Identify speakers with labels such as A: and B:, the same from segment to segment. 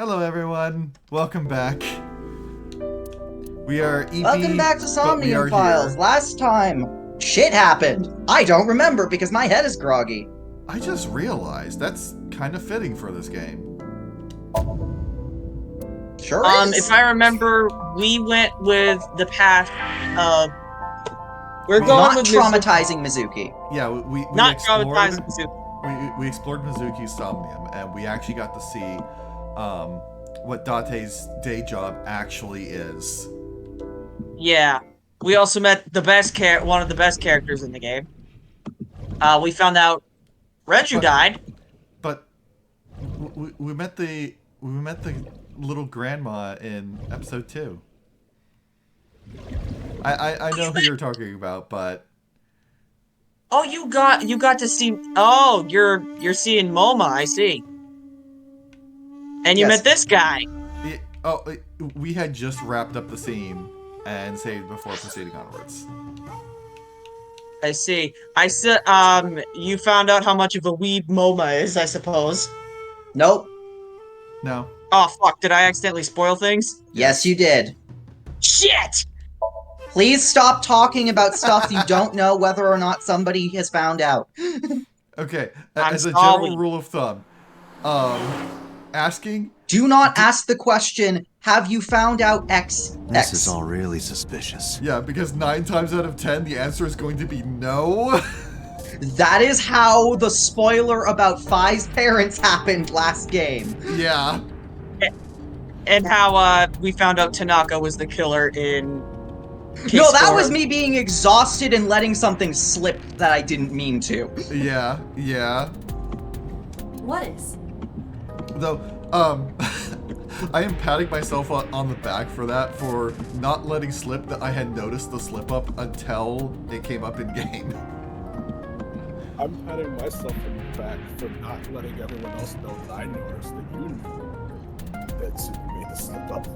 A: Hello, everyone. Welcome back. We are EP,
B: Welcome back to Somnium Files.
A: Here.
B: Last time, shit happened. I don't remember because my head is groggy.
A: I just realized that's kind of fitting for this game.
B: Sure is.
C: If I remember, we went with the path of... We're going
B: not
C: with
B: traumatizing Mizuki.
A: Yeah, we
C: not
A: explored,
C: traumatizing Mizuki.
A: We explored Mizuki's Somnium, and we actually got to see what Date's day job actually is.
C: Yeah. We also met the best one of the best characters in the game. We found out Renju died.
A: But we met the little grandma in episode 2. I know who you're talking about, but
C: oh, you got to see. Oh, you're seeing MoMA. I see. And you met this guy.
A: We had just wrapped up the scene and saved before proceeding onwards.
C: I see. I said, you found out how much of a weeb MoMA is, I suppose.
B: Nope.
A: No.
C: Oh fuck! Did I accidentally spoil things?
B: Yes, you did.
C: Shit!
B: Please stop talking about stuff you don't know whether or not somebody has found out.
A: Okay,
C: I'm
A: as a
C: sorry.
A: general rule of thumb, asking...
B: Do not ask the question, have you found out X?
D: This is all really suspicious.
A: Yeah, because 9 times out of 10, the answer is going to be no.
B: That is how the spoiler about Phi's parents happened last game.
A: Yeah.
C: And how, we found out Tanaka was the killer in...
B: No, that was me being exhausted and letting something slip that I didn't mean to.
A: Yeah.
E: What is?
A: Though, I am patting myself on the back for that, for not letting slip that I had noticed the slip up until it came up in game.
F: I'm patting myself on the back for not letting everyone else know that I noticed that you knew that Suki made the slip up.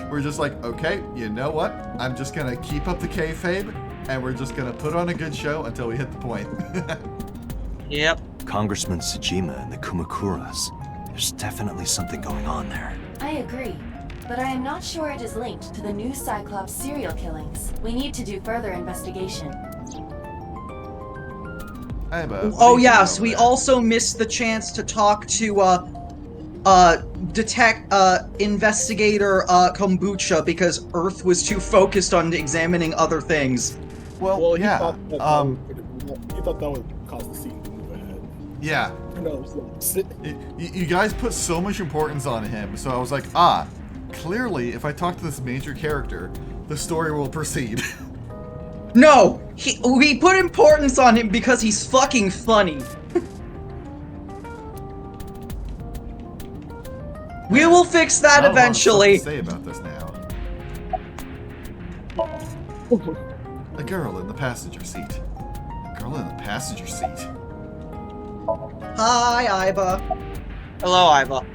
A: We're just like, okay, you know what? I'm just gonna keep up the kayfabe, and we're just gonna put on a good show until we hit the point.
C: Yep.
D: Congressman Tsujima and the Kumakuras. There's definitely something going on there.
E: I agree, but I am not sure it is linked to the new Cyclops serial killings. We need to do further investigation.
B: Oh yes, we also missed the chance to talk to investigator Kombucha because Earth was too focused on examining other things.
A: Well,
F: He
A: yeah.
F: thought that would cause the scene to move ahead.
A: Yeah. You guys put so much importance on him, so I was like, clearly, if I talk to this major character, the story will proceed.
B: No! We put importance on him because he's fucking funny. We will fix that eventually.
A: I don't know what to say about this now. A girl in the passenger seat. A girl in the passenger seat.
B: Hi, Iva.
C: Hello, Iva.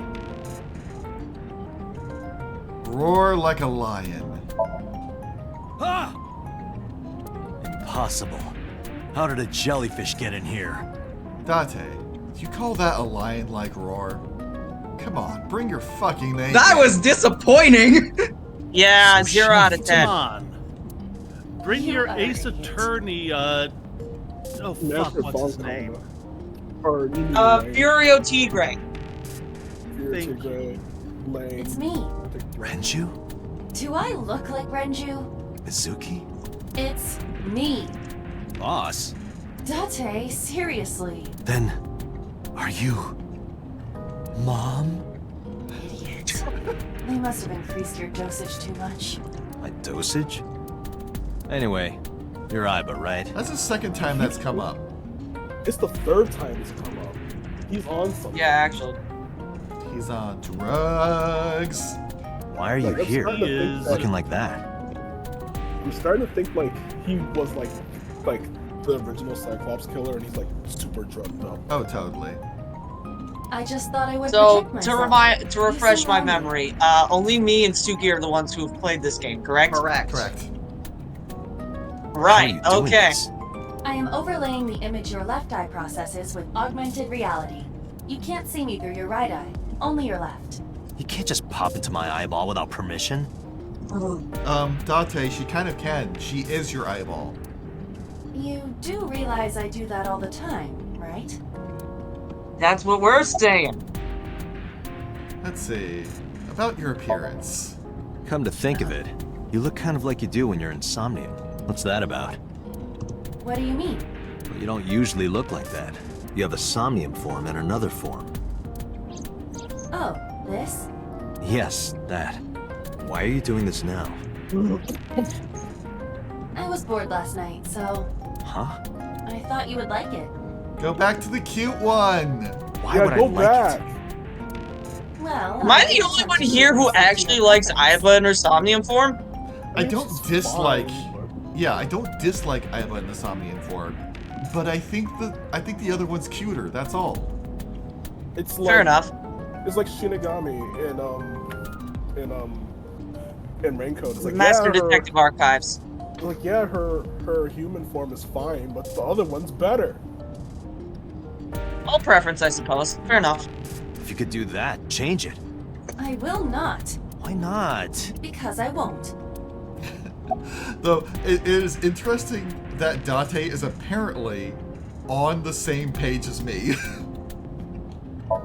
A: Roar like a lion.
D: Ah! Impossible. How did a jellyfish get in here?
A: Date, you call that a lion-like roar? Come on, bring your fucking name.
B: That was disappointing!
C: Yeah, 0 out of 10.
G: Come on. Bring your ace attorney, oh fuck, what's his name?
C: Furio Tigre.
G: Thank you.
E: It's me.
D: Renju?
E: Do I look like Renju?
D: Mizuki?
E: It's me.
D: Boss?
E: Date, seriously.
D: Then, are you... Mom?
E: Idiot. They must have increased your dosage too much.
D: My dosage? Anyway, you're Iba, right?
A: That's the second time that's come up.
F: It's the third time it's come up. He's on something.
C: Yeah, actually.
A: He's on drugs.
D: Why are you
F: I'm
D: here?
F: starting to think that-
D: Looking like that?
F: I'm starting to think like he was like the original Cyclops killer, and he's like super drugged up.
A: Oh, totally.
E: I just thought I would
C: So,
E: protect
C: to
E: myself.
C: refresh my
E: You're so
C: memory, only me and Suki are the ones who've played this game, correct?
B: Correct.
A: Correct.
C: Right,
D: How are you doing
C: okay.
D: this?
E: I am overlaying the image your left eye processes with augmented reality. You can't see me through your right eye, only your left.
D: You can't just pop into my eyeball without permission.
A: Date, she kind of can. She is your eyeball.
E: You do realize I do that all the time, right?
C: That's what we're saying.
A: Let's see. About your appearance.
D: Come to think of it, you look kind of like you do when you're in Somnium. What's that about?
E: What do you mean?
D: Well, you don't usually look like that. You have a Somnium form and another form.
E: Oh, this?
D: Yes, that. Why are you doing this now?
E: I was bored last night, so
D: Huh?
E: I thought you would like it.
A: Go back to the cute one.
D: Why
F: Yeah,
D: would I
F: go
D: like
F: back.
D: it?
E: Well,
C: Am I the only one here who actually likes Aiba in her Somnium form?
A: I
F: It's
A: don't
F: just
A: dislike.
F: fine,
A: Yeah, I don't dislike Aiba in the Somnium form, but I think the other one's cuter. That's all.
F: but It's like,
C: Fair enough.
F: It's like Shinigami in Raincoat. It's like
C: Master
F: yeah,
C: Detective Archives.
F: her human form is fine, but the other one's better.
C: All preference, I suppose. Fair enough.
D: If you could do that, change it.
E: I will not,
D: Why not?
E: because I won't.
A: Though it is interesting that Date is apparently on the same page as me.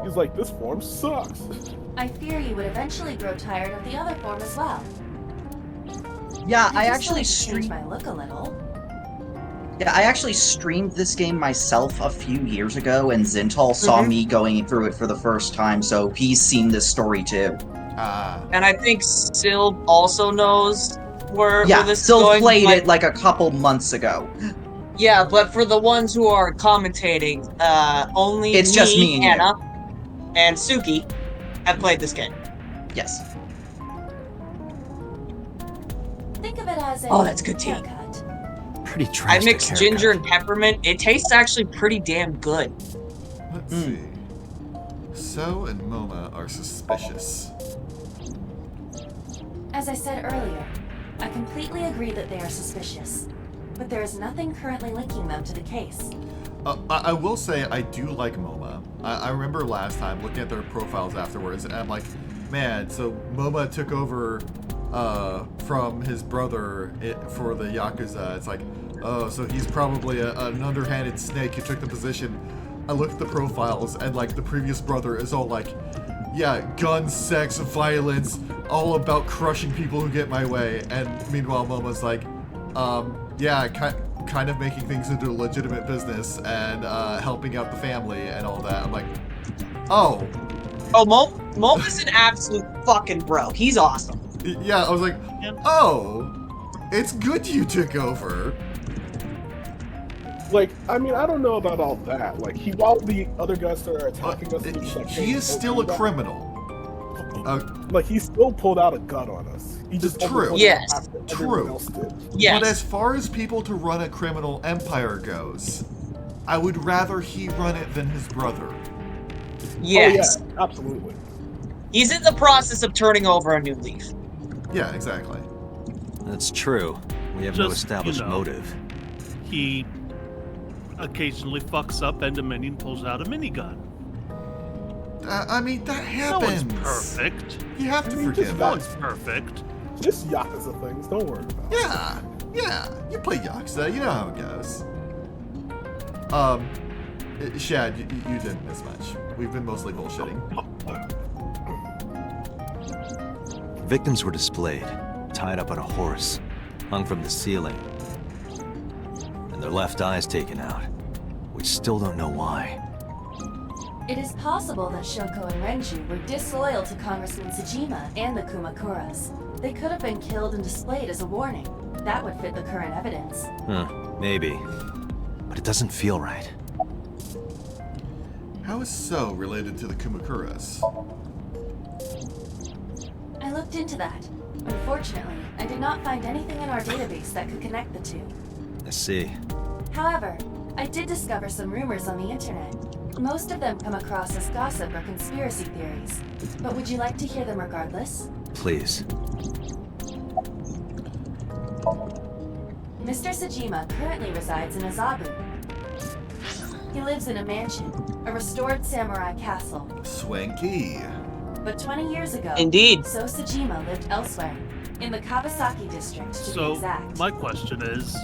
F: He's like, this form sucks.
E: I fear you would eventually grow tired of the other form as well.
B: Yeah, I
E: just
B: actually
E: like to change
B: streamed.
E: my look a little.
B: Yeah, I actually streamed this game myself a few years ago, and Zintal saw me going through it for the first time, so he's seen this story too.
C: And I think Syl also knows where
B: Yeah,
C: this is
B: Syl
C: going.
B: played
C: but-
B: it like a couple months ago.
C: Yeah, but for the ones who are commentating, only
B: It's just me and you.
C: Anna, and Suki have played this game.
B: Yes.
E: Think of it as a
C: Oh, that's good tea.
E: haircut.
D: Pretty
C: I
D: trash.
C: mixed ginger and peppermint. It tastes actually pretty damn good.
A: Let's see. So and Moma are suspicious.
E: As I said earlier, I completely agree that they are suspicious, but there is nothing currently linking them to the case.
A: I will say I do like MoMA. I remember last time looking at their profiles afterwards, and I'm like, man, so MoMA took over from his brother for the Yakuza. It's like, oh, so he's probably an underhanded snake who took the position. I look at the profiles, and like the previous brother is all like, yeah, gun, sex, violence, all about crushing people who get my way. And meanwhile, MoMA's like, yeah, kind of making things into a legitimate business and helping out the family and all that. I'm like, oh.
C: Oh, Moma's an absolute fucking bro. He's awesome.
A: Yeah, I was like, oh, it's good you took over.
F: Like, I mean, I don't know about all that. Like, while the other guys that are attacking us, he's like,
A: He is still a criminal.
F: Like, he still pulled out a gun on us. He just
A: True.
F: overlooked
C: Yes.
F: after everyone
A: True.
F: else did.
C: Yes.
A: But as far as people to run a criminal empire goes, I would rather he run it than his brother.
C: Yes.
F: Oh, yeah, absolutely.
C: He's in the process of turning over a new leaf.
A: Yeah, exactly.
D: That's true. We have no
G: Just,
D: established
G: you know.
D: motive.
G: He occasionally fucks up and Dominion pulls out a minigun.
A: I mean, that
G: No
A: happens.
G: one's perfect.
A: You have to
F: I mean,
A: forgive
F: just
G: No
A: it.
G: one's perfect.
F: Just Yakuza things, don't worry about it.
A: Yeah. You play Yakuza, you know how it goes. Shad, you didn't miss much. We've been mostly bullshitting.
D: Victims were displayed, tied up on a horse, hung from the ceiling, and their left eyes taken out. We still don't know why.
E: It is possible that Shoko and Renju were disloyal to Congressman Tsujima and the Kumakuras. They could have been killed and displayed as a warning. That would fit the current evidence.
D: Maybe. But it doesn't feel right.
A: How is So related to the Kumakuras?
E: I looked into that. Unfortunately, I did not find anything in our database that could connect the two.
D: I see.
E: However, I did discover some rumors on the internet. Most of them come across as gossip or conspiracy theories. But would you like to hear them regardless?
D: Please.
E: Mr. Tsujima currently resides in Azabu. He lives in a mansion, a restored samurai castle.
A: Swanky.
E: But 20 years ago,
C: Indeed.
E: So Sajima lived elsewhere, in the Kawasaki district to be
G: So,
E: exact.
G: my question is,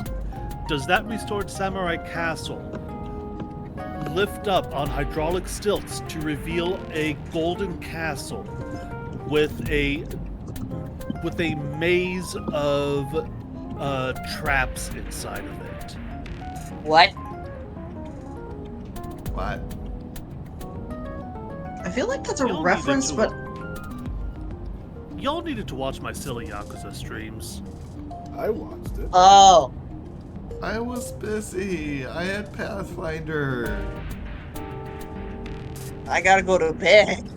G: does that restored samurai castle lift up on hydraulic stilts to reveal a golden castle with a maze of traps inside of it?
C: What?
A: What?
B: I feel like that's a
G: Y'all
B: reference,
G: needed
B: but
G: Y'all needed to watch my silly Yakuza streams.
F: I watched it.
C: Oh.
A: I was busy. I had Pathfinder.
C: I gotta go to bed.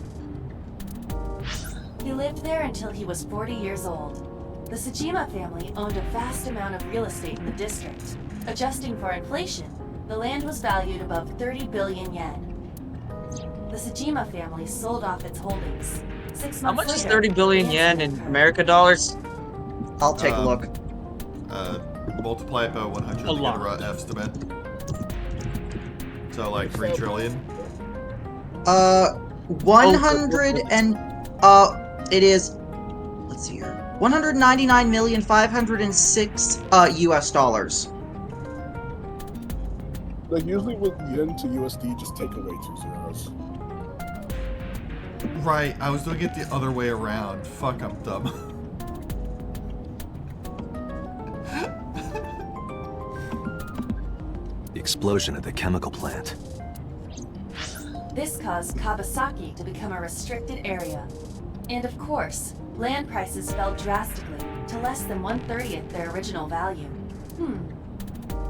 E: He lived there until he was 40 years old. The Sajima family owned a vast amount of real estate in the district. Adjusting for inflation, the land was valued above 30 billion yen. The Sajima family sold off its holdings. 6 months
C: How much is
E: later,
C: 30 billion
E: the
C: yen in
E: incident
C: America dollars?
B: I'll take a look.
A: Multiply it by 100
G: A
A: to get a
G: lot.
A: rough estimate. So like 3 trillion.
B: 100 and it is. Let's see here. 199,506 US dollars.
F: Like, usually with yen to USD, just take away 2 zeros.
A: Right, I was doing it the other way around. Fuck, I'm dumb.
D: The explosion at the chemical plant.
E: This caused Kawasaki to become a restricted area. And of course, land prices fell drastically to less than 1/30th their original value.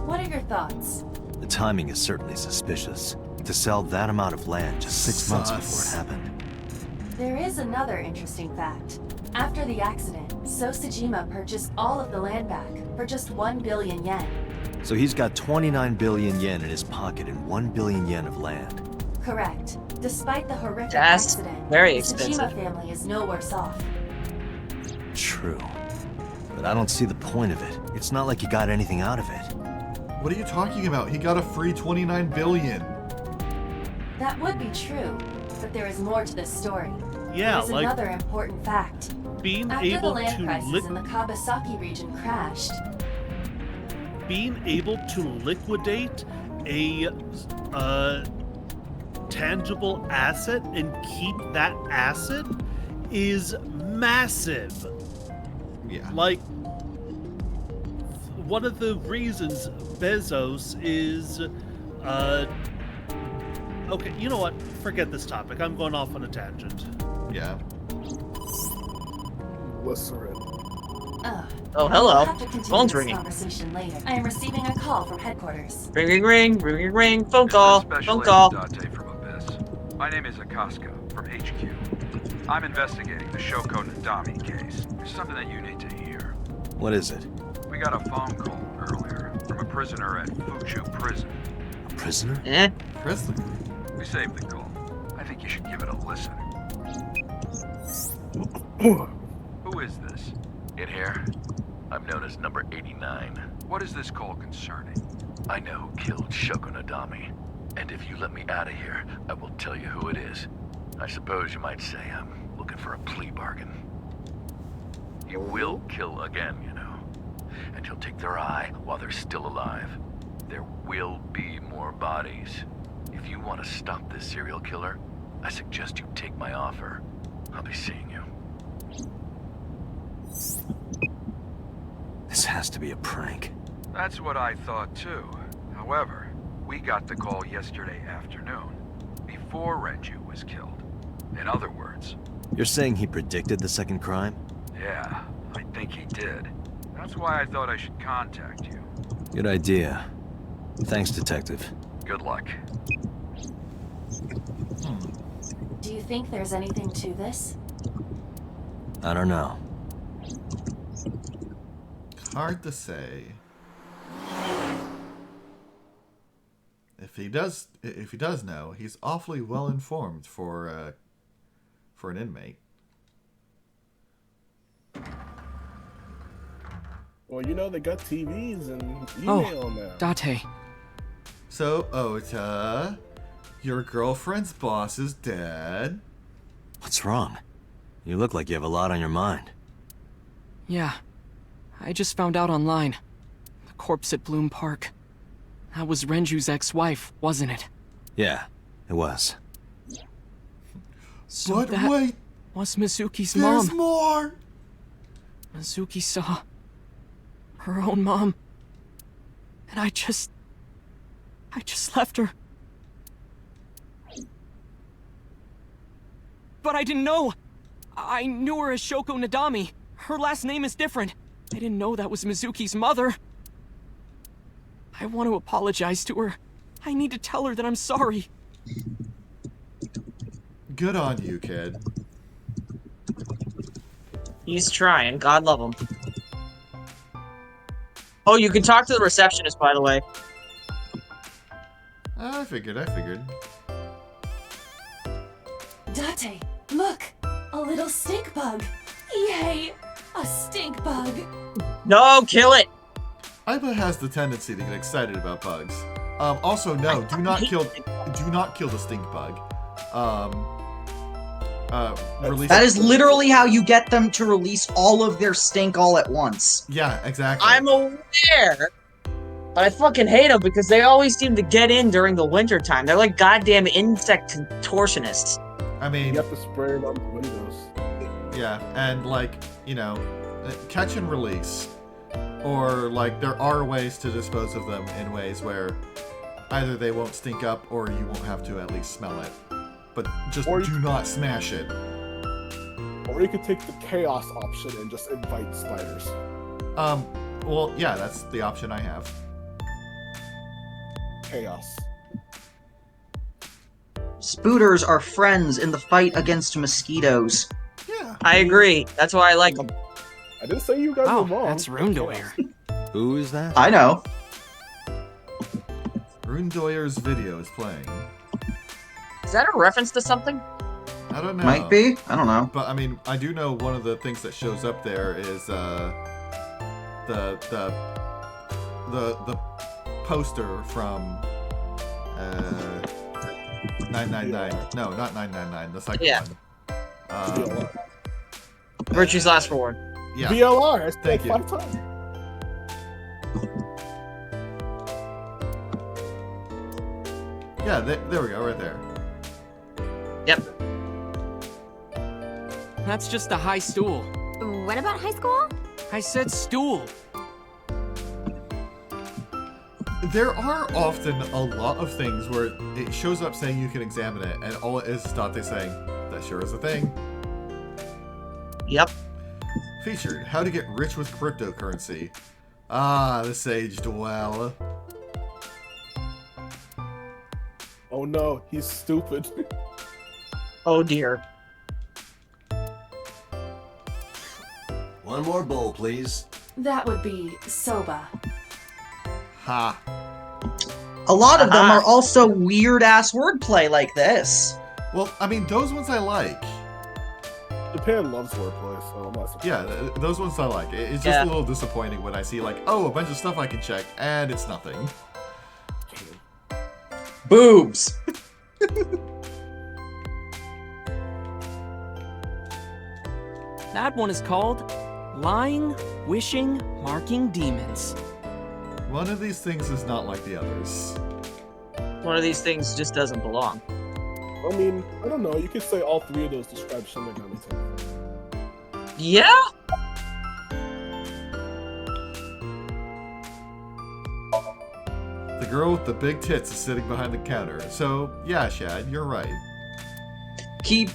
E: What are your thoughts?
D: The timing is certainly suspicious. To sell that amount of land just 6 months before
A: Sus.
D: it happened.
E: There is another interesting fact. After the accident, So Sajima purchased all of the land back for just 1 billion yen.
D: So he's got 29 billion yen in his pocket and 1 billion yen of land.
E: Correct. Despite the horrific
C: That's
E: accident,
C: very
E: the
C: expensive.
E: Sajima family is no worse off.
D: True. But I don't see the point of it. It's not like he got anything out of it.
A: What are you talking about? He got a free 29 billion.
E: That would be true, but there is more to this story.
G: Yeah,
E: There's
G: like
E: another important fact.
G: being
E: After the
G: able
E: land
G: to
E: prices in the Kawasaki region crashed,
G: liquidate a tangible asset and keep that asset is massive.
A: Yeah.
G: Like, one of the reasons Bezos is, okay, you know what? Forget this topic. I'm going off on a tangent.
A: Yeah.
F: Glycerin.
E: ugh.
C: Oh,
E: We'll
C: hello.
E: have to continue
C: Phone's
E: this
C: ringing.
E: conversation later. I am receiving a call from headquarters.
C: Ring, ring, ring, ring, ring, ring. Phone
H: This
C: call.
H: is Special
C: Phone
H: Agent
C: call.
H: Date from Abyss. My name is Akaska from HQ. I'm investigating the Shoko Nadami case. There's something that you need to hear.
D: What is it?
H: We got a phone call earlier from a prisoner at Fuchu Prison.
D: A prisoner?
C: Eh?
A: Presley.
H: We saved the call. I think you should give it a listen. Who is this?
I: In here, I'm known as number 89.
H: What is this call concerning?
I: I know who killed Shoko Nadami. And if you let me out of here, I will tell you who it is. I suppose you might say I'm looking for a plea bargain. He will kill again, you know. And he'll take their eye while they're still alive. There will be more bodies. If you want to stop this serial killer, I suggest you take my offer. I'll be seeing you.
D: This has to be a prank.
H: That's what I thought too. However, we got the call yesterday afternoon, before Renju was killed. In other words,
D: You're saying he predicted the second crime?
H: yeah, I think he did. That's why I thought I should contact you.
D: Good idea. Thanks, Detective.
H: Good luck.
E: Do you think there's anything to this?
D: I don't know.
A: Hard to say. If he does know, he's awfully well informed for an inmate.
F: Well, you know, they got TVs and email now.
J: Date.
A: So, Ota, your girlfriend's boss is dead.
D: What's wrong? You look like you have a lot on your mind.
J: Yeah. I just found out online. The corpse at Bloom Park. That was Renju's ex-wife, wasn't it?
D: Yeah, it was.
J: So
A: But
J: that
A: wait,
J: was Mizuki's
A: there's
J: mom.
A: more!
J: Mizuki saw her own mom. And I just left her. But I didn't know. I knew her as Shoko Nadami. Her last name is different. I didn't know that was Mizuki's mother. I want to apologize to her. I need to tell her that I'm sorry.
A: Good on you, kid.
C: He's trying. God love him. Oh, you can talk to the receptionist, by the way.
A: I figured.
E: Date, look! A little stink bug! Yay! A stink bug!
C: No, kill it!
A: Aiba has the tendency to get excited about bugs. Also, no, do not kill the stink bug. Release.
B: That is literally how you get them to release all of their stink all at once.
A: Yeah, exactly.
C: I'm aware, but I fucking hate them because they always seem to get in during the winter time. They're like goddamn insect contortionists.
A: I mean,
F: You have to spray it on the windows.
A: yeah, and like, you know, catch and release. Or like there are ways to dispose of them in ways where either they won't stink up or you won't have to at least smell it. But just
F: Or you-
A: do not smash it.
F: Or you could take the chaos option and just invite spiders.
A: Well, yeah, that's the option I have.
F: Chaos.
B: Spooters are friends in the fight against mosquitoes.
A: Yeah.
C: I agree. That's why I like them.
F: I didn't say you guys
J: Oh,
F: were wrong.
J: that's Rundoyer.
D: Who is that?
B: I know.
A: Rundoyer's video is playing.
C: Is that a reference to something?
A: I don't know.
B: Might be. I don't know.
A: But I mean, I do know one of the things that shows up there is the poster from 999. No, not 999. The second
C: Yeah.
A: one.
F: VLR.
C: Virtue's last reward.
A: Yeah.
F: VLR. I said
A: Thank you.
F: 5 times.
A: Yeah. There we go. Right there.
C: Yep.
J: That's just a high stool.
K: What about high school?
J: I said stool.
A: There are often a lot of things where it shows up saying you can examine it, and all it is Dante saying, that sure is a thing.
C: Yep.
A: Featured, how to get rich with cryptocurrency. Ah, this aged well.
F: Oh no, he's stupid.
C: Oh dear.
D: One more bowl, please.
E: That would be soba.
A: Ha.
B: A lot of them
C: Aha.
B: are also weird-ass wordplay like this.
A: Well, I mean, those ones I like.
F: Japan loves wordplay, so I'm not surprised.
A: Yeah, those ones I like. It's just
C: Yeah.
A: a little disappointing when I see, like, oh, a bunch of stuff I can check, and it's nothing.
B: Boobs.
J: That one is called Lying, Wishing, Marking Demons.
A: One of these things is not like the others.
C: One of these things just doesn't belong.
F: I mean, I don't know. You could say all 3 of those describe Shin Megami Tensei.
C: Yeah?
A: The girl with the big tits is sitting behind the counter. So, yeah, Shad, you're right.
B: Keep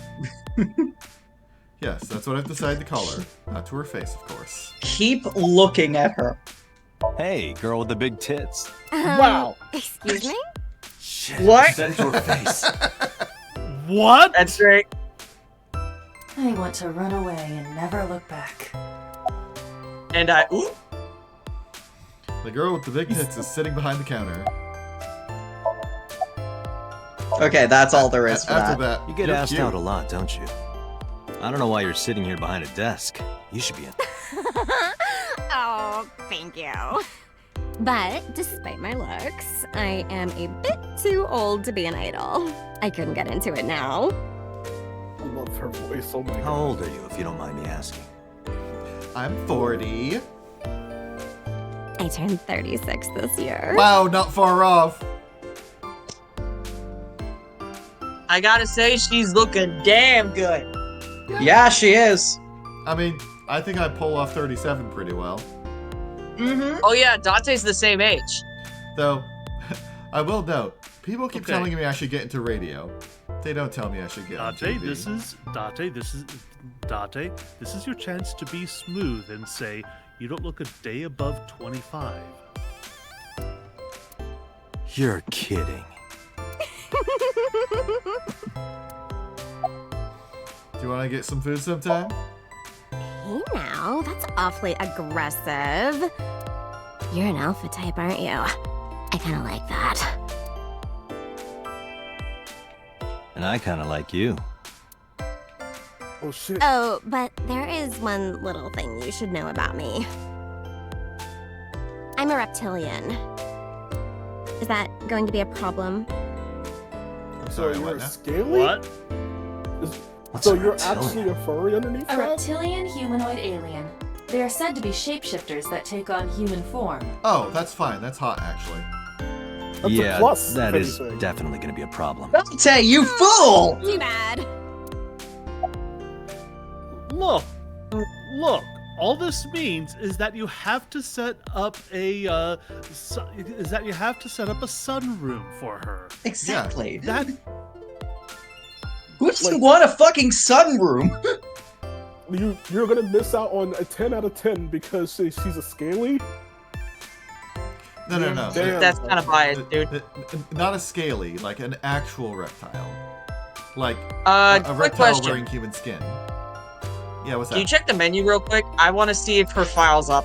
A: Yes, that's what I've decided to call her. Not to her face, of course.
B: looking at her.
D: Hey, girl with the big tits.
F: Wow.
K: Excuse me?
D: Shit.
C: What?
D: Said it to her face.
G: What?
C: That's right.
E: I want to run away and never look back.
C: And I. Ooh.
A: The girl with the big tits is sitting behind the counter.
B: Okay, that's all there is for
A: After
B: that.
A: that,
D: You get
A: you're
D: asked
A: cute.
D: out a lot, don't you? I don't know why you're sitting here behind a desk. You should be in.
K: Oh, thank you. But despite my looks, I am a bit too old to be an idol. I couldn't get into it now.
F: I love her voice. Oh my god.
D: How old are you, if you don't mind me asking?
A: I'm 40.
K: I turned 36 this year.
A: Wow, not far off.
C: I gotta say, she's looking damn good.
B: Yeah, she is.
A: I mean, I think I pull off 37 pretty well.
B: Mm-hmm.
C: Oh yeah, Dante's the same age.
A: Though, I will note, people keep
G: Okay.
A: telling me I should get into radio. They don't tell me I should get into
G: Date,
A: TV.
G: this is your chance to be smooth and say you don't look a day above 25.
D: You're kidding.
A: Do you want to get some food sometime?
K: Hey now, that's awfully aggressive. You're an alpha type, aren't you? I kind of like that.
D: And I kind of like you.
F: Oh shit.
K: Oh, but there is one little thing you should know about me. I'm a reptilian. Is that going to be a problem?
A: I'm
F: So
A: sorry,
F: you're
A: what
F: a
A: now?
F: scaly?
G: What?
D: What's
F: So
D: a
F: you're
D: reptilian?
F: actually a furry underneath
E: A
F: that?
E: reptilian humanoid alien. They are said to be shapeshifters that take on human form.
A: Oh, that's fine. That's hot, actually.
F: That's a
D: Yeah,
F: plus,
D: that
F: if
D: is
F: anything.
D: definitely going to be a problem.
B: Dante, you fool!
K: Too bad.
G: Look, all this means is that you have to set up a sunroom for her.
B: Exactly.
G: That
B: Who doesn't want a fucking sunroom?
F: You're gonna miss out on a 10 out of 10 because she's a scaly?
A: No.
F: Damn.
C: That's kind of biased, dude.
A: Not a scaly, like an actual reptile. Like a
C: Quick
A: reptile
C: question.
A: wearing human skin. Yeah, what's that?
C: Can you check the menu real quick? I want to see if her file's up.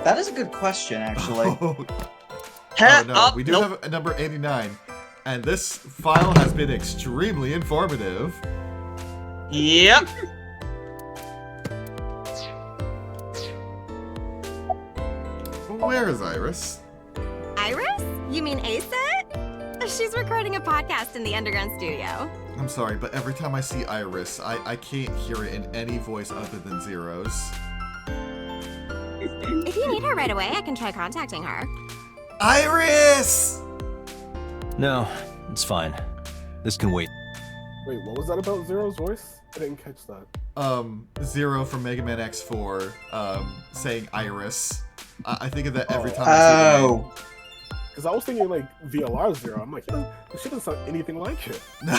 B: That is a good question, actually.
A: Oh
C: Heh,
A: no,
C: up,
A: we do
C: nope.
A: have a number 89, and this file has been extremely informative.
C: Yep.
A: Where is Iris?
K: Iris? You mean Asit? She's recording a podcast in the underground studio.
A: I'm sorry, but every time I see Iris, I can't hear it in any voice other than Zero's.
K: If you need her right away, I can try contacting her.
A: Iris!
D: No, it's fine. This can wait.
F: Wait, what was that about Zero's voice? I didn't catch that.
A: Zero from Mega Man X4, saying Iris. I think of that every time I see the name.
B: Oh.
F: Because I was thinking like VLR Zero. I'm like, she doesn't sound anything like it.
A: No.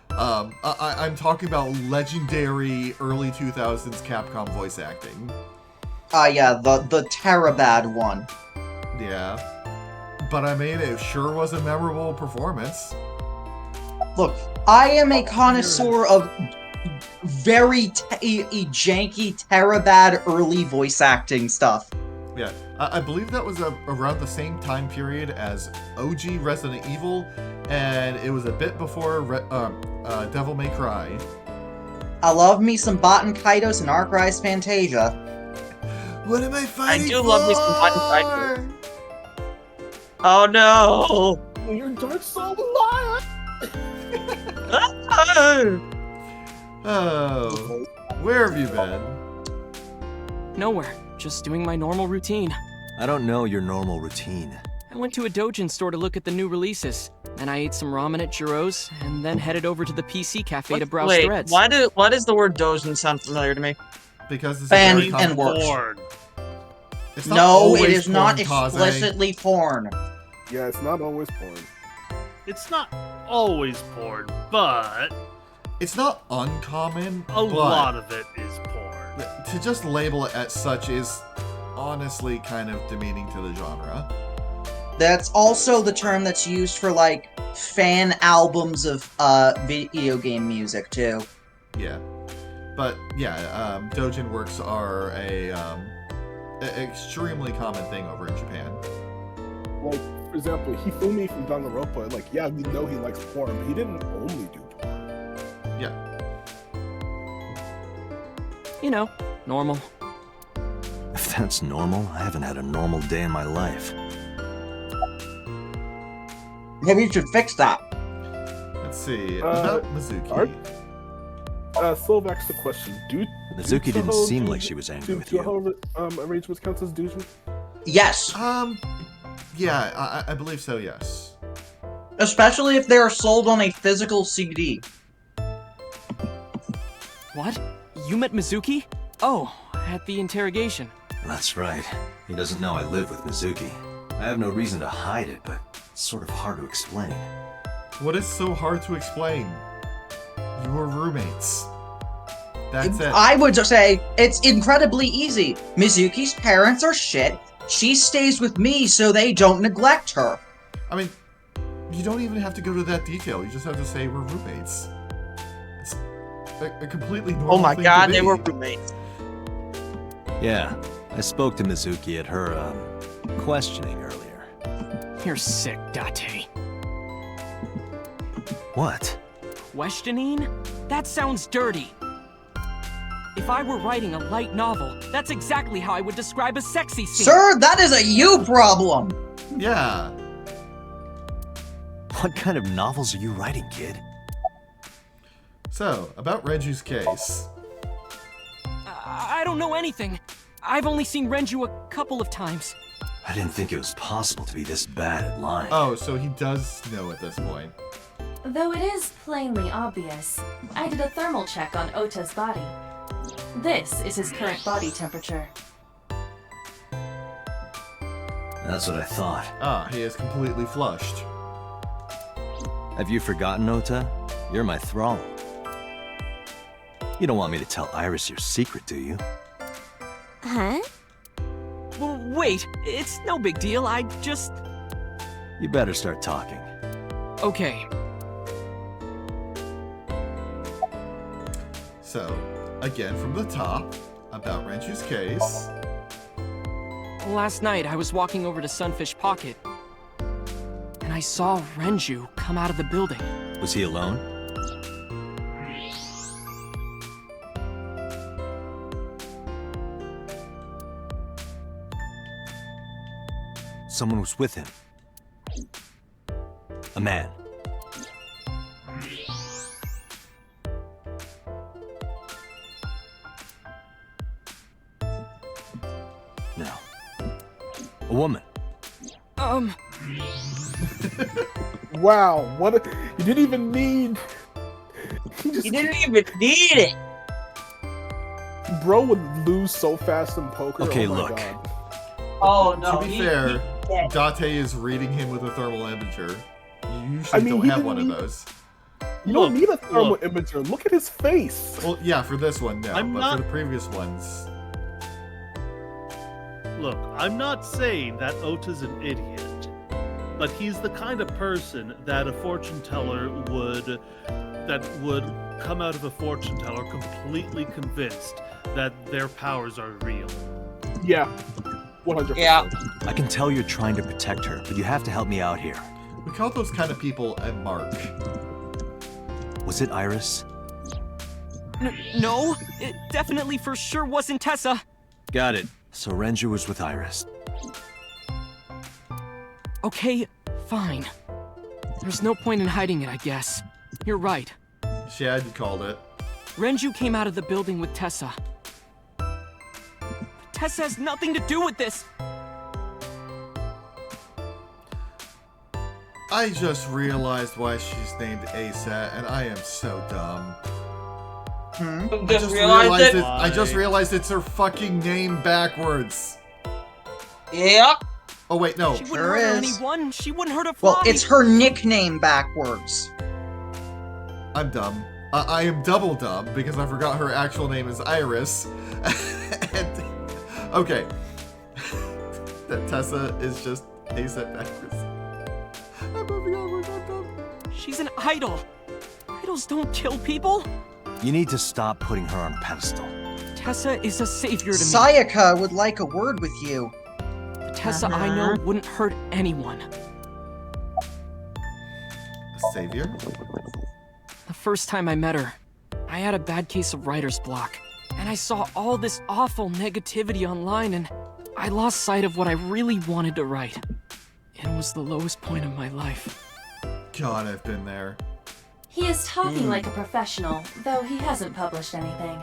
A: I'm talking about legendary early 2000s Capcom voice acting.
B: Yeah, the Terabad one.
A: Yeah. But I mean, it sure was a memorable performance.
B: Look, I am a connoisseur of very janky Terabad early voice acting stuff.
A: Yeah, I believe that was around the same time period as OG Resident Evil, and it was a bit before Devil May Cry.
B: I love me some Baten Kaitos and Arc Rise Fantasia.
A: What am I fighting
C: I do love me some Baten Oh no!
F: You're Dark Soul liar!
A: Oh, where have you been?
J: Nowhere. Just doing my normal routine.
D: I don't know your normal routine.
J: I went to a Dojin store to look at the new releases. Then I ate some ramen at Jiro's, and then headed over to the PC cafe to browse
C: Wait,
J: threads.
C: why does the word Dojin sound familiar to me?
A: Because it's a very
B: And
A: common
B: works.
G: Porn.
A: It's not
B: No,
A: always
B: it is not
A: porn, Kaze.
B: explicitly porn.
F: Yeah, it's not always porn.
G: It's not always porn, but
A: It's not uncommon,
G: a
A: but
G: lot of it is porn.
A: to just label it as such is honestly kind of demeaning to the genre.
B: That's also the term that's used for, like, fan albums of video game music, too.
A: Yeah. But yeah, Dojin works are a extremely common thing over in Japan.
F: Like, for example, Hifumi from Danganronpa, like, yeah, we know he likes porn, but he didn't only do porn.
A: Yeah.
J: You know, normal.
D: If that's normal, I haven't had a normal day in my life.
B: Maybe you should fix that.
A: Let's see. About Mizuki.
F: Sylvax, the question.
D: Mizuki didn't seem like she was angry with you.
F: Do arrangements count as douching?
B: Yes.
A: Yeah, I believe so, yes.
B: Especially if they are sold on a physical CD.
J: What? You met Mizuki? Oh, at the interrogation.
D: That's right. He doesn't know I live with Mizuki. I have no reason to hide it, but it's sort of hard to explain.
A: What is so hard to explain? You were roommates. That's it.
B: I would say it's incredibly easy. Mizuki's parents are shit. She stays with me so they don't neglect her.
A: I mean, you don't even have to go to that detail. You just have to say we're roommates. It's a completely normal
C: Oh my
A: thing
C: god,
A: to
C: they
A: be.
C: were roommates.
D: Yeah, I spoke to Mizuki at her, questioning earlier.
J: You're sick, Date.
D: What?
J: Questioning? That sounds dirty. If I were writing a light novel, that's exactly how I would describe a sexy scene.
B: Sir, that is a you problem.
A: Yeah.
D: What kind of novels are you writing, kid?
A: So, about Renju's case.
J: I don't know anything. I've only seen Renju a couple of times.
D: I didn't think it was possible to be this bad at lying.
A: Oh, so he does know at this point.
E: Though it is plainly obvious, I did a thermal check on Ota's body. This is his current body temperature.
D: That's what I thought.
A: Ah, he is completely flushed.
D: Have you forgotten, Ota? You're my thrall. You don't want me to tell Iris your secret, do you?
K: Huh?
J: Well, wait, it's no big deal. I just...
D: You better start talking.
J: Okay.
A: So, again from the top, about Renju's case.
J: Last night, I was walking over to Sunfish Pocket, and I saw Renju come out of the building.
D: Was he alone? Someone was with him. A man. No. A woman.
F: Wow, what? You didn't even need.
C: You didn't even need it.
F: Bro would lose so fast in poker.
D: Okay,
F: oh my
D: look.
F: God.
C: Oh no.
A: To be fair, Date is reading him with a thermal imager. You usually
F: I mean,
A: don't
F: he
A: have one of
F: didn't
A: those.
F: You don't need a thermal
G: look.
F: imager. Look at his face.
A: Well, yeah, for this one, no,
G: I'm
A: but
G: not-
A: for the previous ones.
G: Look, I'm not saying that Ota's an idiot, but he's the kind of person that a fortune teller would come out of a fortune teller completely convinced that their powers are real.
F: Yeah, 100%.
C: Yeah.
D: I can tell you're trying to protect her, but you have to help me out here.
A: We call those kind of people a mark.
D: Was it Iris?
J: No, it definitely for sure wasn't Tessa.
D: Got it. So Renju was with Iris.
J: Okay, fine. There's no point in hiding it, I guess. You're right.
A: Shad, you called it.
J: Renju came out of the building with Tessa. But Tessa has nothing to do with this.
A: I just realized why she's named ASAT, and I am so dumb.
C: You
A: I
C: just realized it.
A: I just realized it's her fucking name backwards.
C: Yeah.
A: Oh wait, no.
J: She wouldn't
B: Sure
J: hurt
B: is.
J: anyone. She wouldn't hurt a fly.
B: Well, it's her nickname backwards.
A: I'm dumb. I am double dumb because I forgot her actual name is Iris. And, okay. That Tessa is just ASAP backwards. I'm moving onward, I'm dumb.
J: She's an idol. Idols don't kill people.
D: You need to stop putting her on a pedestal.
J: Tessa is a savior to me.
B: Sayaka would like a word with you.
J: The Tessa I know wouldn't hurt anyone.
A: A savior?
J: The first time I met her, I had a bad case of writer's block. And I saw all this awful negativity online and I lost sight of what I really wanted to write. It was the lowest point of my life.
A: God, I've been there.
E: He is talking like a professional, though he hasn't published anything.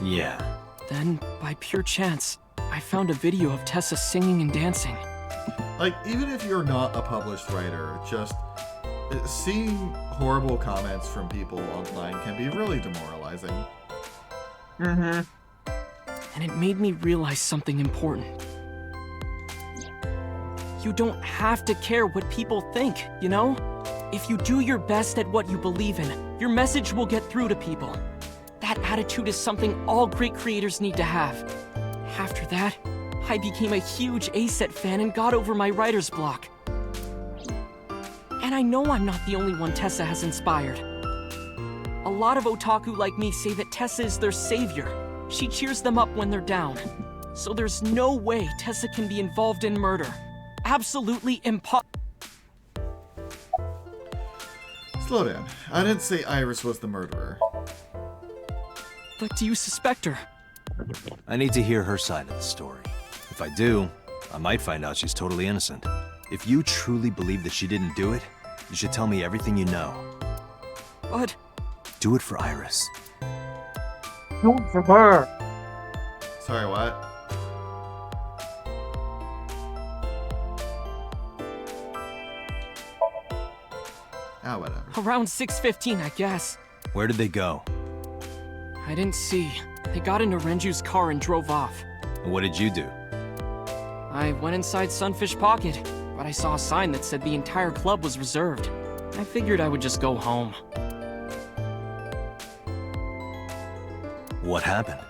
D: Yeah.
J: Then, by pure chance, I found a video of Tessa singing and dancing.
A: Like, even if you're not a published writer, just seeing horrible comments from people online can be really demoralizing.
C: Mm-hmm.
J: And it made me realize something important. You don't have to care what people think, you know? If you do your best at what you believe in, your message will get through to people. That attitude is something all great creators need to have. After that, I became a huge A-Set fan and got over my writer's block. And I know I'm not the only one Tessa has inspired. A lot of otaku like me say that Tessa is their savior. She cheers them up when they're down. So there's no way Tessa can be involved in murder. Absolutely impossible.
A: Slow down. I didn't say Iris was the murderer.
J: But do you suspect her?
D: I need to hear her side of the story. If I do, I might find out she's totally innocent. If you truly believe that she didn't do it, you should tell me everything you know.
J: But...
D: Do it for Iris.
C: Do it for her.
A: Sorry, what? Ah, whatever.
J: Around 6:15, I guess.
D: Where did they go?
J: I didn't see. They got into Renju's car and drove off.
D: And what did you do?
J: I went inside Sunfish Pocket, but I saw a sign that said the entire club was reserved. I figured I would just go home.
D: What happened?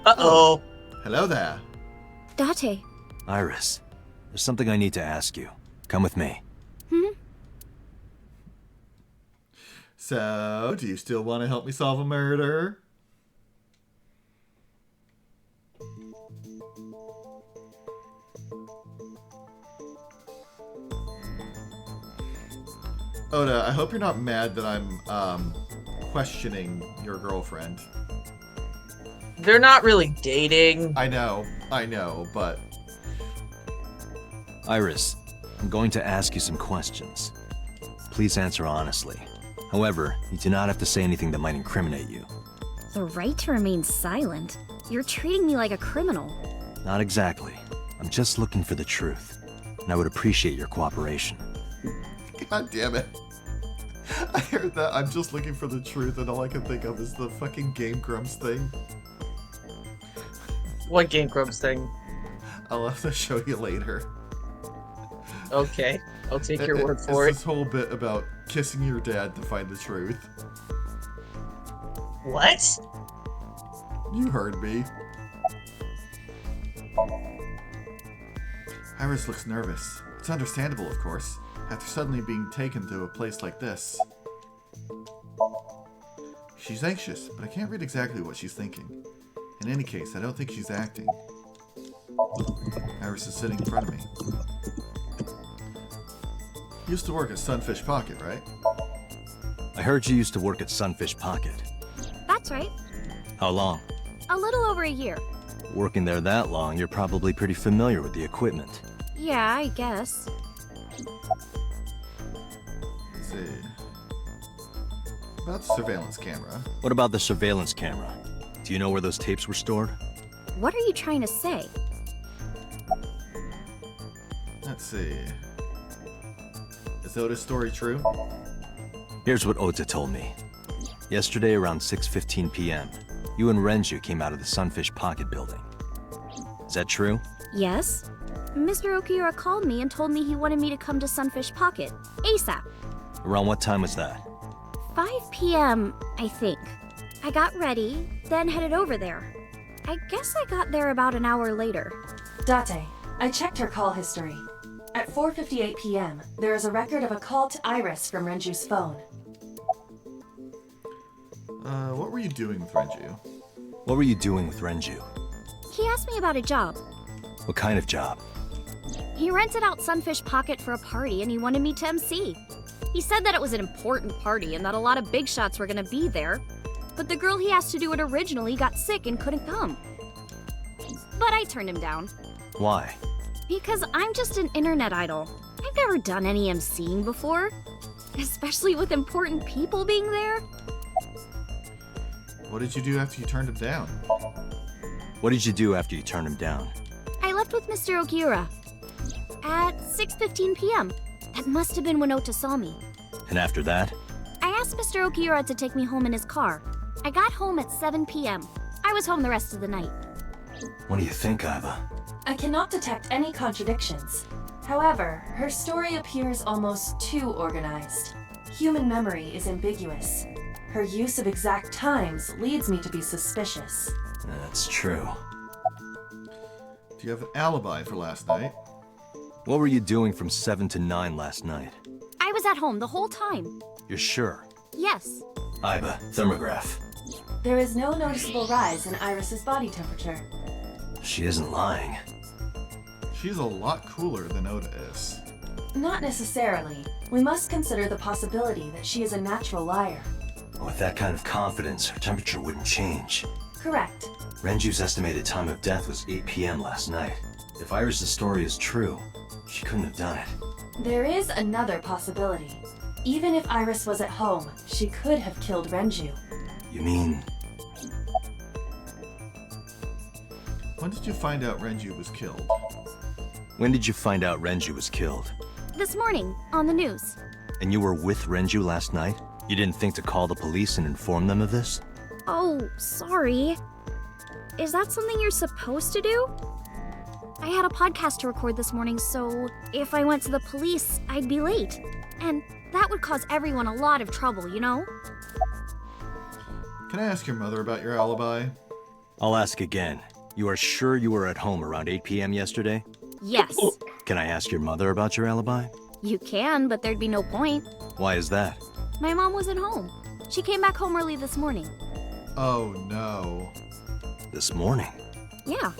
C: Uh-oh.
A: Hello there.
K: Date.
D: Iris, there's something I need to ask you. Come with me.
A: So, do you still want to help me solve a murder? Oda, I hope you're not mad that I'm questioning your girlfriend.
C: They're not really dating.
A: I know, but...
D: Iris, I'm going to ask you some questions. Please answer honestly. However, you do not have to say anything that might incriminate you.
K: The right to remain silent? You're treating me like a criminal.
D: Not exactly. I'm just looking for the truth. And I would appreciate your cooperation.
A: God damn it. I heard that. I'm just looking for the truth, and all I can think of is the fucking Game Grumps thing.
C: What Game Grumps thing?
A: I'll have to show you later.
C: Okay, I'll take your word for
A: It's
C: it.
A: this whole bit about kissing your dad to find the truth.
C: What?
A: You heard me. Iris looks nervous. It's understandable, of course, after suddenly being taken to a place like this. She's anxious, but I can't read exactly what she's thinking. In any case, I don't think she's acting. Iris is sitting in front of me. Used to work at Sunfish Pocket, right?
D: I heard you used to work at Sunfish Pocket.
K: That's right.
D: How long?
K: A little over a year.
D: Working there that long, you're probably pretty familiar with the equipment.
K: Yeah, I guess.
A: Let's see. About the surveillance camera.
D: What about the surveillance camera? Do you know where those tapes were stored?
K: What are you trying to say?
A: Let's see. Is Oda's story true?
D: Here's what Ota told me. Yesterday around 6:15 p.m., you and Renju came out of the Sunfish Pocket building. Is that true?
K: Yes? Mr. Okiura called me and told me he wanted me to come to Sunfish Pocket, ASAP.
D: Around what time was that?
K: 5 p.m., I think. I got ready, then headed over there. I guess I got there about an hour later.
E: Date, I checked her call history. At 4:58 p.m., there is a record of a call to Iris from Renju's phone.
A: What were you doing with Renju?
D: What were you doing with Renju?
K: He asked me about a job.
D: What kind of job?
K: He rented out Sunfish Pocket for a party and he wanted me to MC. He said that it was an important party and that a lot of big shots were gonna be there. But the girl he asked to do it originally got sick and couldn't come. But I turned him down.
D: Why?
K: Because I'm just an internet idol. I've never done any emceeing before, especially with important people being there.
A: What did you do after you turned him down?
D: What did you do after you turned him down?
K: I left with Mr. Okiura at 6:15 p.m. That must have been when Ota saw me.
D: And after that?
K: I asked Mr. Okiura to take me home in his car. I got home at 7 p.m. I was home the rest of the night.
D: What do you think, Iva?
E: I cannot detect any contradictions. However, her story appears almost too organized. Human memory is ambiguous. Her use of exact times leads me to be suspicious.
D: That's true.
A: Do you have an alibi for last night?
D: What were you doing from 7 to 9 last night?
K: I was at home the whole time.
D: You're sure?
K: Yes.
D: Iva, thermograph.
E: There is no noticeable rise in Iris's body temperature.
D: She isn't lying.
A: She's a lot cooler than Ota is.
E: Not necessarily. We must consider the possibility that she is a natural liar.
D: With that kind of confidence, her temperature wouldn't change.
E: Correct.
D: Renju's estimated time of death was 8 p.m. last night. If Iris' story is true, she couldn't have done it.
E: There is another possibility. Even if Iris was at home, she could have killed Renju.
D: You mean...
A: When did you find out Renju was killed?
D: When did you find out Renju was killed?
K: This morning, on the news.
D: And you were with Renju last night? You didn't think to call the police and inform them of this?
K: Oh, sorry. Is that something you're supposed to do? I had a podcast to record this morning, so if I went to the police, I'd be late. And that would cause everyone a lot of trouble, you know?
A: Can I ask your mother about your alibi?
D: I'll ask again. You are sure you were at home around 8 p.m. yesterday?
K: Yes.
D: Can I ask your mother about your alibi?
K: You can, but there'd be no point.
D: Why is that?
K: My mom wasn't home. She came back home early this morning.
A: Oh no.
D: This morning?
K: Yeah.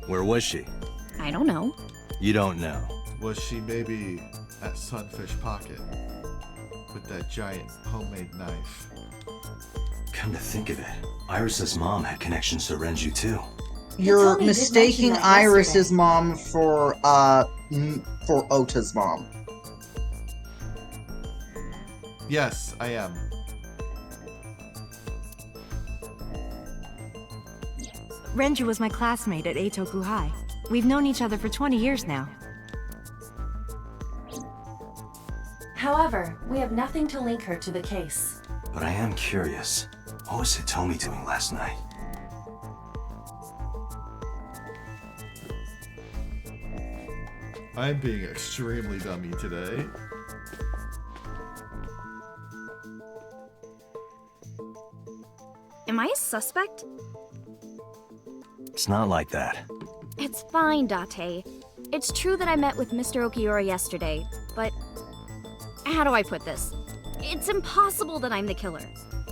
D: Where was she?
K: I don't know.
D: You don't know.
A: Was she maybe at Sunfish Pocket? With that giant homemade knife?
D: Come to think of it, Iris's mom had connections to Renju too.
B: You're
E: Tommy did
B: mistaking
E: mention that
B: Iris's
E: yesterday.
B: mom for Ota's mom.
A: Yes, I am.
L: Renju was my classmate at Eitoku High. We've known each other for 20 years now.
E: However, we have nothing to link her to the case.
D: But I am curious. What was Hitomi doing last night?
A: I'm being extremely dummy today.
K: Am I a suspect?
D: It's not like that.
K: It's fine, Date. It's true that I met with Mr. Okiura yesterday, but... How do I put this? It's impossible that I'm the killer.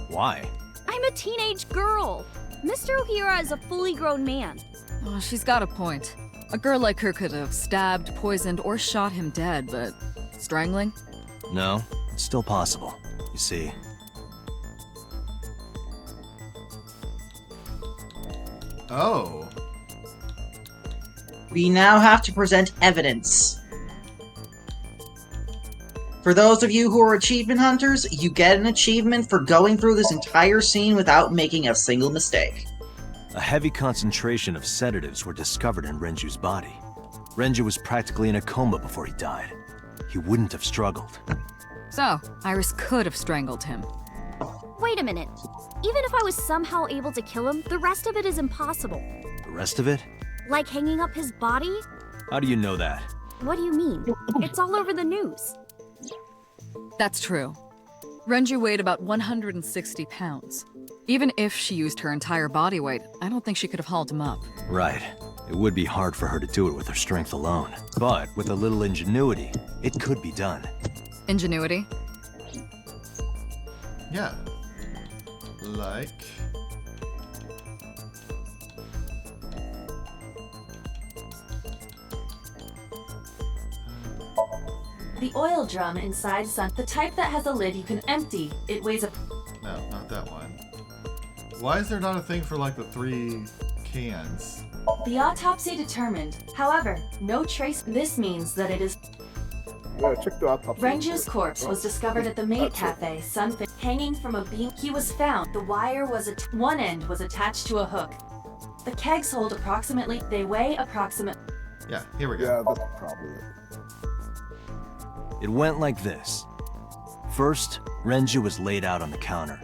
D: Why?
K: I'm a teenage girl. Mr. Okiura is a fully grown man.
M: Oh, she's got a point. A girl like her could have stabbed, poisoned, or shot him dead, but strangling?
D: No, it's still possible. You see,
A: Oh.
B: We now have to present evidence. For those of you who are achievement hunters, you get an achievement for going through this entire scene without making a single mistake.
D: a heavy concentration of sedatives were discovered in Renju's body. Renju was practically in a coma before he died. He wouldn't have struggled.
M: So, Iris could have strangled him.
K: Wait a minute. Even if I was somehow able to kill him, the rest of it is impossible.
D: The rest of it?
K: Like hanging up his body?
D: How do you know that?
K: What do you mean? It's all over the news.
M: That's true. Renju weighed about 160 pounds. Even if she used her entire body weight, I don't think she could have hauled him up.
D: Right. It would be hard for her to do it with her strength alone. But with a little ingenuity, it could be done.
M: Ingenuity?
A: Yeah. Like...
E: The oil drum inside the type that has a lid you can empty. It weighs a...
A: No, not that one. Why is there not a thing for like the 3 cans?
E: The autopsy determined. However, no trace. This means that it is...
F: Yeah, check the autopsy.
E: Renju's corpse was discovered at the maid cafe, Sunfish, hanging from a beam. He was found. The wire was one end was attached to a hook. The kegs hold approximately. They weigh approximately.
A: Yeah, here we go.
F: Yeah, that's probably it.
D: It went like this. First, Renju was laid out on the counter.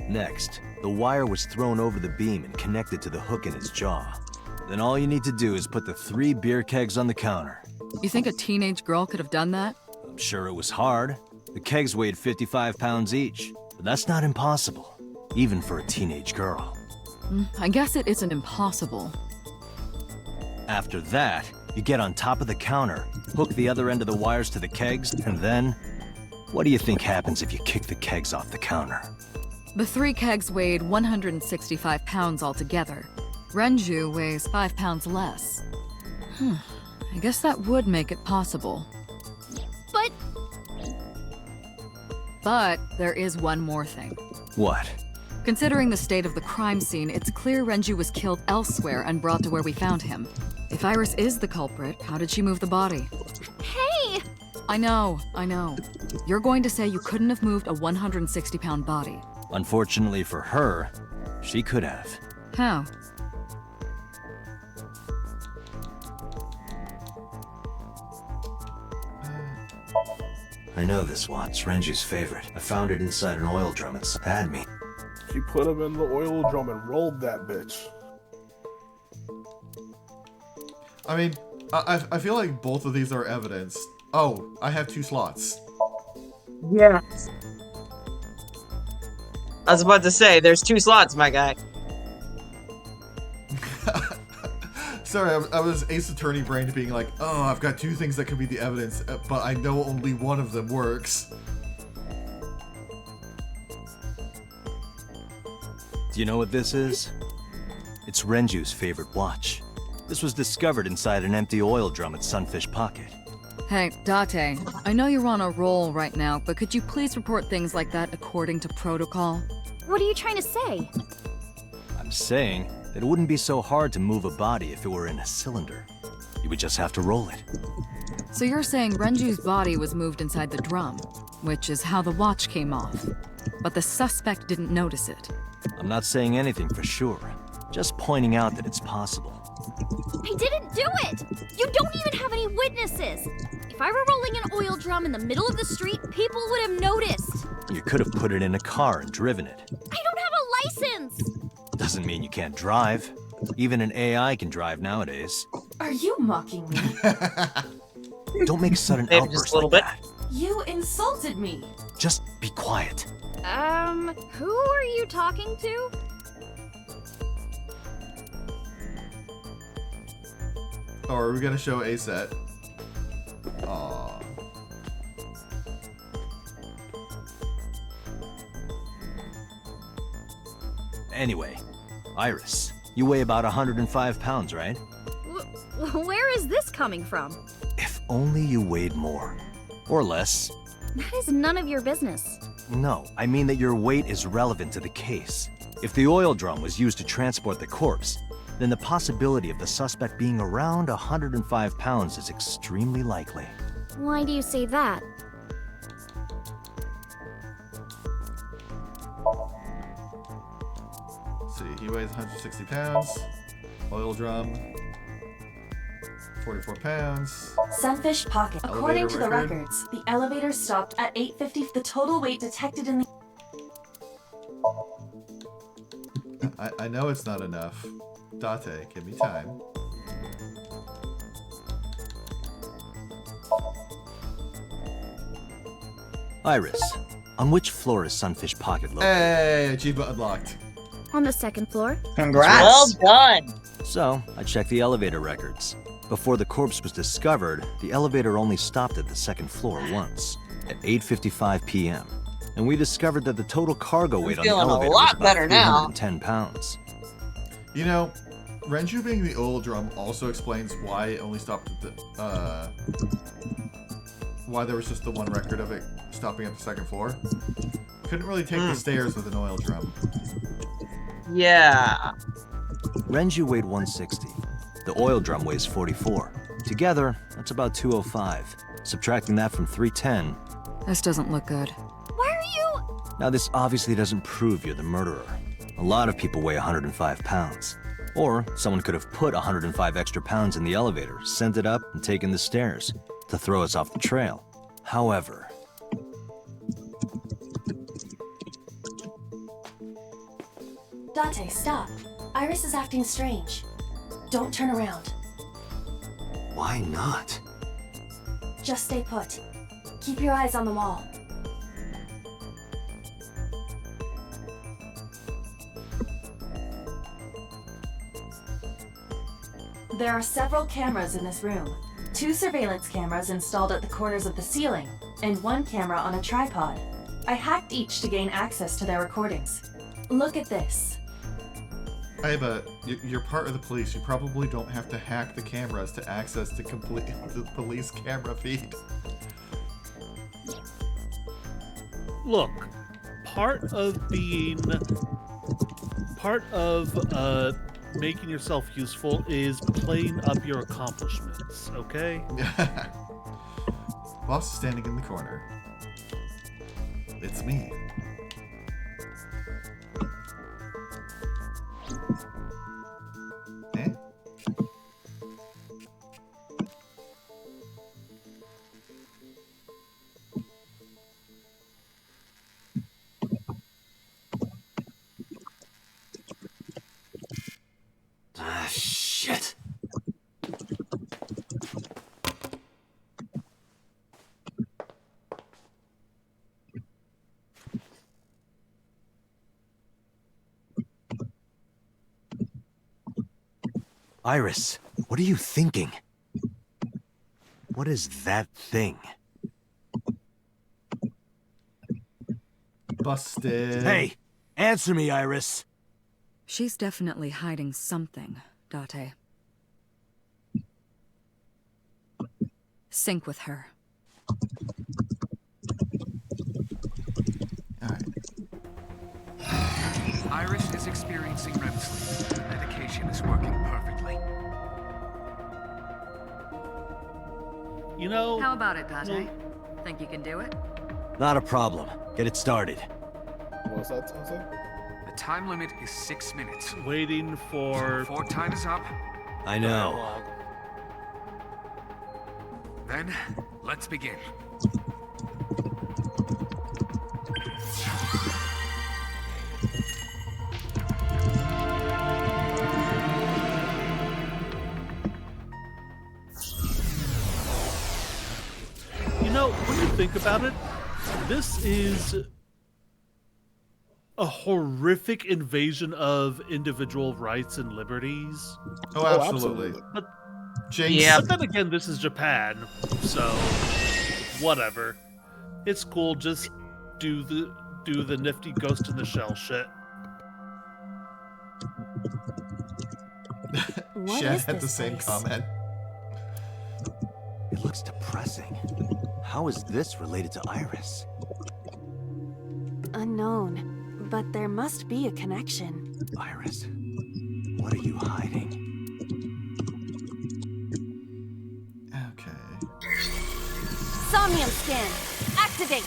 D: Next, the wire was thrown over the beam and connected to the hook in his jaw. Then all you need to do is put the 3 beer kegs on the counter.
M: You think a teenage girl could have done that?
D: I'm sure it was hard. The kegs weighed 55 pounds each, but that's not impossible, even for a teenage girl.
M: I guess it isn't impossible.
D: After that, you get on top of the counter, hook the other end of the wires to the kegs, and then... What do you think happens if you kick the kegs off the counter?
M: The 3 kegs weighed 165 pounds altogether. Renju weighs 5 pounds less. I guess that would make it possible. But there is one more thing.
D: What?
M: Considering the state of the crime scene, it's clear Renju was killed elsewhere and brought to where we found him. If Iris is the culprit, how did she move the body?
K: Hey!
M: I know. You're going to say you couldn't have moved a 160-pound body.
D: Unfortunately for her, she could have.
M: How?
D: I know this watch, Renju's favorite. I found it inside an oil drum and had me.
F: She put him in the oil drum and rolled that bitch.
A: I mean, I feel like both of these are evidence. Oh, I have 2 slots.
C: Yeah. I was about to say, there's 2 slots, my guy.
A: Sorry, I was Ace Attorney brained being like, oh, I've got 2 things that could be the evidence, but I know only one of them works.
D: Do you know what this is? It's Renju's favorite watch. This was discovered inside an empty oil drum at Sunfish Pocket.
M: Hey, Date, I know you're on a roll right now, but could you please report things like that according to protocol?
K: What are you trying to say?
D: I'm saying that it wouldn't be so hard to move a body if it were in a cylinder. You would just have to roll it.
M: So you're saying Renju's body was moved inside the drum, which is how the watch came off. But the suspect didn't notice it.
D: I'm not saying anything for sure, just pointing out that it's possible.
K: I didn't do it! You don't even have any witnesses! If I were rolling an oil drum in the middle of the street, people would have noticed!
D: You could have put it in a car and driven it.
K: I don't have a license!
D: Doesn't mean you can't drive. Even an AI can drive nowadays.
E: Are you mocking me?
D: Don't make sudden
C: Maybe
D: outbursts
C: just a little
D: like
C: bit.
D: that.
E: You insulted me.
D: Just be quiet.
K: Who are you talking to?
A: Oh, are we gonna show a set? Aww.
D: Anyway, Iris, you weigh about 105 pounds, right?
K: Where is this coming from?
D: If only you weighed more. Or less.
K: That is none of your business.
D: No, I mean that your weight is relevant to the case. If the oil drum was used to transport the corpse, then the possibility of the suspect being around 105 pounds is extremely likely.
K: Why do you say that?
A: Let's see, he weighs 160 pounds. Oil drum, 44 pounds.
E: Sunfish Pocket. According to the
A: record.
E: records, the elevator stopped at 8:50. The total weight detected in the...
A: I know it's not enough. Date, give me time.
D: Iris, on which floor is Sunfish Pocket located?
A: Hey, achievement unlocked.
K: On the 2nd floor.
B: Congrats!
C: Well done!
D: So, I checked the elevator records. Before the corpse was discovered, the elevator only stopped at the 2nd floor once, at 8:55 p.m. And we discovered that the total cargo weight on the
C: feeling a
D: elevator
C: lot
D: was about
C: better now.
D: 310 pounds.
A: You know, Renju being the oil drum also explains why it only stopped at the, why there was just the one record of it stopping at the 2nd floor. Couldn't really take the stairs with an oil drum.
C: Yeah.
D: Renju weighed 160. The oil drum weighs 44. Together, that's about 205. Subtracting that from 310.
M: This doesn't look good.
K: Why are you...
D: Now, this obviously doesn't prove you're the murderer. A lot of people weigh 105 pounds. Or someone could have put 105 extra pounds in the elevator, sent it up, and taken the stairs to throw us off the trail. However...
E: Date, stop. Iris is acting strange. Don't turn around.
D: Why not?
E: Just stay put. Keep your eyes on the wall. There are several cameras in this room. 2 surveillance cameras installed at the corners of the ceiling, and 1 camera on a tripod. I hacked each to gain access to their recordings. Look at this.
A: Iba, you're part of the police. You probably don't have to hack the cameras to access the police camera feed.
G: Look, part of making yourself useful is playing up your accomplishments, okay?
A: Boss is standing in the corner. It's me. Eh?
D: Ah, shit. Iris, what are you thinking? What is that thing?
A: Busted.
D: Hey, answer me, Iris.
M: She's definitely hiding something, Date. Sync with her.
N: Iris is experiencing REM sleep. Medication is working perfectly.
G: You know...
M: How about it, Date? Think you can do it?
D: Not a problem. Get it started.
F: What was that, Tenzin?
N: The time limit is 6 minutes.
G: Waiting for...
N: Before time is up...
D: I know.
N: Then, let's begin.
G: You know, when you think about it, this is a horrific invasion of individual rights and liberties.
A: Oh, absolutely.
G: But,
A: Jinx.
G: But then again, this is Japan, so whatever. It's cool. Just do the nifty Ghost in the Shell shit.
A: Shed had the same comment.
D: It looks depressing. How is this related to Iris?
E: Unknown, but there must be a connection.
D: Iris, what are you hiding?
A: Okay.
K: Somnium scan! Activate!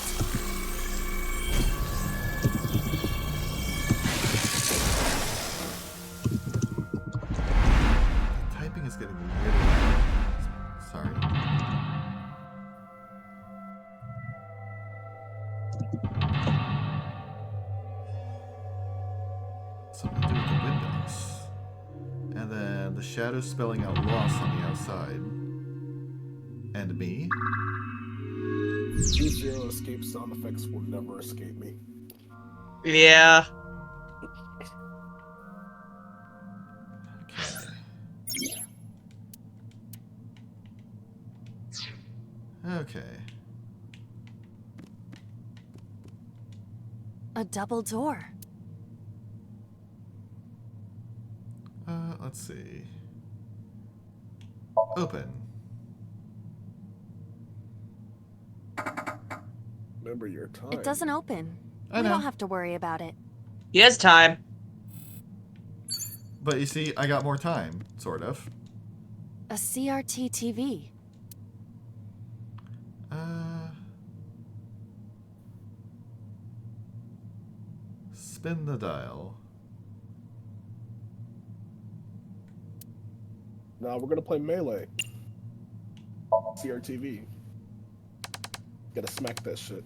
A: Typing is getting really loud. Sorry. Something to do with the windows. And then the shadows spelling out lost on the outside. And me.
F: These zero escape sound effects will never escape me.
C: Yeah.
A: Okay.
E: A double door.
A: Let's see. Open.
F: Remember your time.
K: It doesn't open.
A: I
K: We
A: know.
K: don't have to worry about it.
C: He has time.
A: But you see, I got more time, sort of.
E: A CRT TV.
A: Spin the dial.
F: Now we're gonna play Melee. CRTV. Gotta smack that shit.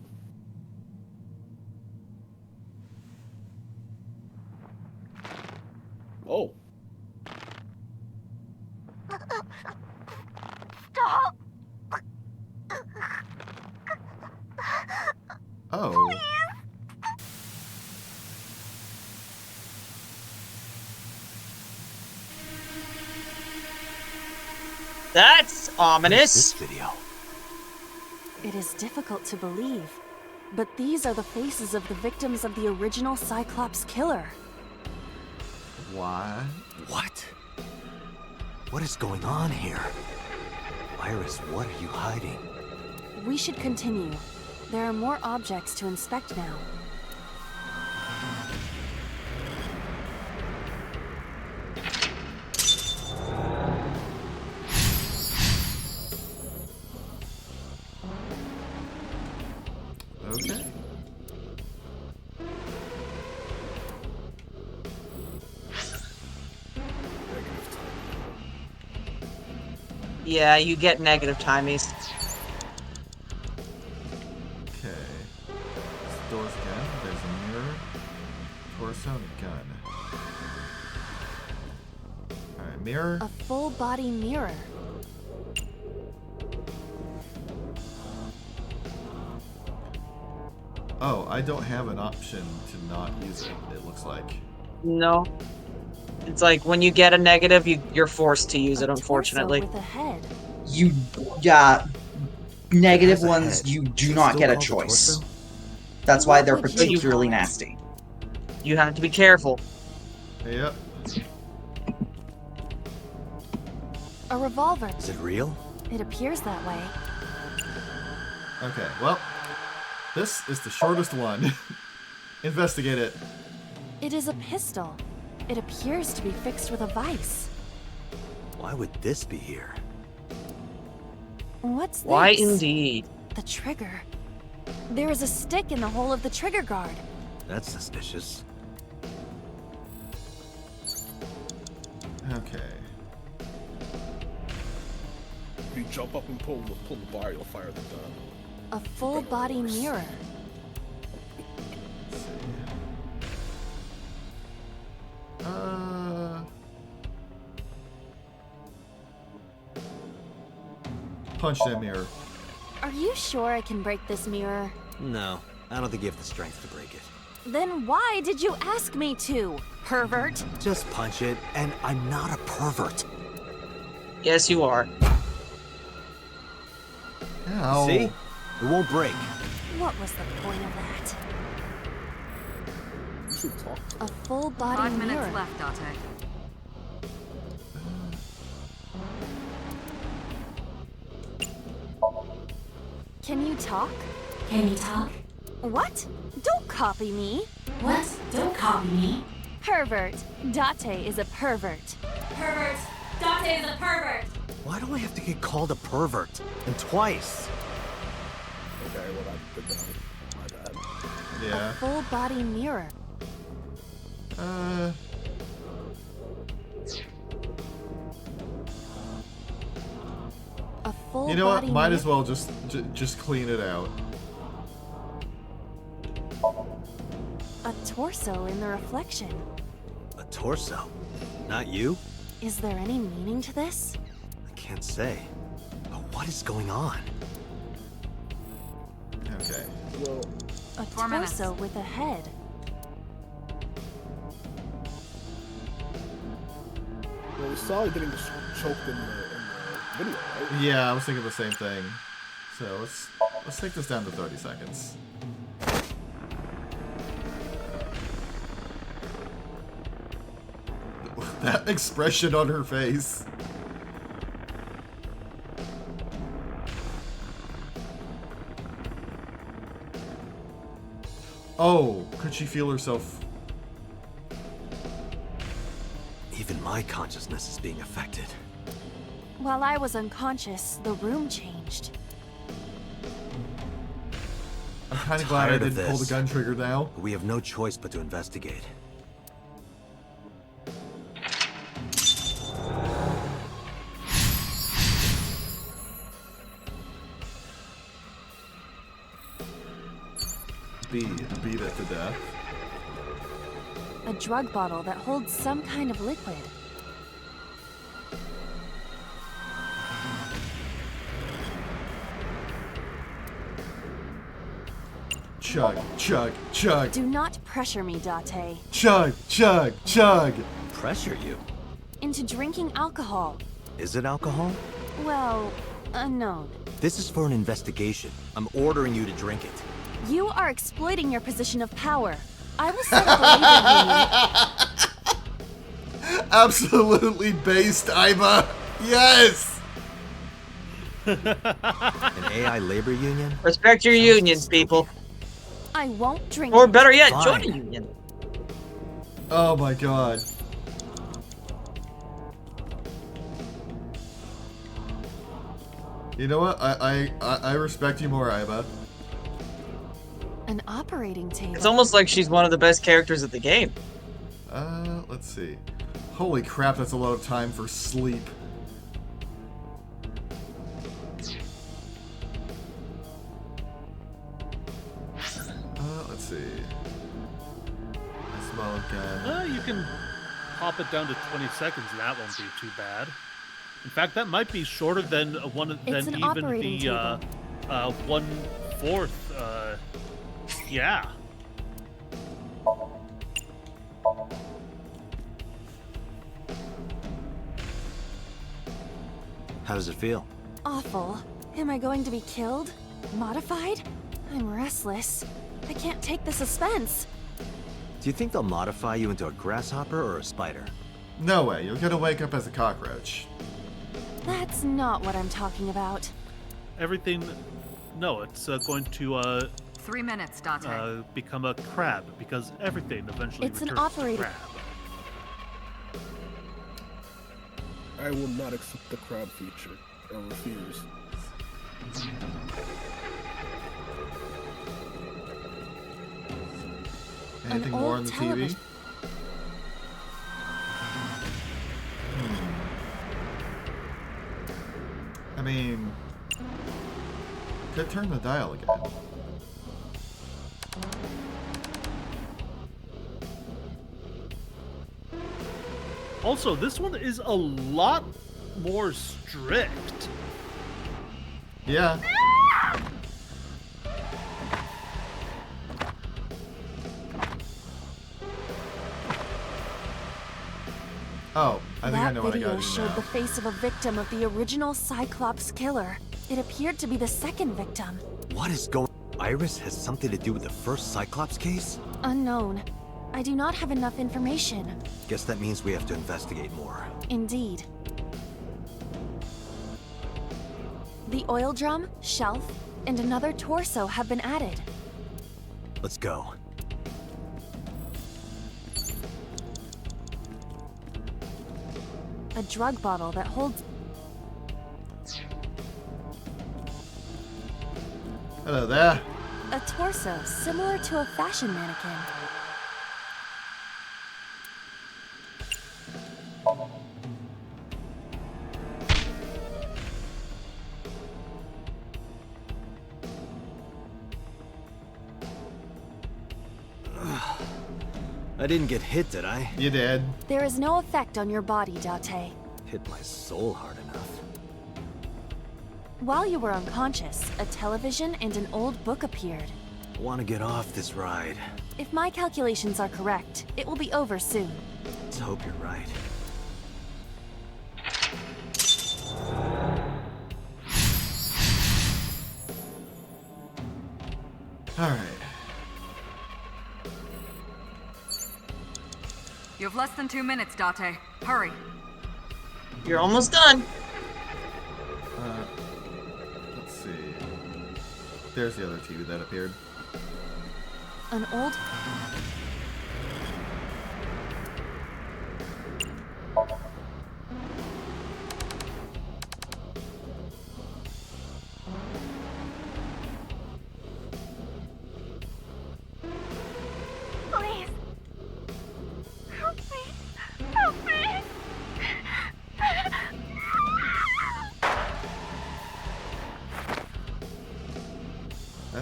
F: Oh.
K: Stop!
A: Oh.
C: That's ominous.
D: This video.
E: It is difficult to believe, but these are the faces of the victims of the original Cyclops killer.
A: Why?
D: What? What is going on here? Iris, what are you hiding?
E: We should continue. There are more objects to inspect now.
A: Okay.
C: Yeah, you get negative timies.
A: Okay. This door's again. There's a mirror, torso, and a gun. Alright, mirror.
E: A full body mirror.
A: Oh, I don't have an option to not use it, it looks like.
C: No. It's like when you get a negative, you're forced to use it,
E: A
C: unfortunately.
E: torso with a head.
B: You, yeah, negative
D: It has a
B: ones,
D: head.
B: you do
D: Is it
B: not
D: still
B: get a
D: called a
B: choice.
D: torso?
B: That's why
E: What
B: they're
E: would you
B: particularly
E: call it?
B: nasty.
C: You have to be careful.
A: Yep.
E: A revolver.
D: Is it real?
E: It appears that way.
A: Okay, well, this is the shortest one. Investigate it.
E: It is a pistol. It appears to be fixed with a vise.
D: Why would this be here?
E: What's
C: Why
E: this?
C: indeed?
E: The trigger. There is a stick in the hole of the trigger guard.
D: That's suspicious.
A: Okay.
F: If you jump up and pull the bar, you'll fire the gun.
E: A full body mirror.
A: Let's see. Punch that mirror.
E: Are you sure I can break this mirror?
D: No, I don't think you have the strength to break it.
E: Then why did you ask me to, pervert?
D: Just punch it, and I'm not a pervert.
C: Yes, you are.
A: Ow.
D: See? It won't break.
E: What was the point of that?
F: You should talk to
E: A full body
M: 5
E: mirror.
M: minutes left, Date.
E: Can you talk?
O: Can you talk?
E: What? Don't copy me.
O: What? Don't copy me.
E: Pervert. Date is a pervert.
O: Pervert. Date is a pervert.
D: Why do I have to get called a pervert? And twice?
F: Okay, well, I did that. My bad.
A: Yeah.
E: A full body mirror. A full
A: You know what?
E: body
A: Might
E: mirror.
A: as well just clean it out.
E: A torso in the reflection.
D: A torso? Not you?
E: Is there any meaning to this?
D: I can't say. But what is going on?
A: Okay.
F: Well,
E: A
M: 4 minutes.
E: torso with a head.
F: we saw it getting choked in the video, right?
A: Yeah, I was thinking the same thing. So let's take this down to 30 seconds. That expression on her face. Oh, could she feel herself?
D: Even my consciousness is being affected.
E: While I was unconscious, the room changed.
A: kind of glad I
D: Tired of
A: didn't pull the
D: this.
A: gun trigger now.
D: We have no choice but to investigate.
A: Beat it to death.
E: A drug bottle that holds some kind of liquid.
A: Chug, chug, chug.
E: Do not pressure me, Date.
A: Chug, chug, chug.
D: Pressure you?
E: Into drinking alcohol.
D: Is it alcohol?
E: Well, unknown.
D: This is for an investigation. I'm ordering you to drink it.
E: You are exploiting your position of power. I will set up a labor union.
A: Absolutely based, Iva. Yes.
D: An AI labor union?
C: Respect your unions, people.
E: I won't drink.
C: Or better yet,
D: Fine.
C: join a union.
A: Oh my god. You know what? I respect you more, Iva.
E: An operating table.
C: It's almost like she's one of the best characters of the game.
A: Let's see. Holy crap, that's a lot of time for sleep. Let's see. Small gun.
G: You can pop it down to 20 seconds, and that won't be too bad. In fact, that might be shorter than even the 1/4. Yeah.
D: How does it feel?
E: Awful. Am I going to be killed? Modified? I'm restless. I can't take the suspense.
D: Do you think they'll modify you into a grasshopper or a spider?
A: No way, you're gonna wake up as a cockroach.
E: That's not what I'm talking about.
G: Everything... No, it's going to
M: 3 minutes, Date.
G: become a crab, because everything eventually
E: It's an
G: returns to
E: operator.
G: crab.
F: I will not accept the crowd feature. Or refuse.
A: Anything more on the TV? I mean, could turn the dial again.
G: Also, this one is a lot more strict.
A: Yeah. Oh, I think I know what I
E: That
A: gotta
E: video
A: do
E: showed
A: now.
E: the face of a victim of the original Cyclops killer. It appeared to be the second victim.
D: What is going... Iris has something to do with the first Cyclops case?
E: Unknown. I do not have enough information.
D: Guess that means we have to investigate more.
E: Indeed. The oil drum, shelf, and another torso have been added.
D: Let's go.
E: A drug bottle that holds...
A: Hello there.
E: A torso similar to a fashion mannequin.
D: I didn't get hit, did I?
A: You did.
E: There is no effect on your body, Date.
D: Hit my soul hard enough.
E: While you were unconscious, a television and an old book appeared.
D: I want to get off this ride.
E: If my calculations are correct, it will be over soon.
D: Let's hope you're right.
A: Alright.
M: You have less than 2 minutes, Date. Hurry.
C: You're almost done.
A: Let's see. There's the other TV that appeared.
E: An old...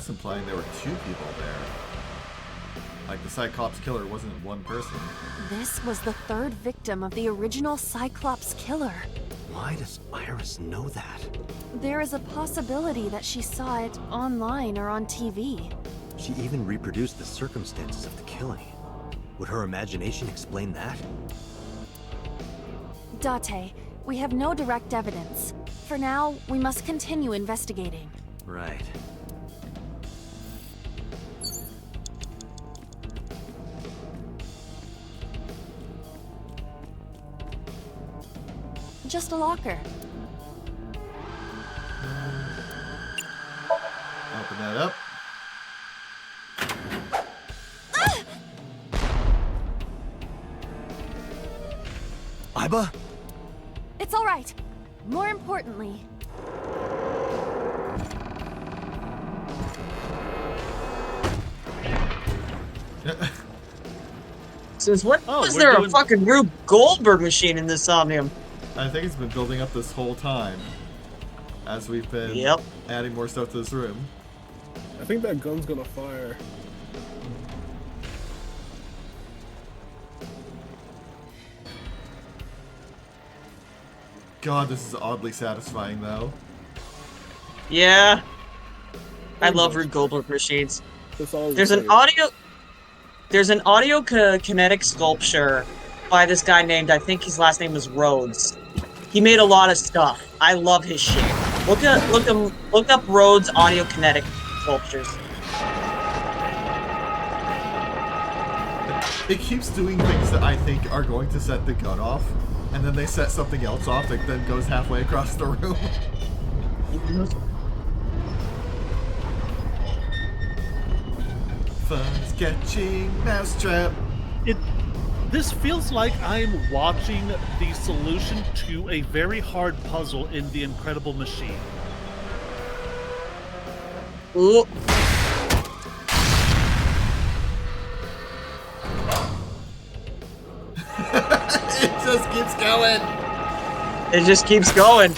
A: that's implying there were 2 people there. Like, the Cyclops killer wasn't one person.
E: This was the 3rd victim of the original Cyclops killer.
D: Why does Iris know that?
E: There is a possibility that she saw it online or on TV.
D: She even reproduced the circumstances of the killing. Would her imagination explain that?
E: Date, we have no direct evidence. For now, we must continue investigating.
D: Right.
E: Just a locker.
A: Open that up.
D: Iba?
E: It's all right. More importantly,
C: Since when was
G: we're
C: there
G: doing-
C: a fucking Rube Goldberg machine in this Somnium?
A: I think it's been building up this whole time. As we've been adding more stuff to this room.
F: I think that gun's gonna fire.
A: God, this is oddly satisfying, though.
C: Yeah. I love Rube Goldberg machines. There's an audio kinetic sculpture by this guy named, I think his last name was Rhodes. He made a lot of stuff. I love his shit. Look up Rhodes audio kinetic sculptures.
A: It keeps doing things that I think are going to set the gun off, and then they set something else off that then goes halfway across the room. Fun's catching mousetrap.
G: This feels like I'm watching the solution to a very hard puzzle in The Incredible Machine.
C: Ooh.
A: It just keeps going.
C: It just keeps going.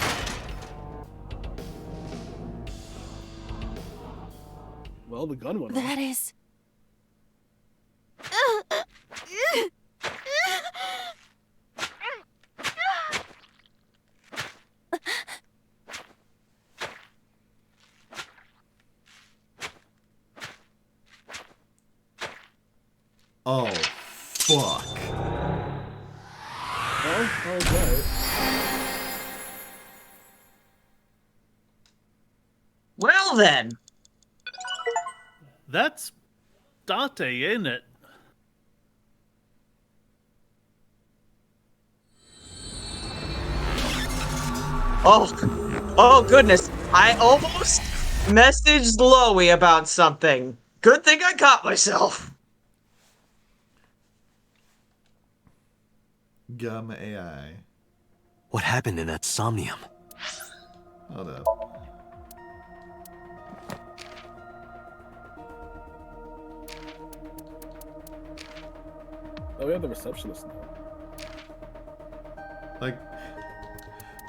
F: Well, the gun went
E: that is...
A: Oh, fuck.
F: Well, alright.
C: Well then.
G: That's Date, ain't it?
C: Oh goodness. I almost messaged Loey about something. Good thing I caught myself.
A: Gum AI.
D: What happened in that Somnium?
A: Hold up.
F: Oh, we have the receptionist now.
A: Like,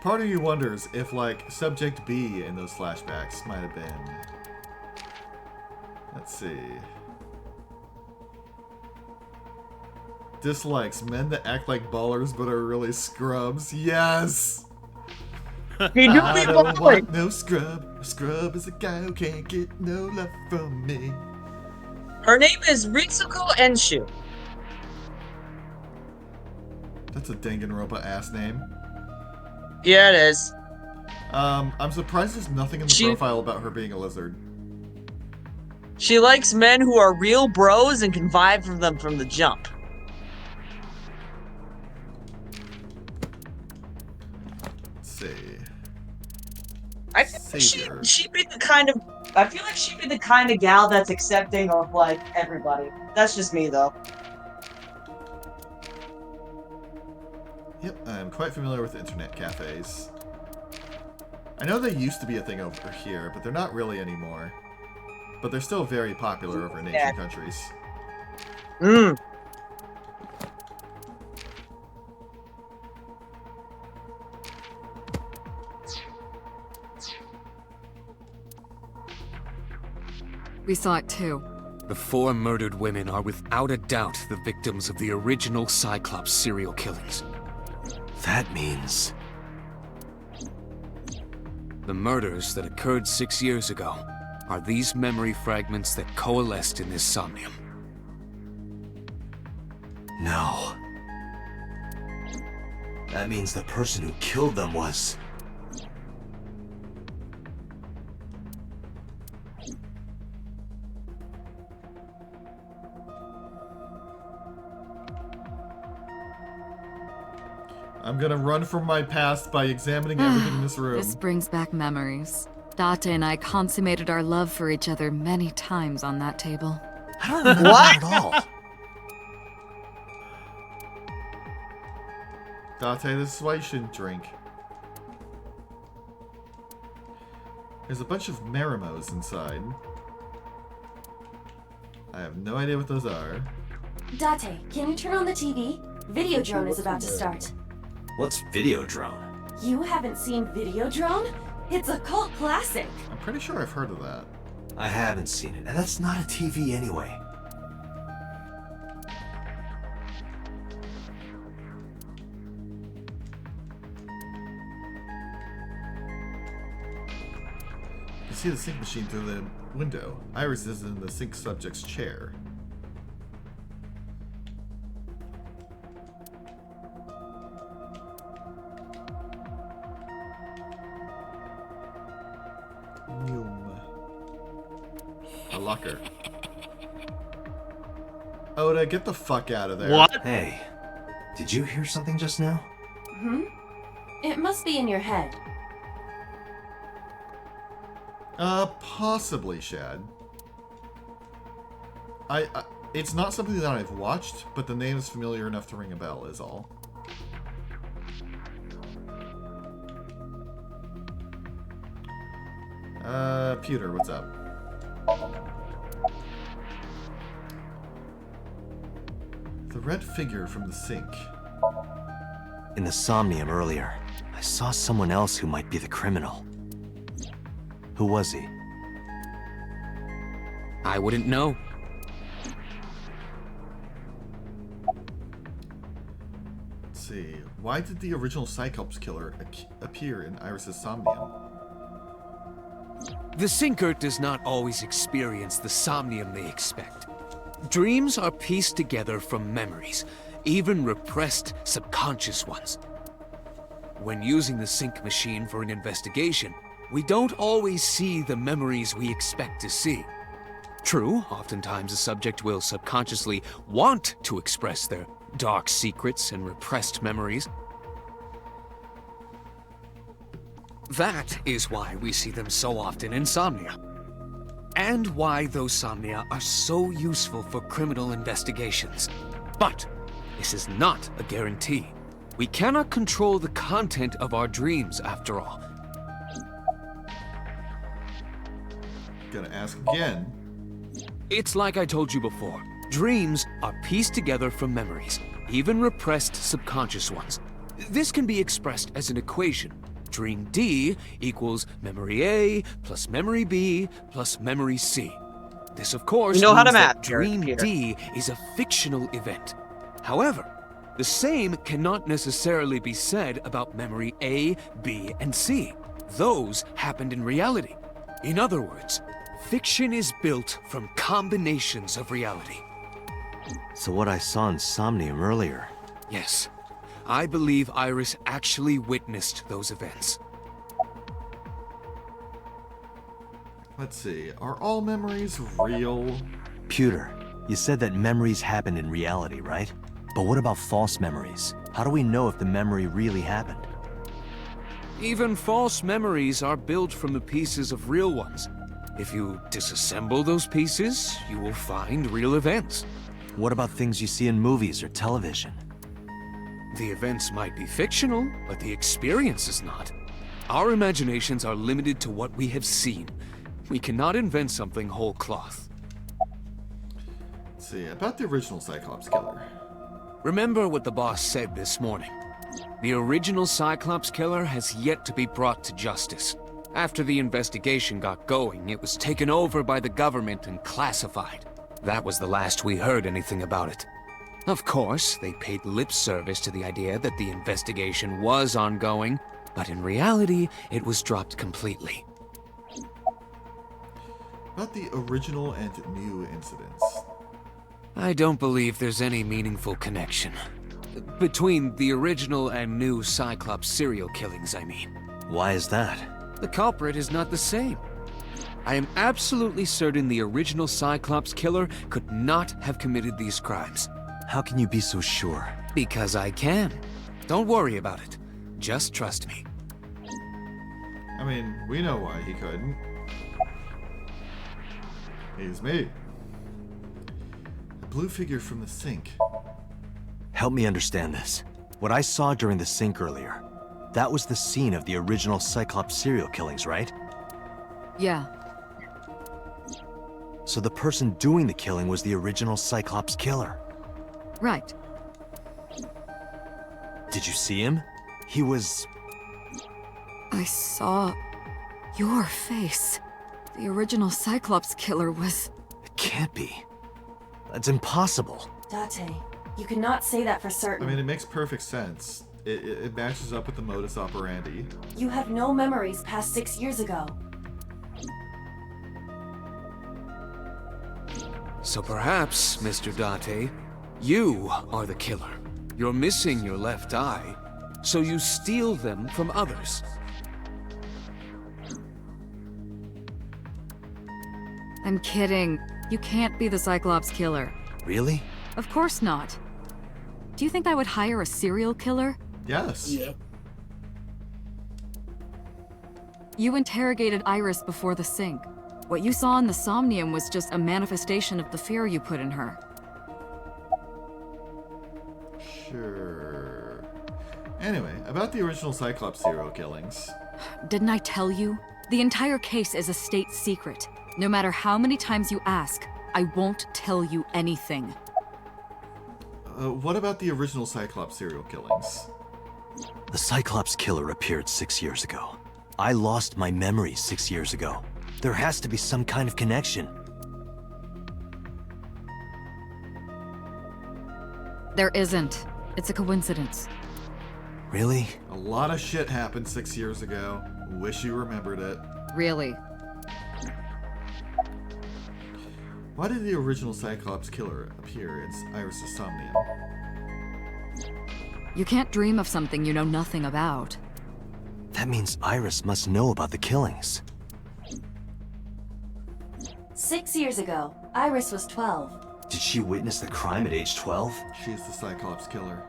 A: part of you wonders if, like, Subject B in those flashbacks might have been... Let's see... Dislikes men that act like ballers but are really scrubs. Yes! I don't want no scrub. A scrub is a guy who can't get no love from me.
C: Her name is Ritsuko Enshu.
A: That's a Danganronpa ass name.
C: Yeah, it is.
A: I'm surprised there's nothing in the profile about her being a lizard.
C: She likes men who are real bros and can vibe from them from the jump.
A: Let's see.
C: I feel like she'd be the kind of... I feel like she'd be the kind of gal that's accepting of, like, everybody. That's just me, though.
A: Yep, I'm quite familiar with internet cafes. I know they used to be a thing over here, but they're not really anymore. But they're still very popular over in Asian countries.
C: Mm.
M: We saw it too.
N: The 4 murdered women are without a doubt the victims of the original Cyclops serial killings.
D: That means...
N: The murders that occurred 6 years ago are these memory fragments that coalesced in this Somnium.
D: No. That means the person who killed them was...
A: I'm gonna run from my past by examining everything in this room.
M: This brings back memories. Date and I consummated our love for each other many times on that table.
D: I don't remember that at all.
A: Date, this is why you shouldn't drink. There's a bunch of Maramos inside. I have no idea what those are.
E: Date, can you turn on the TV? Videodrome is about to start.
D: What's Videodrone?
E: You haven't seen Videodrome? It's a cult classic.
A: I'm pretty sure I've heard of that.
D: I haven't seen it, and that's not a TV anyway.
A: You see the sync machine through the window. Iris is in the sync subject's chair. A locker. Oda, get the fuck out of there.
G: What?
D: Hey, did you hear something just now?
E: It must be in your head.
A: Possibly, Shad. It's not something that I've watched, but the name is familiar enough to ring a bell, is all. Pewter, what's up? The red figure from the sink.
D: In the Somnium earlier, I saw someone else who might be the criminal. Who was he?
N: I wouldn't know.
A: Let's see. Why did the original Cyclops killer appear in Iris's Somnium?
N: The Sinker does not always experience the Somnium they expect. Dreams are pieced together from memories, even repressed subconscious ones. When using the sync machine for an investigation, we don't always see the memories we expect to see. True, oftentimes the subject will subconsciously want to express their dark secrets and repressed memories. That is why we see them so often in Somnia. And why those Somnia are so useful for criminal investigations. But this is not a guarantee. We cannot control the content of our dreams, after all.
A: Gonna ask again.
N: It's like I told you before. Dreams are pieced together from memories, even repressed subconscious ones. This can be expressed as an equation. Dream D equals memory A plus memory B plus memory C. This, of course,
C: You know how to
N: means that
C: math,
N: Dream
C: Peter.
N: D is a fictional event. However, the same cannot necessarily be said about memory A, B, and C. Those happened in reality. In other words, fiction is built from combinations of reality.
D: So what I saw in Somnium earlier...
N: Yes. I believe Iris actually witnessed those events.
A: Let's see. Are all memories real?
D: Pewter, you said that memories happen in reality, right? But what about false memories? How do we know if the memory really happened?
N: Even false memories are built from the pieces of real ones. If you disassemble those pieces, you will find real events.
D: What about things you see in movies or television?
N: The events might be fictional, but the experience is not. Our imaginations are limited to what we have seen. We cannot invent something whole cloth.
A: Let's see. About the original Cyclops killer.
N: Remember what the boss said this morning. The original Cyclops killer has yet to be brought to justice. After the investigation got going, it was taken over by the government and classified. That was the last we heard anything about it. Of course, they paid lip service to the idea that the investigation was ongoing, but in reality, it was dropped completely.
A: About the original and new incidents.
N: I don't believe there's any meaningful connection. Between the original and new Cyclops serial killings, I mean.
D: Why is that?
N: The culprit is not the same. I am absolutely certain the original Cyclops killer could not have committed these crimes.
D: How can you be so sure?
N: Because I can. Don't worry about it. Just trust me.
A: I mean, we know why he couldn't. He's me. The blue figure from the sink.
D: Help me understand this. What I saw during the sink earlier, that was the scene of the original Cyclops serial killings, right?
M: Yeah.
D: So the person doing the killing was the original Cyclops killer.
M: Right.
D: Did you see him? He was...
M: I saw your face. The original Cyclops killer was...
D: It can't be. That's impossible.
E: Date, you cannot say that for certain.
A: I mean, it makes perfect sense. It matches up with the modus operandi.
E: You have no memories past 6 years ago.
N: So perhaps, Mr. Date, you are the killer. You're missing your left eye, so you steal them from others.
M: I'm kidding. You can't be the Cyclops killer.
D: Really?
M: Of course not. Do you think I would hire a serial killer?
A: Yes.
F: Yeah.
M: You interrogated Iris before the sink. What you saw in the Somnium was just a manifestation of the fear you put in her.
A: Sure. Anyway, about the original Cyclops serial killings.
M: Didn't I tell you? The entire case is a state secret. No matter how many times you ask, I won't tell you anything.
A: What about the original Cyclops serial killings?
D: The Cyclops killer appeared 6 years ago. I lost my memory 6 years ago. There has to be some kind of connection.
M: There isn't. It's a coincidence.
D: Really?
A: A lot of shit happened 6 years ago. Wish you remembered it.
M: Really.
A: Why did the original Cyclops killer appear in Iris' Somnium?
M: You can't dream of something you know nothing about.
D: That means Iris must know about the killings.
E: 6 years ago, Iris was 12.
D: Did she witness the crime at age 12?
A: She's the Cyclops killer.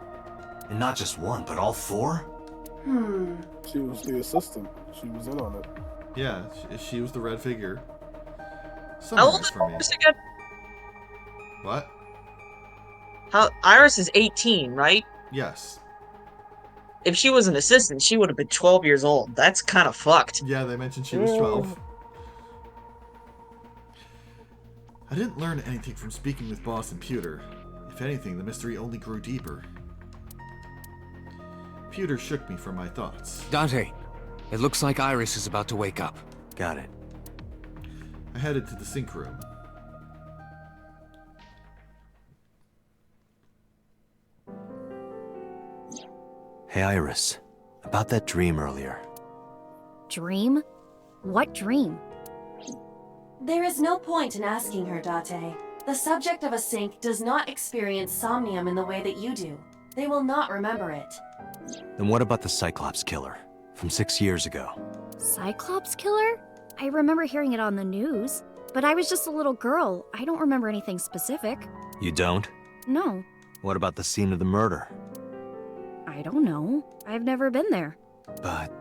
D: And not just one, but all four?
F: She was the assistant. She was in on it.
A: Yeah, she was the red figure.
C: How old
A: Summarize
C: is
A: for me.
C: Iris again?
A: What?
C: Iris is 18, right?
A: Yes.
C: If she was an assistant, she would have been 12 years old. That's kind of fucked.
A: Yeah, they mentioned she was 12. I didn't learn anything from speaking with Boss and Pewter. If anything, the mystery only grew deeper. Pewter shook me from my thoughts.
N: Dante, it looks like Iris is about to wake up.
D: Got it.
A: I headed to the sink room.
D: Hey, Iris. About that dream earlier.
K: Dream? What dream?
E: There is no point in asking her, Date. The subject of a sink does not experience somnium in the way that you do. They will not remember it.
D: Then what about the Cyclops killer? From 6 years ago?
K: Cyclops killer? I remember hearing it on the news, but I was just a little girl. I don't remember anything specific.
D: You don't?
K: No,
D: What about the scene of the murder?
K: I don't know. I've never been there.
D: But...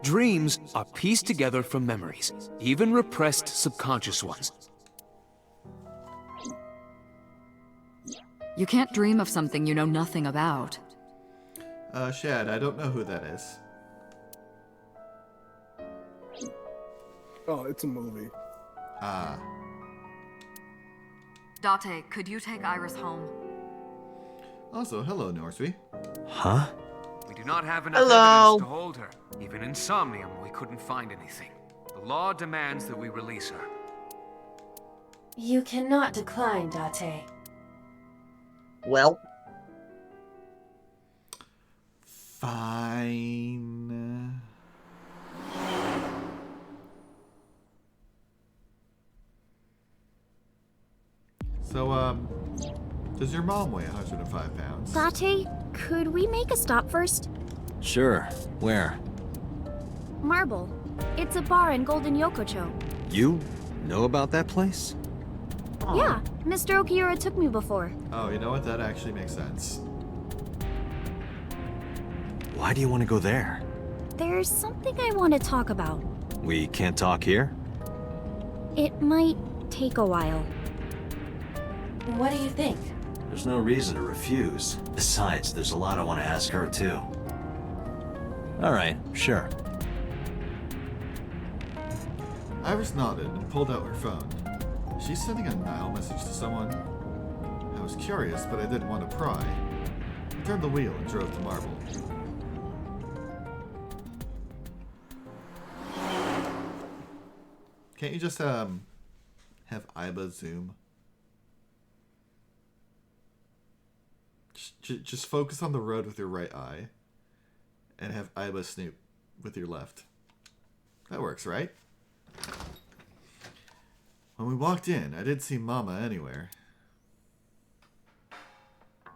N: Dreams are pieced together from memories, even repressed subconscious ones.
M: You can't dream of something you know nothing about.
A: Shad, I don't know who that is.
F: Oh, it's a movie.
A: Ah.
M: Date, could you take Iris home?
A: Also, hello, Norsby.
D: Huh?
I: We do not have enough
C: Hello.
I: evidence to hold her. Even in Somnium, we couldn't find anything. The law demands that we release her.
E: You cannot decline, Date.
C: Well,
A: Fine. So, does your mom weigh 105 pounds?
K: Date, could we make a stop first?
D: Sure. Where?
K: Marble. It's a bar in Golden Yokocho.
D: You know about that place?
K: Yeah, Mr. Okiura took me before.
A: Oh, you know what? That actually makes sense.
D: Why do you want to go there?
K: There's something I want to talk about.
D: We can't talk here?
K: It might take a while.
E: What do you think?
D: There's no reason to refuse. Besides, there's a lot I want to ask her, too. Alright, sure.
A: Iris nodded and pulled out her phone. She's sending a Nile message to someone. I was curious, but I didn't want to pry. I turned the wheel and drove to Marble. Can't you just, have Iba zoom? Just focus on the road with your right eye. And have Iba snoop with your left. That works, right? When we walked in, I didn't see Mama anywhere.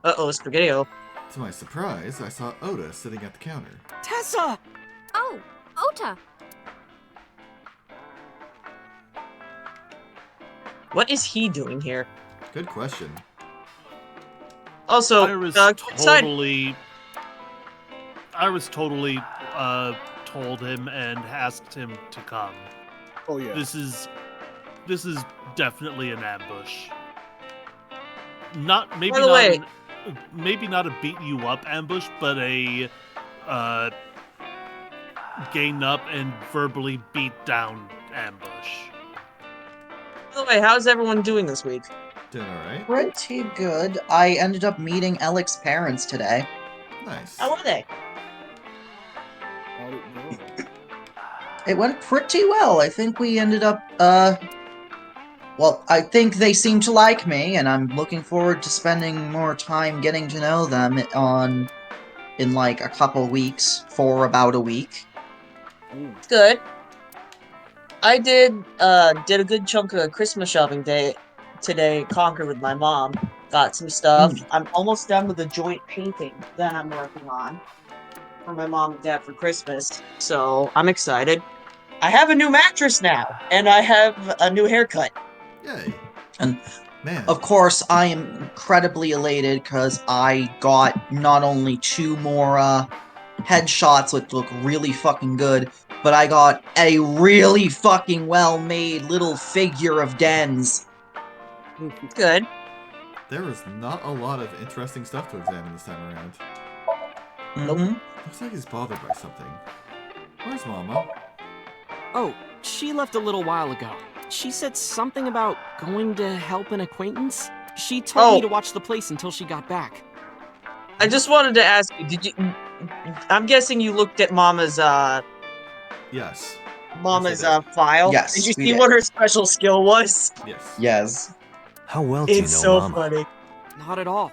C: uh-oh, Spaghetti-O.
A: To my surprise, I saw Oda sitting at the counter.
J: Tessa!
K: Oh, Ota!
C: What is he doing here?
A: Good question.
C: Also,
G: Iris
C: quick side-
G: totally told him and asked him to come.
F: Oh yeah.
G: This is definitely an ambush. Not maybe
C: By the
G: not
C: way-
G: maybe not a beat you up ambush, but a gain up and verbally beat down ambush.
C: By the way, how's everyone doing this week?
A: Doing alright?
B: Pretty good. I ended up meeting Alec's parents today.
A: Nice.
C: How are they?
F: How'd it go?
B: It went pretty well. I think we ended up, well, I think they seem to like me, and I'm looking forward to spending more time getting to know them in like a couple weeks, for about a week.
C: Good. I did a good chunk of Christmas shopping day today, Conquer with my mom. Got some stuff. I'm almost done with the joint painting that I'm working on for my mom and dad for Christmas. So I'm excited. I have a new mattress now, and I have a new haircut.
A: Yay.
B: And
A: Man.
B: of course, I am incredibly elated because I got not only 2 more headshots which look really fucking good, but I got a really fucking well-made little figure of Den's.
C: Good.
A: There was not a lot of interesting stuff to examine this time around. Looks like he's bothered by something. Where's Mama?
J: Oh, she left a little while ago. She said something about going to help an acquaintance. She told me to watch the place until she got back.
C: I just wanted to ask you, did you... I'm guessing you looked at Mama's,
A: Yes.
C: Mama's, file?
B: Yes,
C: Did you
B: we
C: see
B: did.
C: what her special skill was?
A: Yes.
B: Yes.
D: How well do you know
C: It's so
D: Mama?
C: funny.
J: Not at all.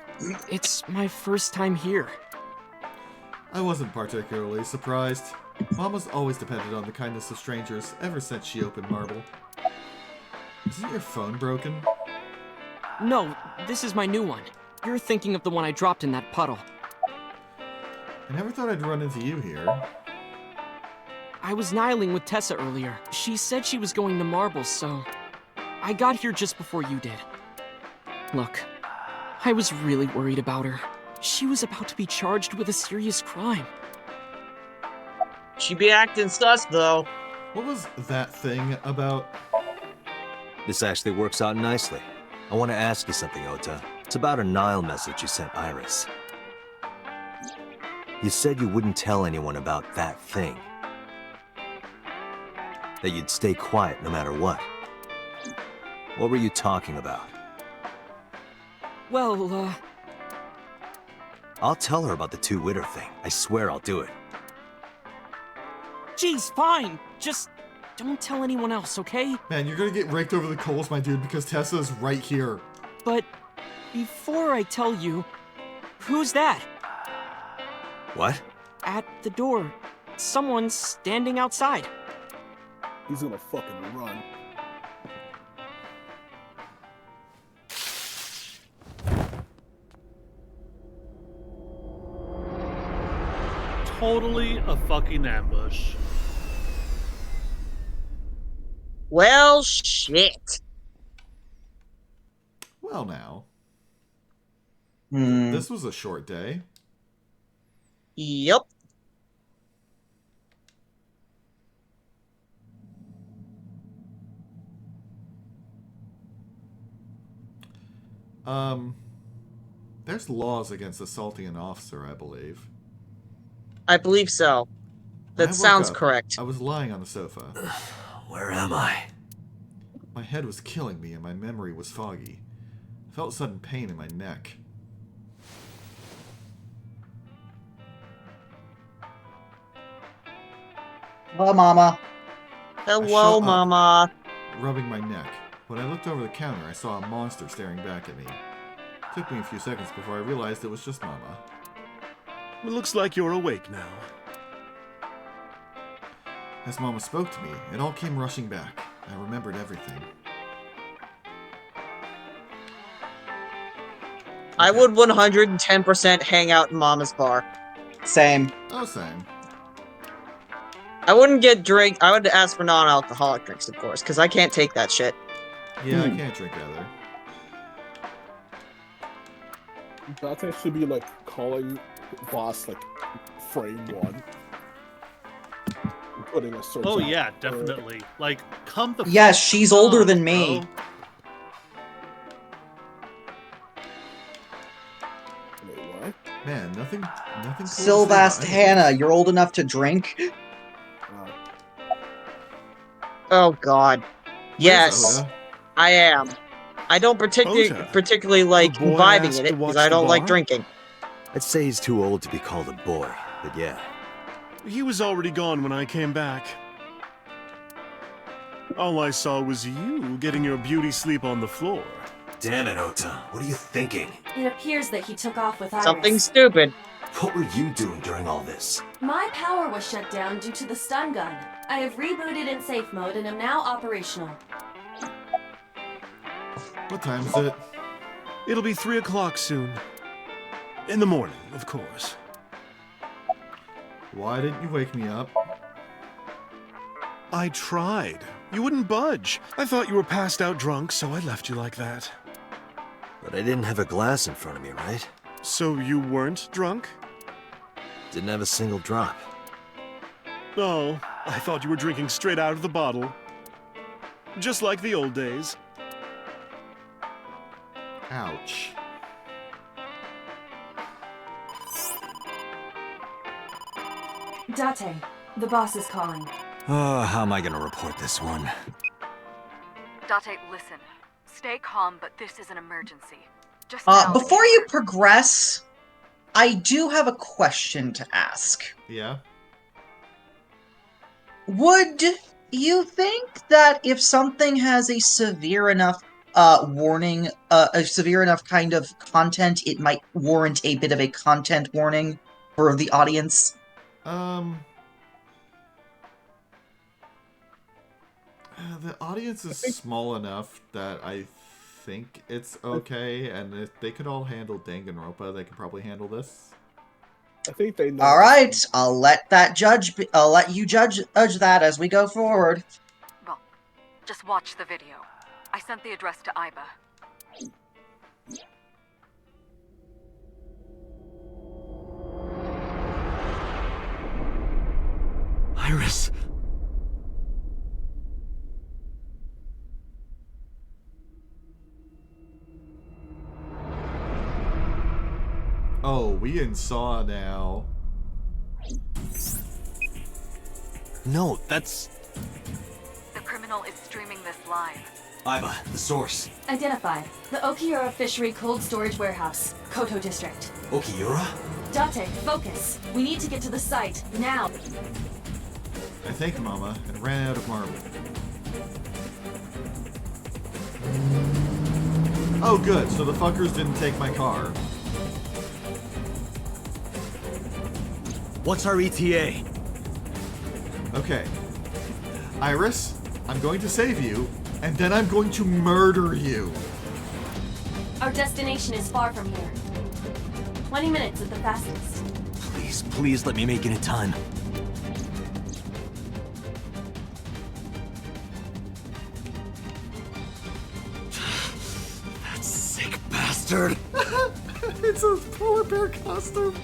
J: It's my first time here.
A: I wasn't particularly surprised. Mama's always depended on the kindness of strangers ever since she opened Marble. Isn't your phone broken?
J: No, this is my new one. You're thinking of the one I dropped in that puddle.
A: I never thought I'd run into you here.
J: I was nihiling with Tessa earlier. She said she was going to Marble, so... I got here just before you did. Look, I was really worried about her. She was about to be charged with a serious crime.
C: She be acting sus, though.
A: What was that thing about?
D: This actually works out nicely. I want to ask you something, Ota. It's about a Nile message you sent Iris. You said you wouldn't tell anyone about that thing. That you'd stay quiet no matter what. What were you talking about?
J: Well,
D: I'll tell her about the two-witter thing. I swear I'll do it.
J: Geez, fine. Just don't tell anyone else, okay?
A: Man, you're gonna get raked over the coals, my dude, because Tessa's right here.
J: But before I tell you, who's that?
D: What?
J: At the door. Someone's standing outside.
F: He's gonna fucking run.
G: Totally a fucking ambush.
C: Well, shit.
A: Well, now.
B: Hmm.
A: This was a short day.
C: Yep.
A: There's laws against assaulting an officer, I believe.
C: I believe so.
A: When I
C: That
A: woke
C: sounds
A: up,
C: correct.
A: I was lying on the sofa.
D: Where am I?
A: My head was killing me and my memory was foggy. I felt sudden pain in my neck.
B: Hello, Mama.
C: Hello, Mama.
A: Rubbing my neck. When I looked over the counter, I saw a monster staring back at me. It took me a few seconds before I realized it was just Mama.
P: It looks like you're awake now.
A: As Mama spoke to me, it all came rushing back. I remembered everything.
C: I would 110% hang out in Mama's bar.
B: Same.
A: Oh, same.
C: I wouldn't get drink. I would ask for non-alcoholic drinks, of course, because I can't take that shit.
A: Yeah, I can't drink either.
F: Dante should be like calling boss like frame 1. Putting a search.
G: Oh
F: out
G: yeah,
F: for-
G: definitely. Like, come the
B: Yes,
G: fuck
B: she's older
G: on,
B: than me.
G: bro.
F: Wait, what?
A: Man, nothing cool to say
B: Sylvast
A: about
B: Hannah, you're old enough to drink?
C: Oh God. Yes,
A: Soda.
C: I am. I don't
P: Ota,
C: particularly like
P: the boy
C: imbibing
P: asked
C: in
P: to
C: it because
P: watch
C: I
P: the
C: don't like
P: bar?
C: drinking.
D: I'd say he's too old to be called a boy, but yeah.
P: He was already gone when I came back. All I saw was you getting your beauty sleep on the floor.
D: Damn it, Ota. What are you thinking?
E: It appears that he took off with Iris.
C: Something stupid.
D: What were you doing during all this?
E: My power was shut down due to the stun gun. I have rebooted in safe mode and am now operational.
A: What time is it?
P: It'll be 3 o'clock soon. In the morning, of course.
A: Why didn't you wake me up?
P: I tried. You wouldn't budge. I thought you were passed out drunk, so I left you like that.
D: But I didn't have a glass in front of me, right?
P: So you weren't drunk?
D: Didn't have a single drop.
P: Oh, I thought you were drinking straight out of the bottle. Just like the old days.
A: Ouch.
E: Date, the boss is calling.
D: Oh, how am I gonna report this one?
M: Date, listen. Stay calm, but this is an emergency. Just
B: Before you progress, I do have a question to ask.
A: Yeah?
B: Would you think that if something has a severe enough warning, a severe enough kind of content, it might warrant a bit of a content warning for the audience?
A: The audience is small enough that I think it's okay, and if they could all handle Danganronpa, they could probably handle this.
F: I think they know.
B: All right, I'll let you judge that as we go forward.
M: Well, just watch the video. I sent the address to Iba.
D: Iris.
A: Oh, we in Saw now.
D: No, that's...
M: The criminal is streaming this live.
D: Iva, the source.
E: Identified. The Okiura Fishery Cold Storage Warehouse, Koto District.
D: Okiura?
E: Date, focus. We need to get to the site, now.
A: I think, Mama, and ran out of marble. Oh, good. So the fuckers didn't take my car.
D: What's our ETA?
A: Okay. Iris, I'm going to save you, and then I'm going to murder you.
E: Our destination is far from here. 20 minutes at the fastest.
D: Please, please let me make it in time. That sick bastard!
A: It's a polar bear costume.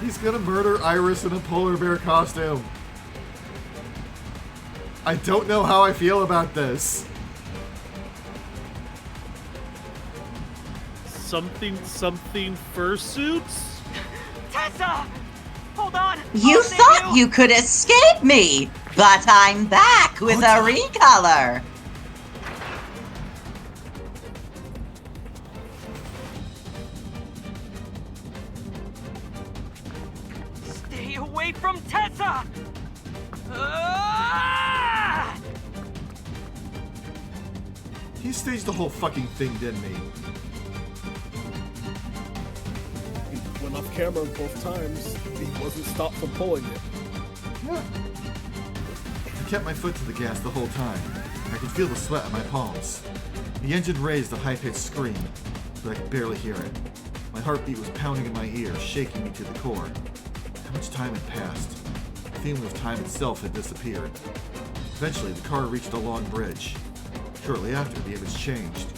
A: He's gonna murder Iris in a polar bear costume. I don't know how I feel about this.
G: Something fursuits?
J: Tessa! Hold on!
B: You thought you could escape me, but I'm back with a recolor.
J: Stay away from Tessa! Ah!
A: He staged the whole fucking thing, didn't he?
F: He went off camera both times. He wasn't stopped from pulling it.
A: Yeah. I kept my foot to the gas the whole time. I could feel the sweat on my palms. The engine raised a high-pitched scream, but I could barely hear it. My heartbeat was pounding in my ear, shaking me to the core. How much time had passed? The feeling of time itself had disappeared. Eventually, the car reached a long bridge. Shortly after, the image changed.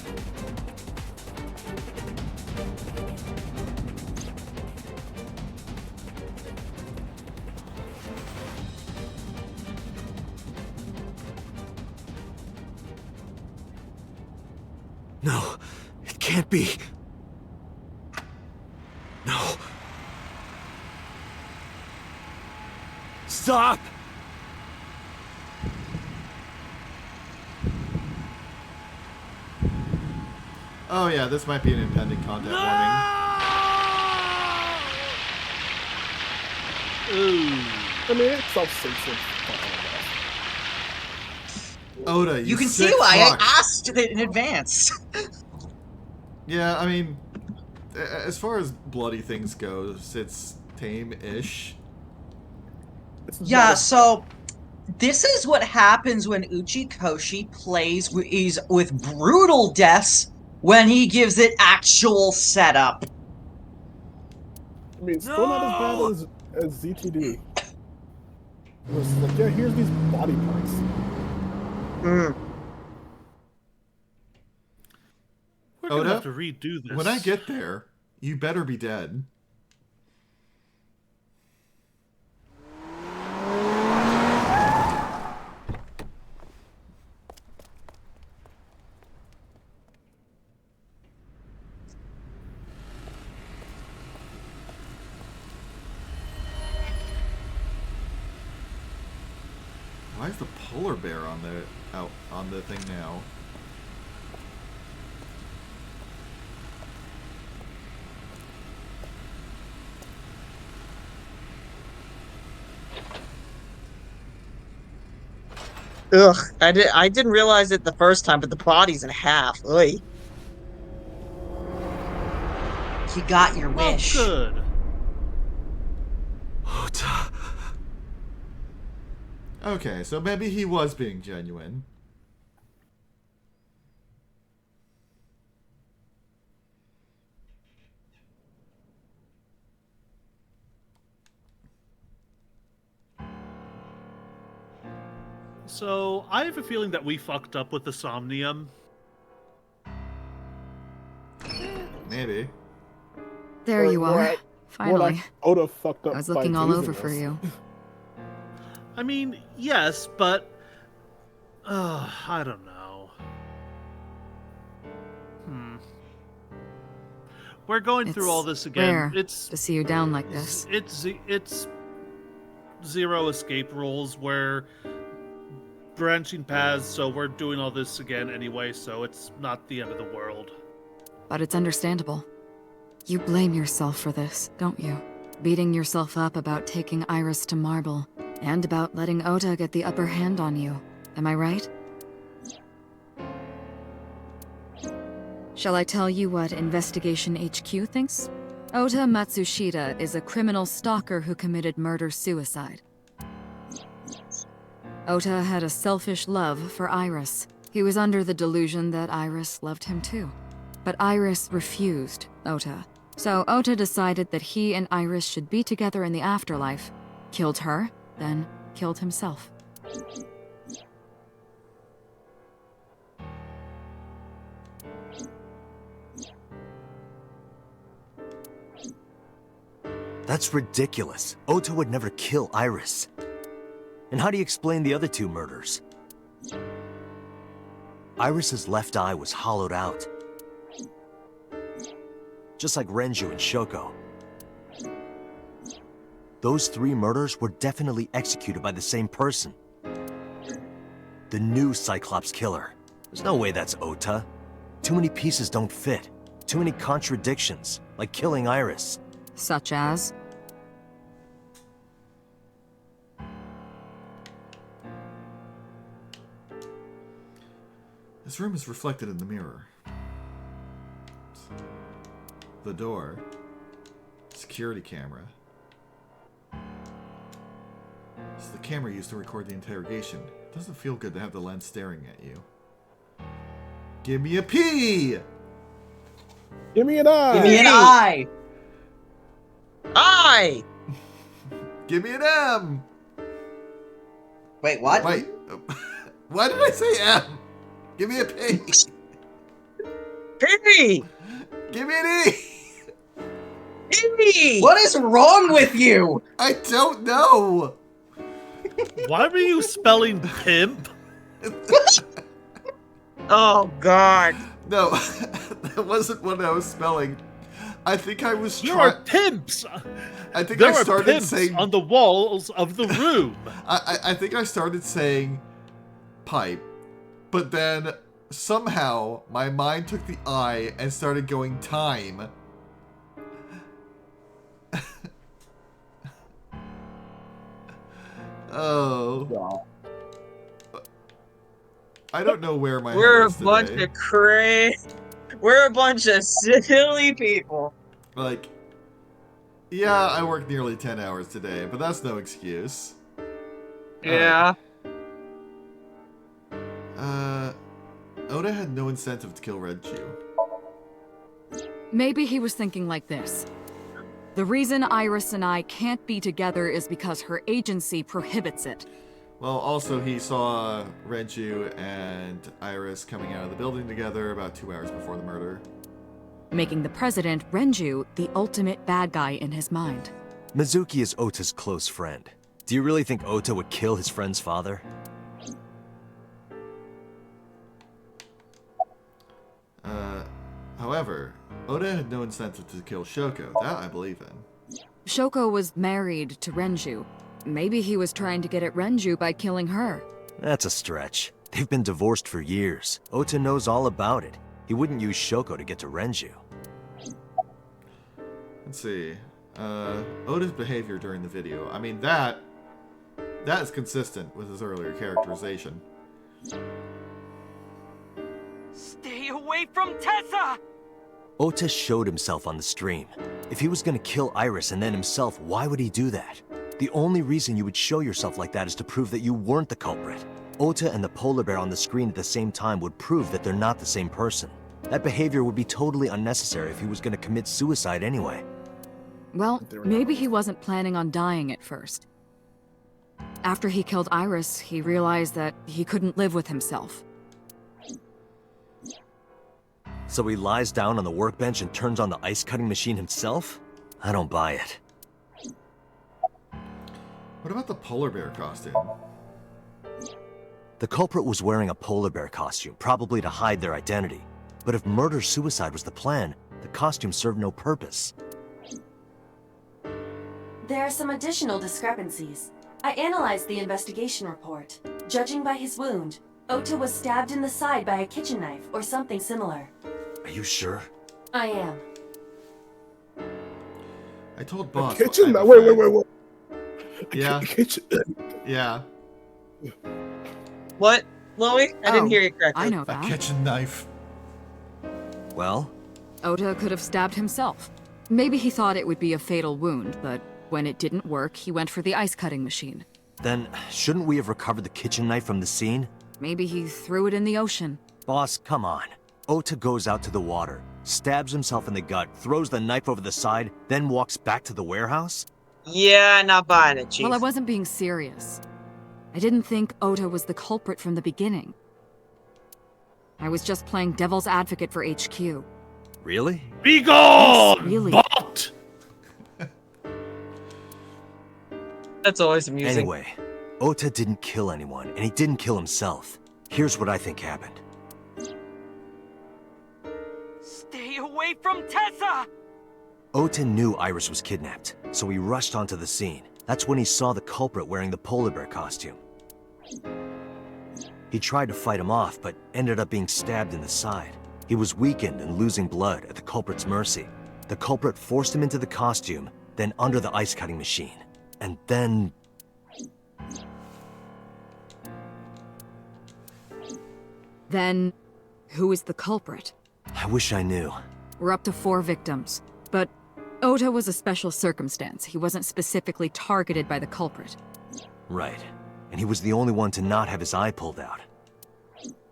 D: No, it can't be. No. Stop!
A: Oh yeah, this might be an impending content warning.
G: Ooh.
F: I mean, it's self-censored.
A: Oda,
B: You can
A: sick
B: see why
A: fuck.
B: I asked it in advance.
A: Yeah, I mean, as far as bloody things goes, it's tame-ish.
B: Yeah, so this is what happens when Uchikoshi plays with brutal deaths when he gives it actual setup.
F: I mean, it's still not as bad as ZTD. It was like, yeah, here's these body parts.
G: We're gonna
A: Oda,
G: have to redo this.
A: when I get there, you better be dead. Why is the polar bear on the thing now?
C: Ugh, I didn't realize it the first time, but the body's in half. Oy.
B: You got your wish.
G: Oh, good.
D: Ota.
A: Okay, so maybe he was being genuine.
G: So, I have a feeling that we fucked up with the Somnium.
A: Maybe.
M: There you are. Finally.
F: Oda fucked up.
M: I was
F: by
M: looking all over
F: tasing
M: for
F: us.
M: you.
G: I mean, yes, but... I don't know. We're going through all this again.
M: Rare
G: It's
M: to see you down like this.
G: It's zero escape rules. We're branching paths, so we're doing all this again anyway, so it's not the end of the world.
M: But it's understandable. You blame yourself for this, don't you? Beating yourself up about taking Iris to Marble, and about letting Ota get the upper hand on you. Am I right? Shall I tell you what Investigation HQ thinks? Ota Matsushita is a criminal stalker who committed murder-suicide. Ota had a selfish love for Iris. He was under the delusion that Iris loved him too. But Iris refused Ota. So Ota decided that he and Iris should be together in the afterlife, killed her, then killed himself.
D: That's ridiculous. Ota would never kill Iris. And how do you explain the other 2 murders? Iris's left eye was hollowed out. Just like Renju and Shoko. Those 3 murders were definitely executed by the same person. The new Cyclops killer. There's no way that's Ota. Too many pieces don't fit. Too many contradictions, like killing Iris.
M: Such as?
A: This room is reflected in the mirror. The door. Security camera. This is the camera used to record the interrogation. It doesn't feel good to have the lens staring at you. Give me a P!
F: Give me an eye!
C: Give me an eye! Eye!
A: Give me an M!
B: Wait, what?
A: Wait. Why did I say M? Give me a P!
C: P!
A: Give me an E!
C: E!
B: What is wrong with you?
A: I don't know!
G: Why were you spelling pimp?
C: Oh, God.
A: No, that wasn't what I was spelling. I think I was
G: There are pimps!
A: I think
G: there
A: I started
G: are pimps
A: saying
G: on the walls of the room.
A: I think I started saying pipe, but then somehow my mind took the I and started going time. Oh. I don't know where my
C: We're
A: head
C: a
A: is
C: bunch
A: today.
C: of We're a bunch of silly people.
A: Like, yeah, I worked nearly 10 hours today, but that's no excuse.
C: Yeah.
A: Oda had no incentive to kill Renju.
M: Maybe he was thinking like this. The reason Iris and I can't be together is because her agency prohibits it.
A: Well, also he saw Renju and Iris coming out of the building together about 2 hours before the murder.
M: Making the president, Renju, the ultimate bad guy in his mind.
D: Mizuki is Ota's close friend. Do you really think Ota would kill his friend's father?
A: However, Oda had no incentive to kill Shoko. That I believe in.
M: Shoko was married to Renju. Maybe he was trying to get at Renju by killing her.
D: That's a stretch. They've been divorced for years. Ota knows all about it. He wouldn't use Shoko to get to Renju.
A: Let's see. Oda's behavior during the video. I mean, that is consistent with his earlier characterization.
J: Stay away from Tessa!
D: Ota showed himself on the stream. If he was gonna kill Iris and then himself, why would he do that? The only reason you would show yourself like that is to prove that you weren't the culprit. Ota and the polar bear on the screen at the same time would prove that they're not the same person. That behavior would be totally unnecessary if he was gonna commit suicide anyway.
M: Well, maybe he wasn't planning on dying at first. After he killed Iris, he realized that he couldn't live with himself.
D: So he lies down on the workbench and turns on the ice-cutting machine himself? I don't buy it.
A: What about the polar bear costume?
D: The culprit was wearing a polar bear costume, probably to hide their identity. But if murder-suicide was the plan, the costume served no purpose.
E: There are some additional discrepancies. I analyzed the investigation report. Judging by his wound, Ota was stabbed in the side by a kitchen knife or something similar.
D: Are you sure?
E: I am.
A: I told boss.
F: Kitchen?
A: I-
F: Wait.
A: Yeah.
F: Kitchen.
A: Yeah.
C: What, Chloe? I didn't hear you correctly.
M: I know
A: A
M: that.
A: kitchen knife.
D: Well?
M: Ota could have stabbed himself. Maybe he thought it would be a fatal wound, but when it didn't work, he went for the ice-cutting machine.
D: Then, shouldn't we have recovered the kitchen knife from the scene?
M: Maybe he threw it in the ocean.
D: Boss, come on. Ota goes out to the water, stabs himself in the gut, throws the knife over the side, then walks back to the warehouse?
C: Yeah, not buying it, Chief.
M: Well, I wasn't being serious. I didn't think Ota was the culprit from the beginning. I was just playing devil's advocate for HQ.
D: Really?
G: Be gone!
M: Yes, really.
G: Bot!
C: That's always amusing.
D: Anyway, Ota didn't kill anyone, and he didn't kill himself. Here's what I think happened.
J: Stay away from Tessa!
D: Ota knew Iris was kidnapped, so he rushed onto the scene. That's when he saw the culprit wearing the polar bear costume. He tried to fight him off, but ended up being stabbed in the side. He was weakened and losing blood at the culprit's mercy. The culprit forced him into the costume, then under the ice-cutting machine. And then...
M: Then, who is the culprit?
D: I wish I knew.
M: We're up to 4 victims, but Ota was a special circumstance. He wasn't specifically targeted by the culprit.
D: Right. And he was the only one to not have his eye pulled out.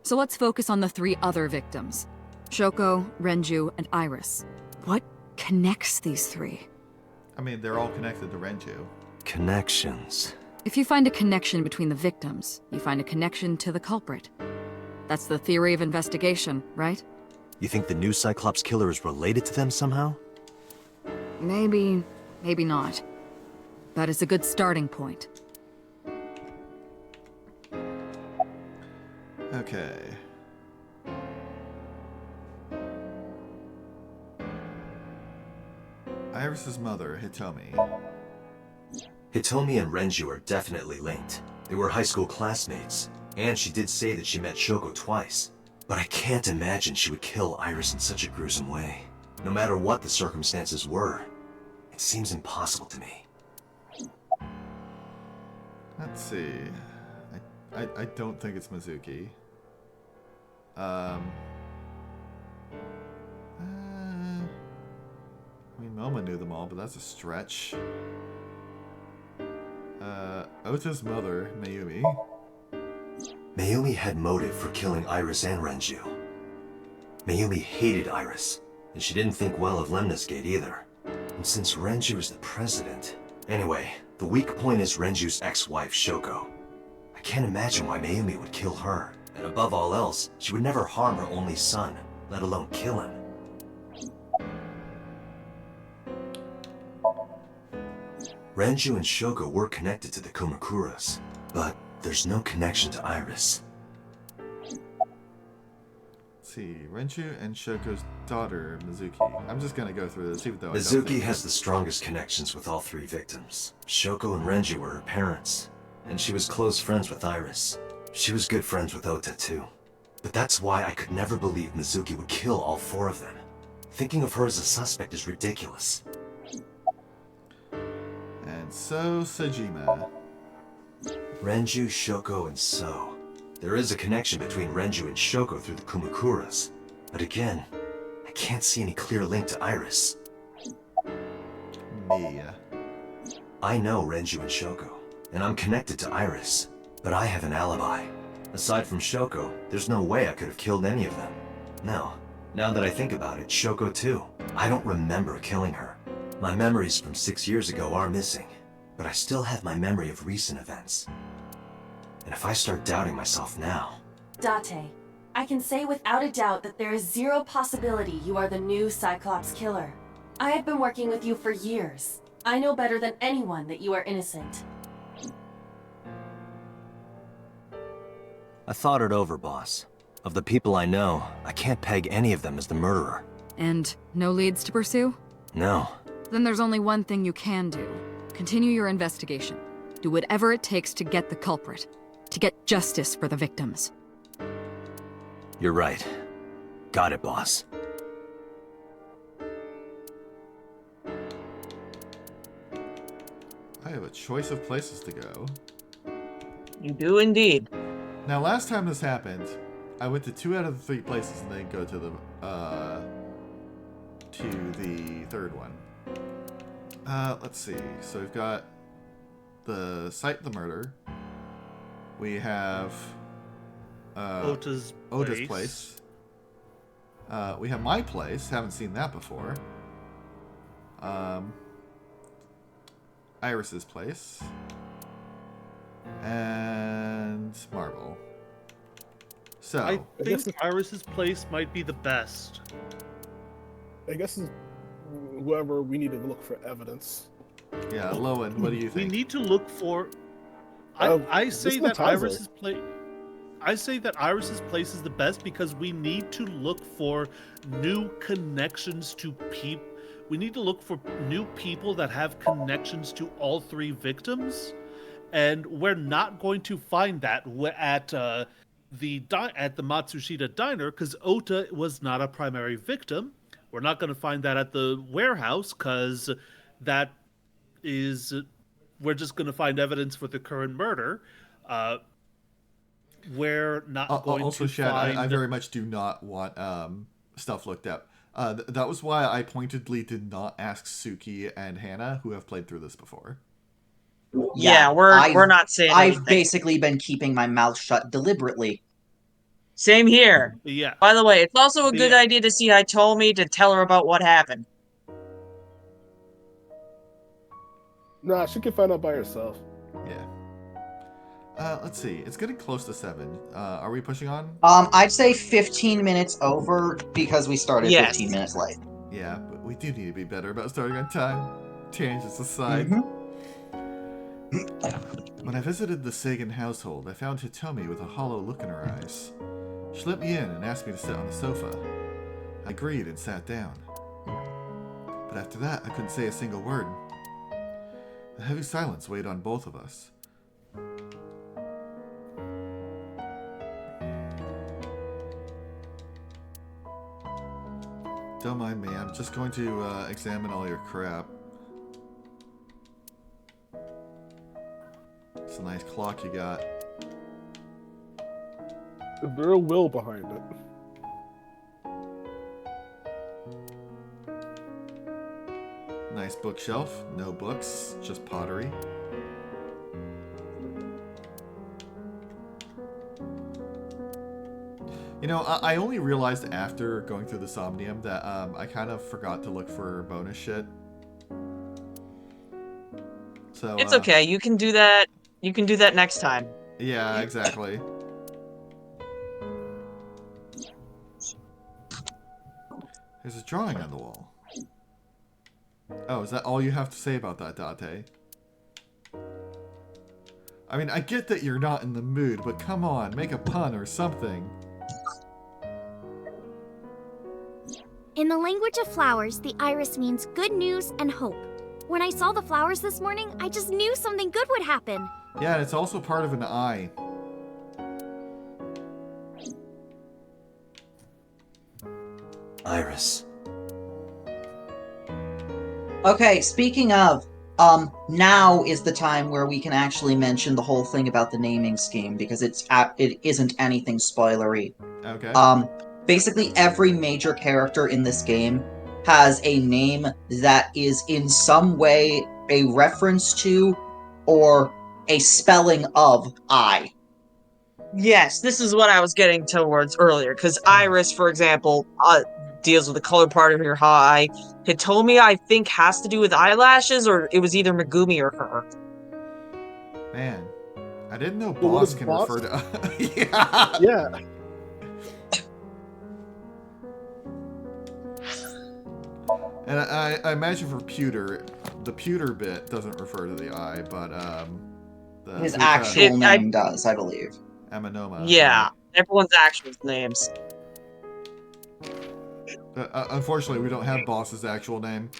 M: So let's focus on the 3 other victims. Shoko, Renju, and Iris. What connects these 3?
A: I mean, they're all connected to Renju.
D: Connections.
M: If you find a connection between the victims, you find a connection to the culprit. That's the theory of investigation, right?
D: You think the new Cyclops killer is related to them somehow?
M: Maybe, maybe not. But it's a good starting point.
A: Okay. Iris's mother, Hitomi.
D: Hitomi and Renju are definitely linked. They were high school classmates, and she did say that she met Shoko twice. But I can't imagine she would kill Iris in such a gruesome way. No matter what the circumstances were, it seems impossible to me.
A: Let's see. I don't think it's Mizuki. I mean, Moma knew them all, but that's a stretch. Ota's mother, Mayumi.
D: Mayumi had motive for killing Iris and Renju. Mayumi hated Iris, and she didn't think well of Lemniscate either. And since Renju is the president... Anyway, the weak point is Renju's ex-wife, Shoko. I can't imagine why Mayumi would kill her. And above all else, she would never harm her only son, let alone kill him. Renju and Shoko were connected to the Kumakuras, but there's no connection to Iris.
A: Let's see. Renju and Shoko's daughter, Mizuki. I'm just gonna go through this, even though
D: Mizuki has the strongest connections with all 3 victims. Shoko and Renju were her parents, and she was close friends with Iris. She was good friends with Ota too. But that's why I could never believe Mizuki would kill all 4 of them. Thinking of her as a suspect is ridiculous.
A: And so, Sejima.
D: Renju, Shoko, and So. There is a connection between Renju and Shoko through the Kumakuras. But again, I can't see any clear link to Iris.
A: Me.
D: I know Renju and Shoko, and I'm connected to Iris. But I have an alibi. Aside from Shoko, there's no way I could have killed any of them. No. Now that I think about it, Shoko too. I don't remember killing her. My memories from 6 years ago are missing, but I still have my memory of recent events. And if I start doubting myself now...
E: Date, I can say without a doubt that there is 0 possibility you are the new Cyclops killer. I have been working with you for years. I know better than anyone that you are innocent.
D: I thought it over, boss. Of the people I know, I can't peg any of them as the murderer.
M: And no leads to pursue?
D: No.
M: Then there's only one thing you can do. Continue your investigation. Do whatever it takes to get the culprit. To get justice for the victims.
D: You're right. Got it, boss.
A: I have a choice of places to go.
C: You do indeed.
A: Now, last time this happened, I went to 2 out of the 3 places and then go to the third one. Let's see. So we've got the site of the murder. We have
G: Ota's
A: place. We have my place. Haven't seen that before. Iris's place. And Marble. So
G: I think Iris's place might be the best.
F: I guess it's whoever we need to look for evidence.
A: Yeah, Lowen, what do you think?
G: We need to look for. I say that Iris's place. I say that Iris's place is the best because we need to look for new connections to people. We need to look for new people that have connections to all 3 victims, and we're not going to find that at the Matsushita diner because Ota was not a primary victim. We're not going to find that at the warehouse because that is. We're just going to find evidence for the current murder. We're not going
A: also,
G: to
A: Shad,
G: find.
A: I very much do not want stuff looked up. That was why I pointedly did not ask Suki and Hannah, who have played through this before.
C: Yeah, we're not saying anything.
B: I've basically been keeping my mouth shut deliberately.
C: Same here.
G: Yeah.
C: By the way, it's also a good idea to see Hitomi to tell her about what happened.
F: Nah, she can find out by herself.
A: Yeah. Let's see. It's getting close to 7. Are we pushing on?
B: I'd say 15 minutes over because we started 15 minutes late.
A: Yeah, but we do need to be better about starting on time. Tangents aside. When I visited the Sagan household, I found Hitomi with a hollow look in her eyes. She let me in and asked me to sit on the sofa. I agreed and sat down. But after that, I couldn't say a single word. A heavy silence weighed on both of us. Don't mind me, I'm just going to examine all your crap. It's a nice clock you got.
F: Is there a will behind it?
A: Nice bookshelf, no books, just pottery. You know, I only realized after going through the Somnium that I kind of forgot to look for bonus shit. So
C: it's okay. You can do that. You can do that next time.
A: Yeah, exactly. There's a drawing on the wall. Oh, is that all you have to say about that, Date? I mean, I get that you're not in the mood, but come on, make a pun or something.
K: In the language of flowers, the iris means good news and hope. When I saw the flowers this morning, I just knew something good would happen.
A: Yeah, and it's also part of an eye.
D: Iris.
B: Okay, speaking of, now is the time where we can actually mention the whole thing about the naming scheme, because it isn't anything spoilery.
A: Okay.
B: Basically every major character in this game has a name that is in some way a reference to or a spelling of I.
C: Yes, this is what I was getting towards earlier, because Iris, for example, deals with the color part of your eye. Hitomi, I think, has to do with eyelashes, or it was either Megumi or her.
A: Man, I didn't know boss can refer to...
F: Yeah. Yeah.
A: And I imagine for pewter, the pewter bit doesn't refer to the eye, but
B: his actual name does, I believe.
A: Amanoma.
C: Yeah, everyone's actual names.
A: Unfortunately, we don't have boss's actual name.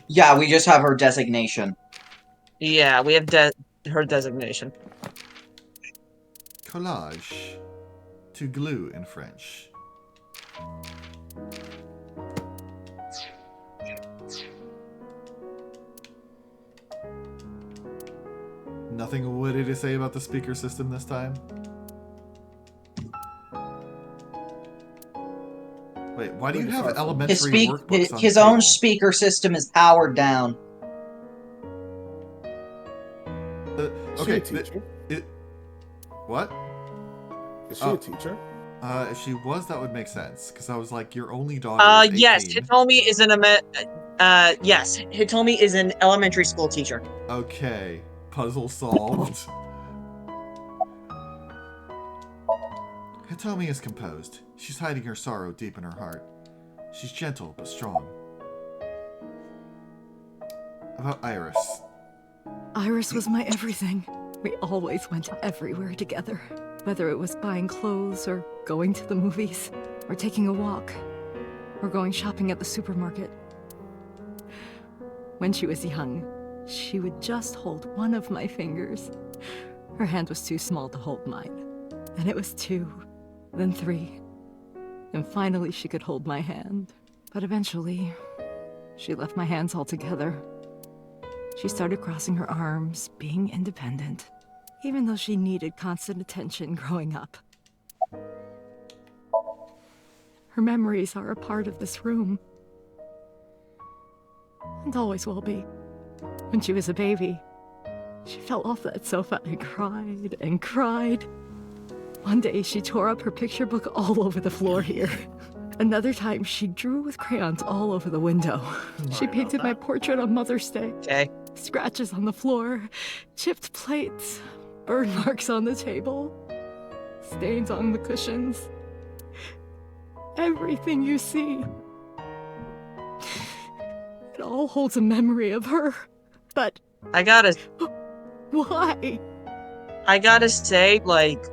B: Yeah, we just have her designation.
C: Yeah, we have her designation.
A: Collage. To glue in French. Nothing witty to say about the speaker system this time? Wait, why do you have elementary workbooks on
B: his
A: the
B: own
A: table?
B: speaker system is powered down.
F: Is she
A: Okay,
F: a teacher?
A: what?
F: Is she a teacher?
A: If she was, that would make sense. Because I was like, your only daughter is 18.
C: Yes, Hitomi is yes, Hitomi is an elementary school teacher.
A: Okay, puzzle solved. Hitomi is composed. She's hiding her sorrow deep in her heart. She's gentle but strong. About Iris.
Q: Iris was my everything. We always went everywhere together. Whether it was buying clothes, or going to the movies, or taking a walk, or going shopping at the supermarket. When she was young, she would just hold one of my fingers. Her hand was too small to hold mine. And it was 2, then 3. And finally she could hold my hand. But eventually, she left my hands altogether. She started crossing her arms, being independent, even though she needed constant attention growing up. Her memories are a part of this room. And always will be. When she was a baby, she fell off that sofa and cried and cried. One day she tore up her picture book all over the floor here. Another time she drew with crayons all over the window. She painted my portrait on Mother's Day.
C: Okay.
Q: Scratches on the floor, chipped plates, burn marks on the table, stains on the cushions. Everything you see. It all holds a memory of her. But
C: I gotta...
Q: why?
C: I gotta say, like,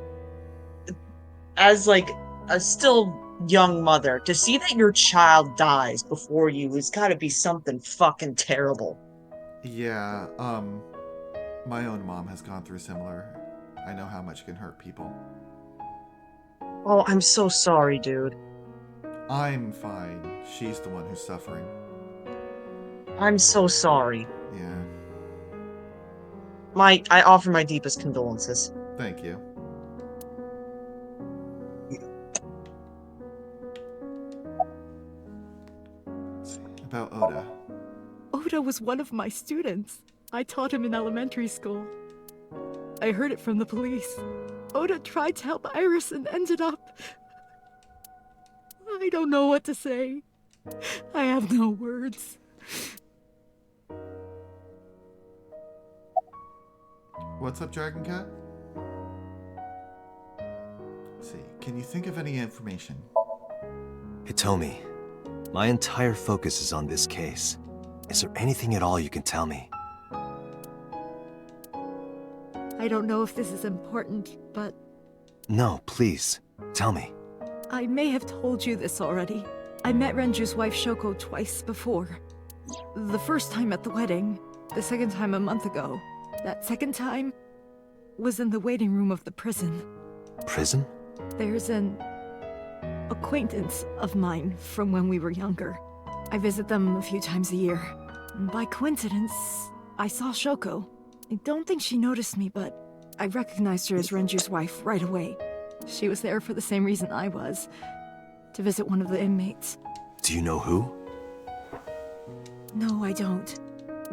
C: as, like, a still young mother, to see that your child dies before you has gotta be something fucking terrible.
A: Yeah, my own mom has gone through similar. I know how much it can hurt people.
C: Oh, I'm so sorry, dude.
A: I'm fine. She's the one who's suffering.
C: I'm so sorry.
A: Yeah.
C: I offer my deepest condolences.
A: Thank you. About Oda.
Q: Oda was one of my students. I taught him in elementary school. I heard it from the police. Oda tried to help Iris and ended up... I don't know what to say. I have no words.
A: What's up, Dragon Cat? Let's see, can you think of any information?
D: Hitomi, my entire focus is on this case. Is there anything at all you can tell me?
Q: I don't know if this is important, but
D: No, please, tell me.
Q: I may have told you this already. I met Renju's wife Shoko twice before. The first time at the wedding, the second time a month ago. That second time was in the waiting room of the prison.
D: Prison?
Q: There's an acquaintance of mine from when we were younger. I visit them a few times a year. By coincidence, I saw Shoko. I don't think she noticed me, but I recognized her as Renju's wife right away. She was there for the same reason I was, to visit one of the inmates.
D: Do you know who?
Q: No, I don't.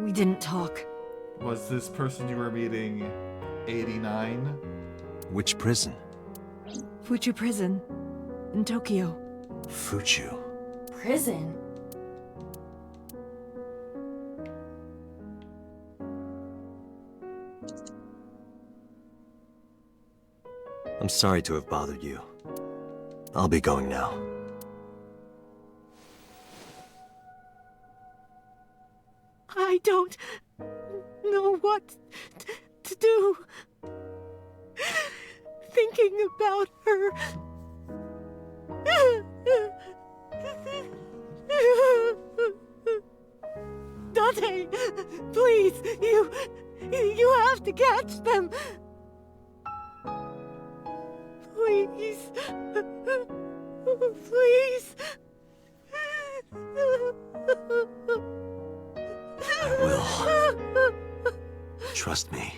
Q: We didn't talk.
A: Was this person you were meeting 89?
D: Which prison?
Q: Fuchu Prison, in Tokyo.
D: Fuchu.
E: Prison?
D: I'm sorry to have bothered you. I'll be going now.
Q: I don't know what to do. Thinking about her. Dante, please, you You have to catch them. Please. Please.
D: I will. Trust me.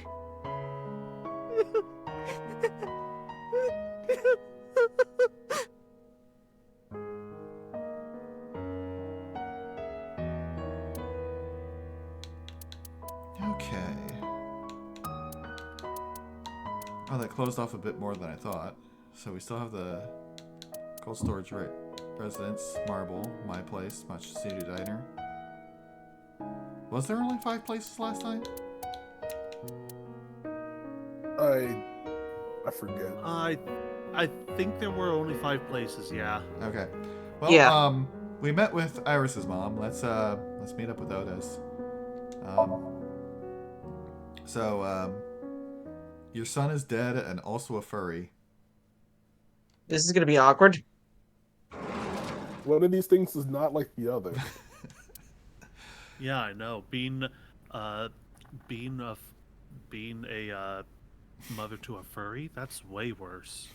A: Okay. Oh, that closed off a bit more than I thought. So we still have the cold storage residence, marble, my place, Matcha City Diner. Was there only 5 places last time?
F: I forget.
G: I think there were only 5 places, yeah.
A: Okay. Well,
C: Yeah.
A: we met with Iris's mom. Let's meet up with Otis. Your son is dead and also a furry.
C: This is gonna be awkward.
F: One of these things is not like the other.
G: Yeah, I know. Being a mother to a furry, that's way worse.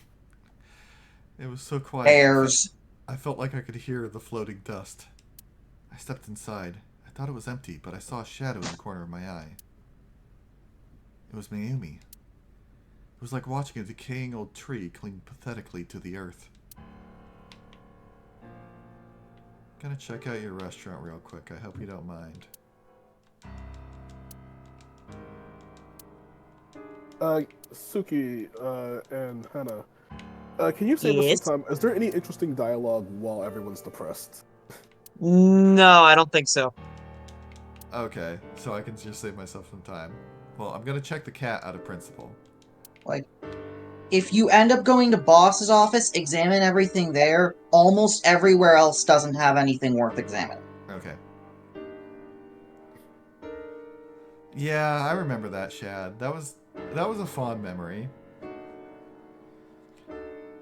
A: It was so quiet.
B: Bears.
A: I felt like I could hear the floating dust. I stepped inside. I thought it was empty, but I saw a shadow in the corner of my eye. It was Mayumi. It was like watching a decaying old tree cling pathetically to the earth. Gonna check out your restaurant real quick. I hope you don't mind.
F: Suki and Hannah, can you save us some time? Is there any interesting dialogue while everyone's depressed?
C: No, I don't think so.
A: Okay, so I can just save myself some time. Well, I'm gonna check the cat out of principle.
B: Like, if you end up going to boss's office, examine everything there. Almost everywhere else doesn't have anything worth examining.
A: Okay. Yeah, I remember that, Shad. That was a fond memory.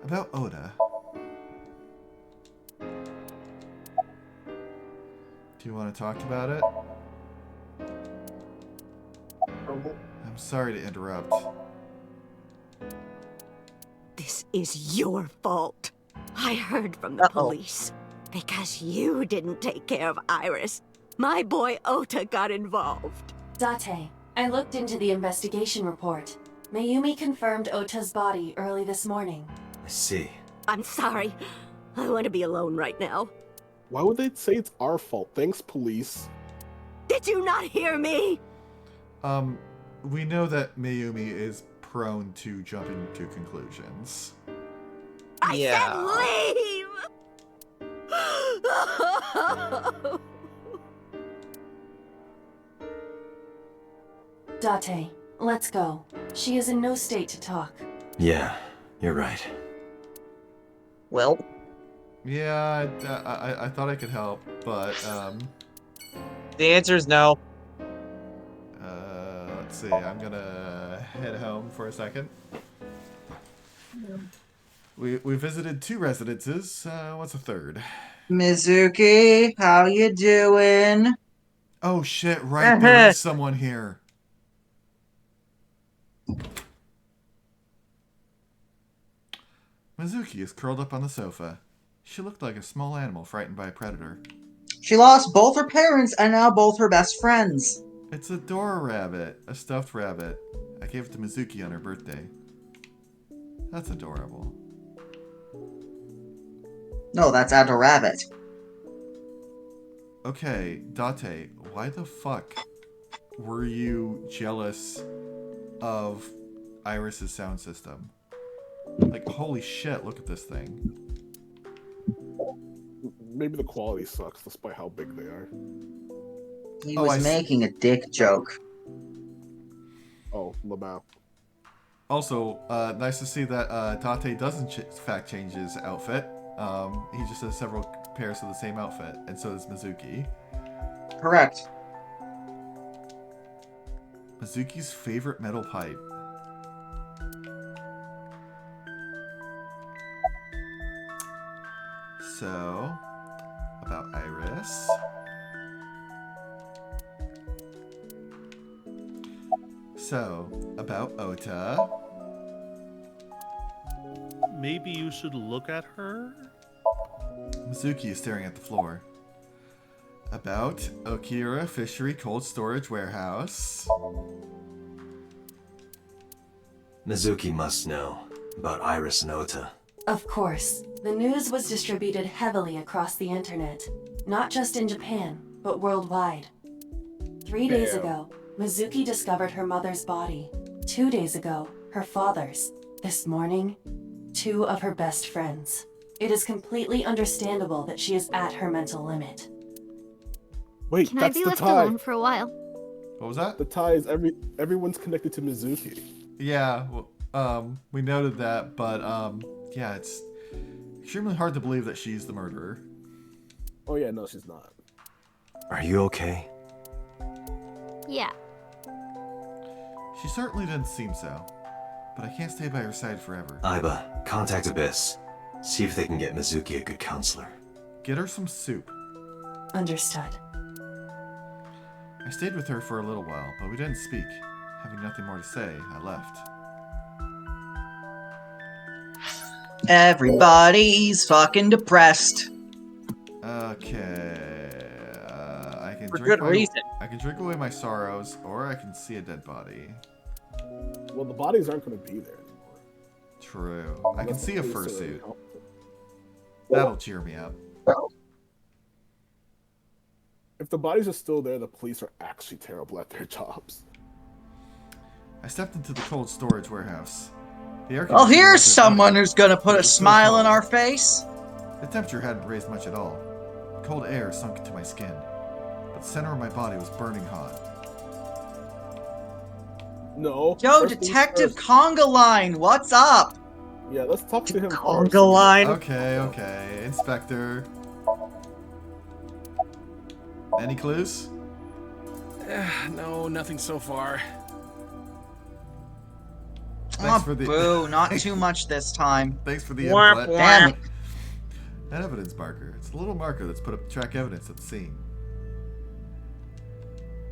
A: About Oda. Do you want to talk about it? I'm sorry to interrupt.
Q: This is your fault. I heard from the police. Because you didn't take care of Iris, my boy Ota got involved.
E: Date, I looked into the investigation report. Mayumi confirmed Ota's body early this morning.
D: I see.
Q: I'm sorry. I want to be alone right now.
F: Why would they say it's our fault? Thanks, police.
Q: Did you not hear me?
A: We know that Mayumi is prone to jumping to conclusions.
Q: I said leave!
E: Date, let's go. She is in no state to talk.
D: Yeah, you're right.
C: Well.
A: Yeah, I thought I could help, but
C: the answer is no.
A: Let's see. I'm gonna head home for a second. We visited 2 residences. What's a third?
B: Mizuki, how you doing?
A: Oh shit! Right, there is someone here. Mizuki is curled up on the sofa. She looked like a small animal frightened by a predator.
B: She lost both her parents and now both her best friends.
A: It's a Dora rabbit, a stuffed rabbit. I gave it to Mizuki on her birthday. That's adorable.
B: No, that's Ado Rabbit.
A: Okay, Date, why the fuck were you jealous of Iris's sound system? Like, holy shit, look at this thing.
F: Maybe the quality sucks despite how big they are.
B: He was making a dick joke.
F: Oh, Lamau.
A: Also, nice to see that Date doesn't in fact change his outfit. He just has several pairs of the same outfit, and so does Mizuki.
B: Correct.
A: Mizuki's favorite metal pipe. So, about Iris. So, about Ota.
G: Maybe you should look at her?
A: Mizuki is staring at the floor. About Okira Fishery Cold Storage Warehouse.
D: Mizuki must know about Iris and Ota.
E: Of course, the news was distributed heavily across the internet, not just in Japan, but worldwide. 3 days ago, Mizuki discovered her mother's body. 2 days ago, her father's. This morning, 2 of her best friends. It is completely understandable that she is at her mental limit.
F: Wait,
K: Can I
F: that's
K: be
F: the
K: left
F: tie.
K: alone for a while?
A: What was that?
F: The tie is everyone's connected to Mizuki.
A: Yeah, we noted that, but yeah, it's extremely hard to believe that she's the murderer.
F: Oh yeah, no, she's not.
D: Are you okay?
K: Yeah.
A: She certainly didn't seem so, but I can't stay by her side forever.
D: Aiba, contact Abyss. See if they can get Mizuki a good counselor.
A: Get her some soup.
E: Understood.
A: I stayed with her for a little while, but we didn't speak. Having nothing more to say, I left.
B: Everybody's fucking depressed.
A: Okay. I can
C: For
A: drink
C: good reason.
A: I can drink away my sorrows, or I can see a dead body.
F: Well, the bodies aren't going to be there anymore.
A: True. I can see a fursuit.
F: So-
A: That'll cheer me up.
F: If the bodies are still there, the police are actually terrible at their jobs.
A: I stepped into the cold storage warehouse. The air
B: Well,
A: conditioner
B: here's
A: wasn't
B: someone
A: on.
B: who's gonna put
A: It
B: a
A: was so
B: smile in
A: cold.
B: our face.
A: The temperature hadn't raised much at all. The cold air sunk into my skin, but the center of my body was burning hot.
F: No.
B: Yo,
F: first things
B: Detective
F: first.
B: Conga Line, what's up?
F: Yeah, let's talk to him first.
C: Conga line.
A: Okay, Inspector. Any clues?
R: No, nothing so far.
A: Thanks for the
B: Boo, not too much this time.
A: Thanks for the
C: Wah,
A: input.
C: wah.
B: Damn it.
A: An evidence marker. It's a little marker that's put up to track evidence at the scene.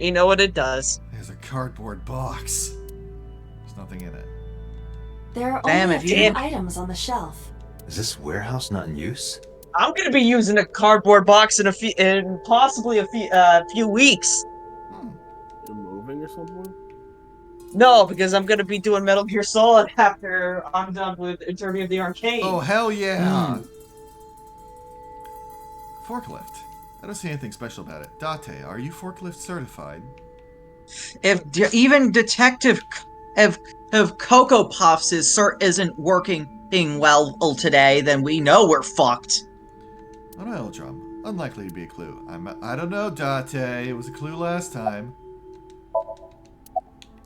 C: You know what it does.
A: There's a cardboard box. There's nothing in it.
E: There are
B: Damn,
E: only
B: if
E: a
B: you
E: few
B: didn't-
E: items on the shelf.
D: Is this warehouse not in use?
C: I'm gonna be using a cardboard box in possibly a few weeks.
F: You're moving or something?
C: No, because I'm gonna be doing Metal Gear Solid after I'm done with Eternity of the Arcane.
A: Oh, hell yeah!
B: Hmm.
A: Forklift. I don't see anything special about it. Date, are you forklift certified?
B: If even Detective, if Cocoa Puffs isn't working well today, then we know we're fucked.
A: An oil drum. Unlikely to be a clue. I don't know, Date. It was a clue last time.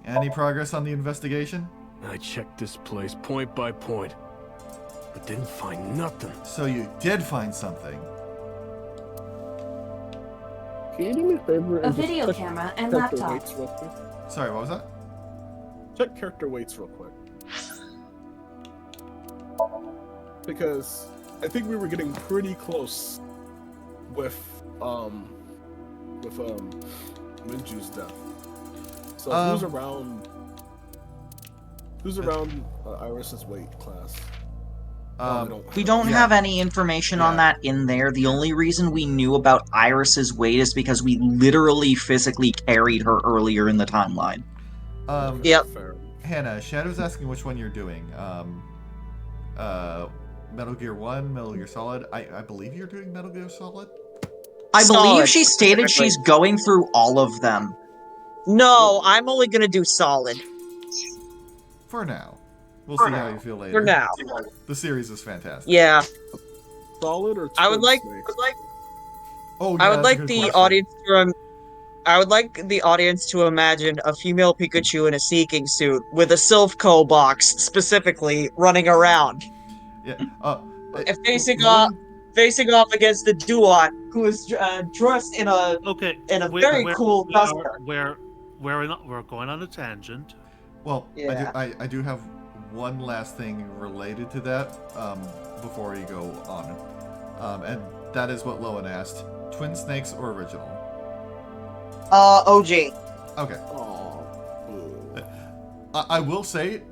A: Any progress on the investigation?
R: I checked this place point by point, but didn't find nothing.
A: So you did find something.
F: Can you do me a favor?
E: A
F: and just
E: video
F: check
E: camera and
F: character
E: laptop.
F: weights real quick?
A: Sorry, what was that?
F: Check character weights real quick. Because I think we were getting pretty close with Minju's death. So who's around Iris's weight class?
B: We don't have any information on that in there. The only reason we knew about Iris's weight is because we literally physically carried her earlier in the timeline.
C: Yep.
A: Hannah, Shadow's asking which one you're doing. Metal Gear 1, Metal Gear Solid. I believe you're doing Metal Gear Solid?
B: I believe
C: Solid,
B: she stated
C: specifically.
B: she's going through all of them.
C: No, I'm only gonna do Solid.
A: For now. We'll see how you feel later.
C: For now.
A: The series is fantastic.
C: Yeah.
F: Solid or
C: I would
F: Twin
C: like.
F: Snakes?
A: Oh,
C: I
A: yeah,
C: would
A: that's a
C: like
A: good
C: the
A: question.
C: audience to. I would like the audience to imagine a female Pikachu in a seeking suit with a Silphco box specifically running around.
A: Yeah.
C: And facing off against the Duat, who is dressed in a very cool costume.
G: We're going on a tangent.
A: Well,
C: Yeah.
A: I do have one last thing related to that before we go on. And that is what Lowen asked. Twin Snakes or original?
C: OG.
A: Okay. I will say,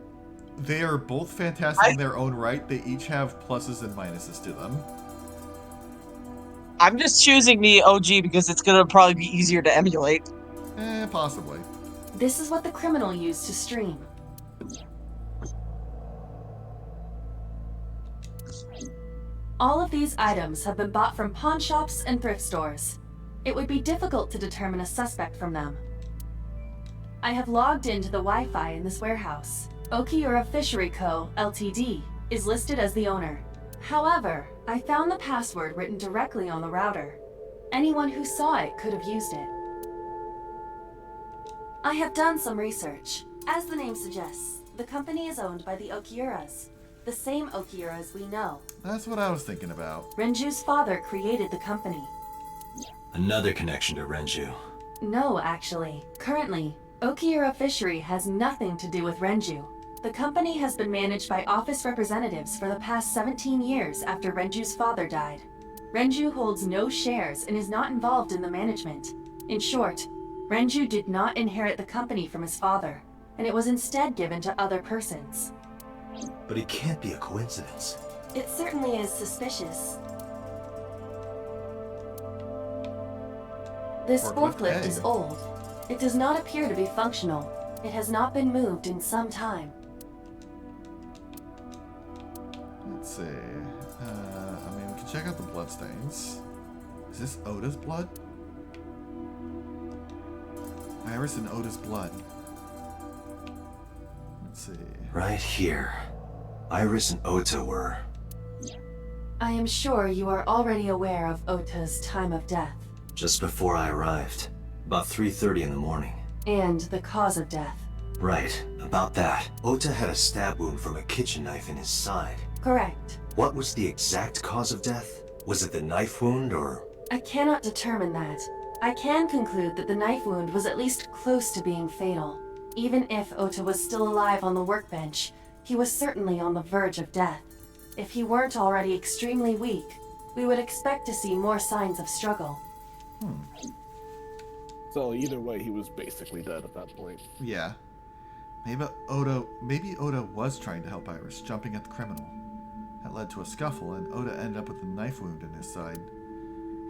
A: they are both fantastic in their own right. They each have pluses and minuses to them.
C: I'm just choosing the OG because it's gonna probably be easier to emulate.
A: Possibly.
E: This is what the criminal used to stream. All of these items have been bought from pawn shops and thrift stores. It would be difficult to determine a suspect from them. I have logged into the Wi-Fi in this warehouse. Okiura Fishery Co., Ltd. is listed as the owner. However, I found the password written directly on the router. Anyone who saw it could have used it. I have done some research. As the name suggests, the company is owned by the Okiuras. The same Okiuras we know.
A: That's what I was thinking about.
E: Renju's father created the company.
D: Another connection to Renju.
E: No, actually. Currently, Okiura Fishery has nothing to do with Renju. The company has been managed by office representatives for the past 17 years after Renju's father died. Renju holds no shares and is not involved in the management. In short, Renju did not inherit the company from his father, and it was instead given to other persons.
D: But it can't be a coincidence.
E: It certainly is suspicious. This forklift is old. It does not appear to be functional. It has not been moved in some time.
A: Let's see. I mean, we can check out the bloodstains. Is this Oda's blood? Iris and Oda's blood. Let's see.
D: Right here. Iris and Ota were...
E: I am sure you are already aware of Ota's time of death.
D: Just before I arrived. About 3:30 in the morning.
E: And the cause of death.
D: Right, about that. Ota had a stab wound from a kitchen knife in his side.
E: Correct.
D: What was the exact cause of death? Was it the knife wound, or...?
E: I cannot determine that. I can conclude that the knife wound was at least close to being fatal. Even if Ota was still alive on the workbench, he was certainly on the verge of death. If he weren't already extremely weak, we would expect to see more signs of struggle.
F: So either way, he was basically dead at that point.
A: Yeah. Maybe Oda was trying to help Iris, jumping at the criminal. That led to a scuffle, and Oda ended up with a knife wound in his side.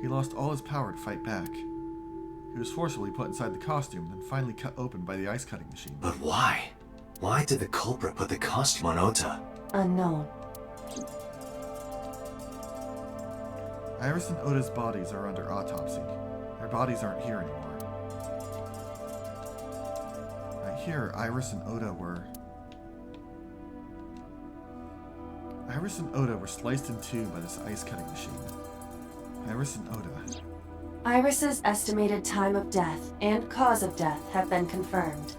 A: He lost all his power to fight back. He was forcibly put inside the costume, then finally cut open by the ice cutting machine.
D: But why? Why did the culprit put the costume on Ota?
E: Unknown.
A: Iris and Oda's bodies are under autopsy. Their bodies aren't here anymore. Right here, Iris and Oda were sliced in two by this ice cutting machine. Iris and Oda.
E: Iris's estimated time of death and cause of death have been confirmed.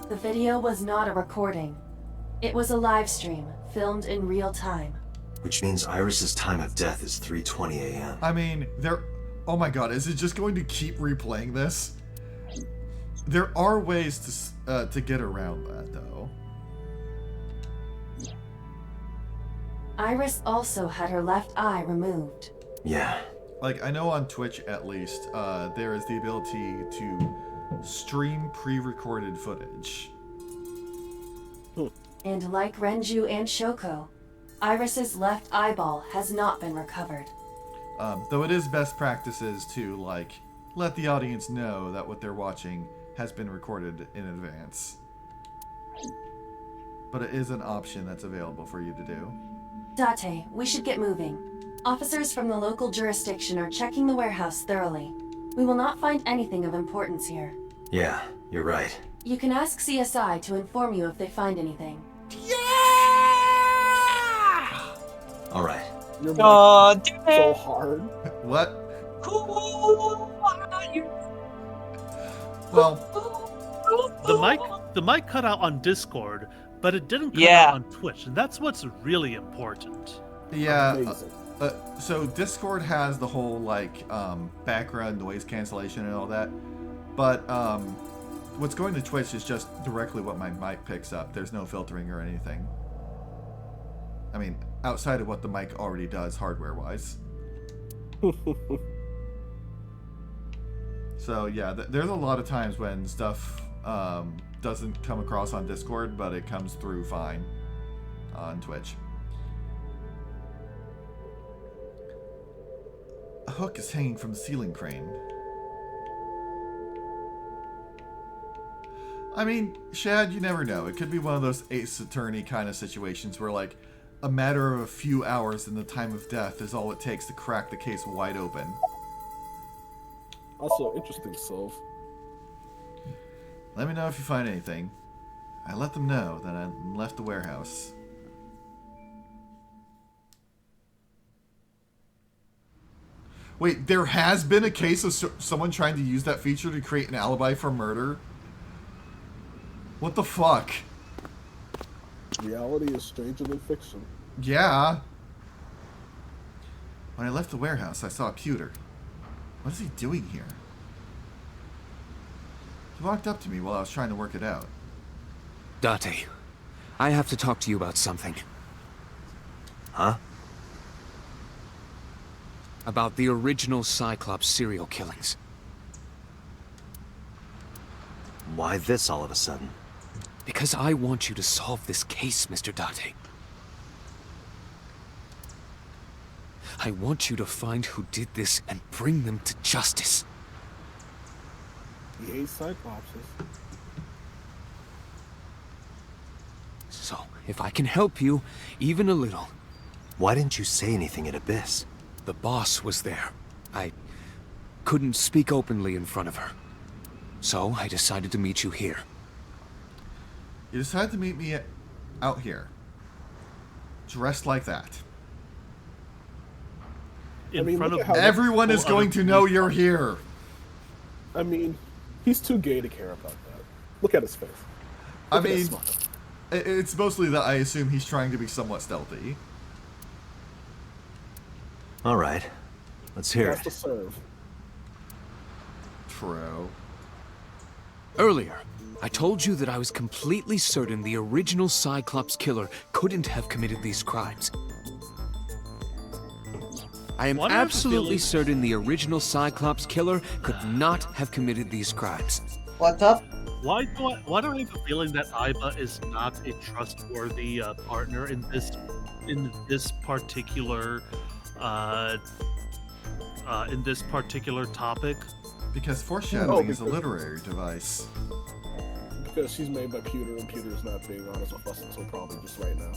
E: The video was not a recording. It was a live stream, filmed in real time.
D: Which means Iris's time of death is 3:20 a.m.
A: I mean, oh my god, is it just going to keep replaying this? There are ways to get around that, though.
E: Iris also had her left eye removed.
D: Yeah.
A: Like, I know on Twitch, at least, there is the ability to stream pre-recorded footage.
E: And like Renju and Shoko, Iris's left eyeball has not been recovered.
A: Though it is best practices to, like, let the audience know that what they're watching has been recorded in advance. But it is an option that's available for you to do.
E: Date, we should get moving. Officers from the local jurisdiction are checking the warehouse thoroughly. We will not find anything of importance here.
D: Yeah, you're right.
E: You can ask CSI to inform you if they find anything.
D: All right.
F: Your mic is so hard.
A: What? Well,
G: the mic cut out on Discord, but it didn't cut out on Twitch, and that's what's really important.
A: Yeah. So Discord has the whole like background noise cancellation and all that, but what's going to Twitch is just directly what my mic picks up. There's no filtering or anything. I mean, outside of what the mic already does hardware-wise. So yeah, there's a lot of times when stuff doesn't come across on Discord, but it comes through fine on Twitch. A hook is hanging from the ceiling crane. I mean, Shad, you never know. It could be one of those Ace Attorney kind of situations where, like, a matter of a few hours in the time of death is all it takes to crack the case wide open.
F: Also, interesting solve.
A: Let me know if you find anything. I let them know that I left the warehouse. Wait, there has been a case of someone trying to use that feature to create an alibi for murder? What the fuck?
F: Reality is stranger than fiction.
A: Yeah. When I left the warehouse, I saw a pewter. What is he doing here? He walked up to me while I was trying to work it out.
N: Date, I have to talk to you about something.
D: Huh?
N: About the original Cyclops serial killings.
D: Why this all of a sudden?
N: Because I want you to solve this case, Mr. Date. I want you to find who did this and bring them to justice.
F: He hates Cyclopses.
N: So, if I can help you, even a little.
D: Why didn't you say anything at Abyss?
N: The boss was there. I couldn't speak openly in front of her. So, I decided to meet you here.
A: You decided to meet me out here. Dressed like that.
G: In front of
A: everyone is going to know you're here.
F: I mean, he's too gay to care about that. Look at his face.
A: I mean, it's mostly that I assume he's trying to be somewhat stealthy.
D: All right, let's hear it.
F: To serve.
A: True.
N: Earlier, I told you that I was completely certain the original Cyclops killer couldn't have committed these crimes. I am absolutely certain the original Cyclops killer could not have committed these crimes.
B: What's up?
G: Why do I have a feeling that Iba is not a trustworthy partner in this particular topic?
A: Because foreshadowing is a literary device.
F: Because she's made by Pewter, and Pewter's not being honest with us until probably just right now.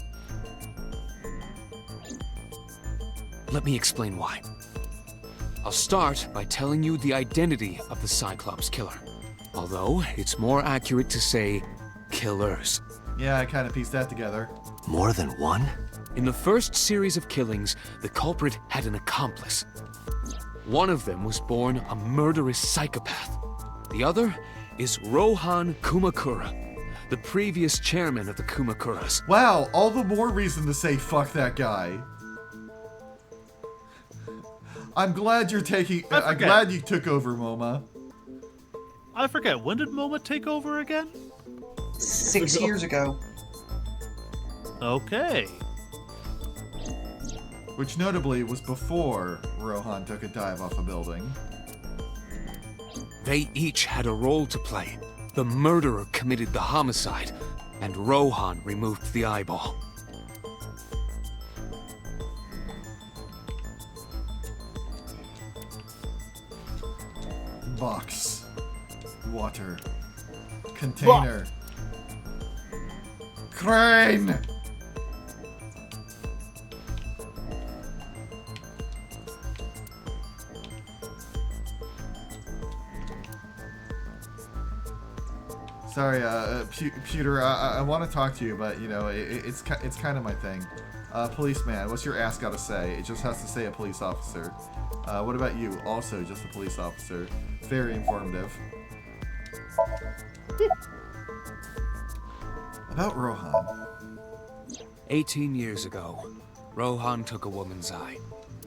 N: Let me explain why. I'll start by telling you the identity of the Cyclops killer. Although, it's more accurate to say, killers.
A: Yeah, I kind of pieced that together.
D: More than one?
N: In the first series of killings, the culprit had an accomplice. One of them was born a murderous psychopath. The other is Rohan Kumakura, the previous chairman of the Kumakuras.
A: Wow, all the more reason to say fuck that guy. I'm glad you're taking... I'm glad you took over, MoMA.
G: I forget, when did MoMA take over again?
B: 6 years ago.
G: Okay.
A: Which notably was before Rohan took a dive off a building.
N: They each had a role to play. The murderer committed the homicide, and Rohan removed the eyeball.
A: Box. Water. Container. Crane! Sorry, Pewter, I want to talk to you, but, you know, it's kind of my thing. Policeman, what's your ass got to say? It just has to say a police officer. What about you? Also just a police officer. Very informative. About Rohan.
N: 18 years ago, Rohan took a woman's eye.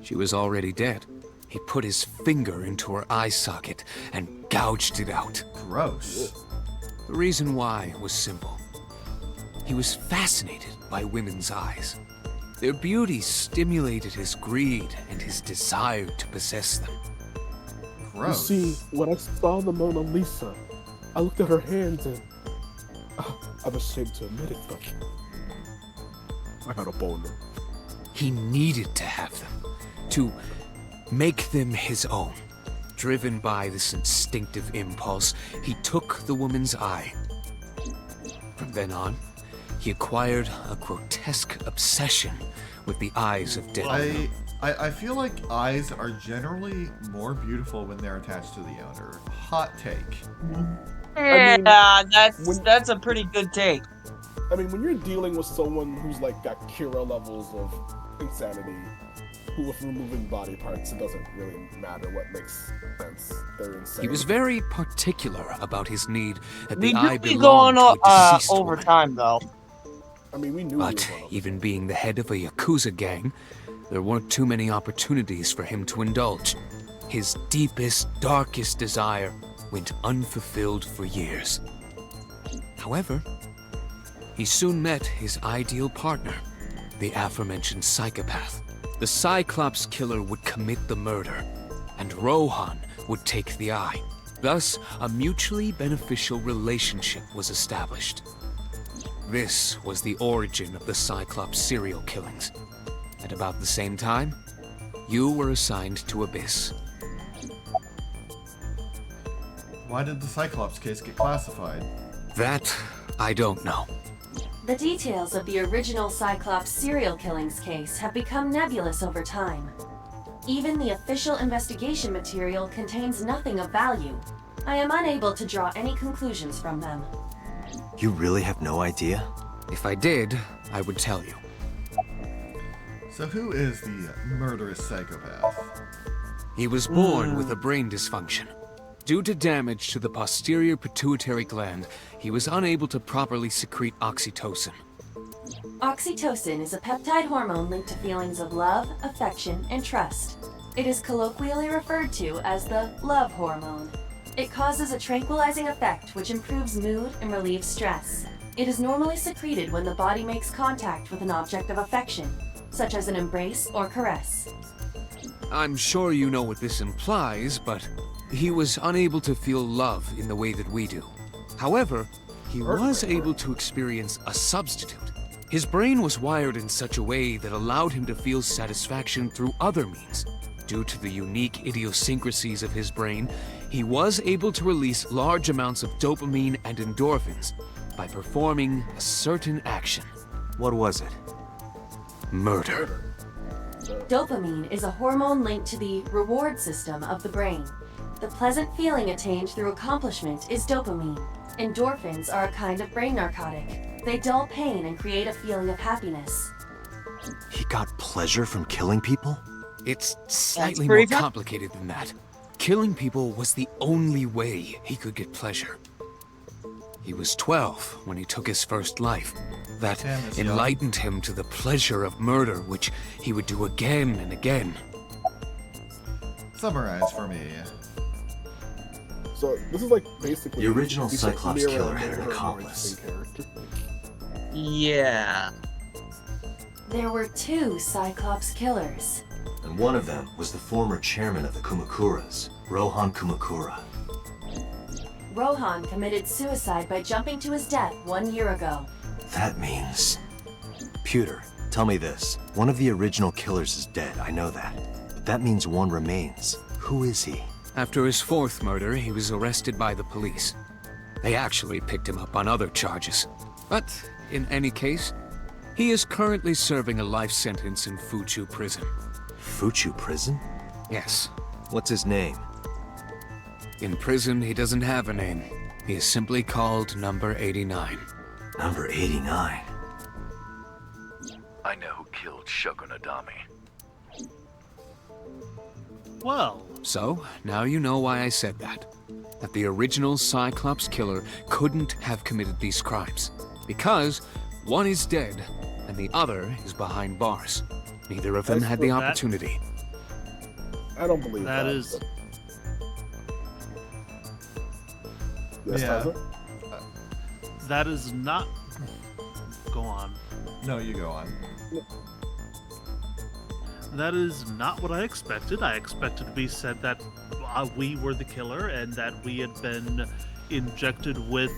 N: She was already dead. He put his finger into her eye socket and gouged it out.
A: Gross.
N: The reason why was simple. He was fascinated by women's eyes. Their beauty stimulated his greed and his desire to possess them.
A: Gross.
F: You see, when I saw the Mona Lisa, I looked at her hands and I'm ashamed to admit it, but I had a boner.
N: He needed to have them, to make them his own. Driven by this instinctive impulse, he took the woman's eye. From then on, he acquired a grotesque obsession with the eyes of dead women.
A: I feel like eyes are generally more beautiful when they're attached to the owner. Hot take.
C: Yeah, that's a pretty good take.
F: I mean, when you're dealing with someone who's like got Kira levels of insanity, who with removing body parts, it doesn't really matter what makes sense. They're insane.
N: He was very particular about his need that
C: We
N: the
C: do
N: eye
C: be
N: belonged
C: going
N: to a deceased
C: over
N: woman.
C: time, though.
F: I mean, we knew.
N: But even being the head of a Yakuza gang, there weren't too many opportunities for him to indulge. His deepest, darkest desire went unfulfilled for years. However, he soon met his ideal partner, the aforementioned psychopath. The Cyclops killer would commit the murder, and Rohan would take the eye. Thus, a mutually beneficial relationship was established. This was the origin of the Cyclops serial killings. At about the same time, you were assigned to Abyss.
A: Why did the Cyclops case get classified?
N: That, I don't know.
E: The details of the original Cyclops serial killings case have become nebulous over time. Even the official investigation material contains nothing of value. I am unable to draw any conclusions from them.
D: You really have no idea?
N: If I did, I would tell you.
A: So who is the murderous psychopath?
N: He was born with a brain dysfunction. Due to damage to the posterior pituitary gland, he was unable to properly secrete oxytocin.
E: Oxytocin is a peptide hormone linked to feelings of love, affection, and trust. It is colloquially referred to as the love hormone. It causes a tranquilizing effect which improves mood and relieves stress. It is normally secreted when the body makes contact with an object of affection, such as an embrace or caress.
N: I'm sure you know what this implies, but he was unable to feel love in the way that we do. However, he was able to experience a substitute. His brain was wired in such a way that allowed him to feel satisfaction through other means. Due to the unique idiosyncrasies of his brain, he was able to release large amounts of dopamine and endorphins by performing a certain action.
D: What was it?
N: Murder.
E: Dopamine is a hormone linked to the reward system of the brain. The pleasant feeling attained through accomplishment is dopamine. Endorphins are a kind of brain narcotic. They dull pain and create a feeling of happiness.
D: He got pleasure from killing people?
N: It's slightly more complicated than that. Killing people was the only way he could get pleasure. He was 12 when he took his first life. That enlightened him to the pleasure of murder, which he would do again and again.
A: Summarize for me.
F: So this is like basically
D: the original Cyclops killer had an accomplice.
C: Yeah.
E: There were 2 Cyclops killers.
D: And one of them was the former chairman of the Kumakuras, Rohan Kumakura.
E: Rohan committed suicide by jumping to his death 1 year ago.
D: That means... Pewter, tell me this. One of the original killers is dead, I know that. But that means one remains. Who is he?
N: After his 4th murder, he was arrested by the police. They actually picked him up on other charges. But, in any case, he is currently serving a life sentence in Fuchu prison.
D: Fuchu prison?
N: Yes.
D: What's his name?
N: In prison, he doesn't have a name. He is simply called Number 89.
D: Number 89?
I: I know who killed Shogunadami.
G: Well...
N: So, now you know why I said that. That the original Cyclops killer couldn't have committed these crimes. Because one is dead, and the other is behind bars. Neither of them had the opportunity.
F: I don't believe that.
G: That is...
F: Yes,
A: Yeah.
G: That is not... Go on.
A: No, you go on.
G: That is not what I expected. I expected to be said that we were the killer and that we had been injected with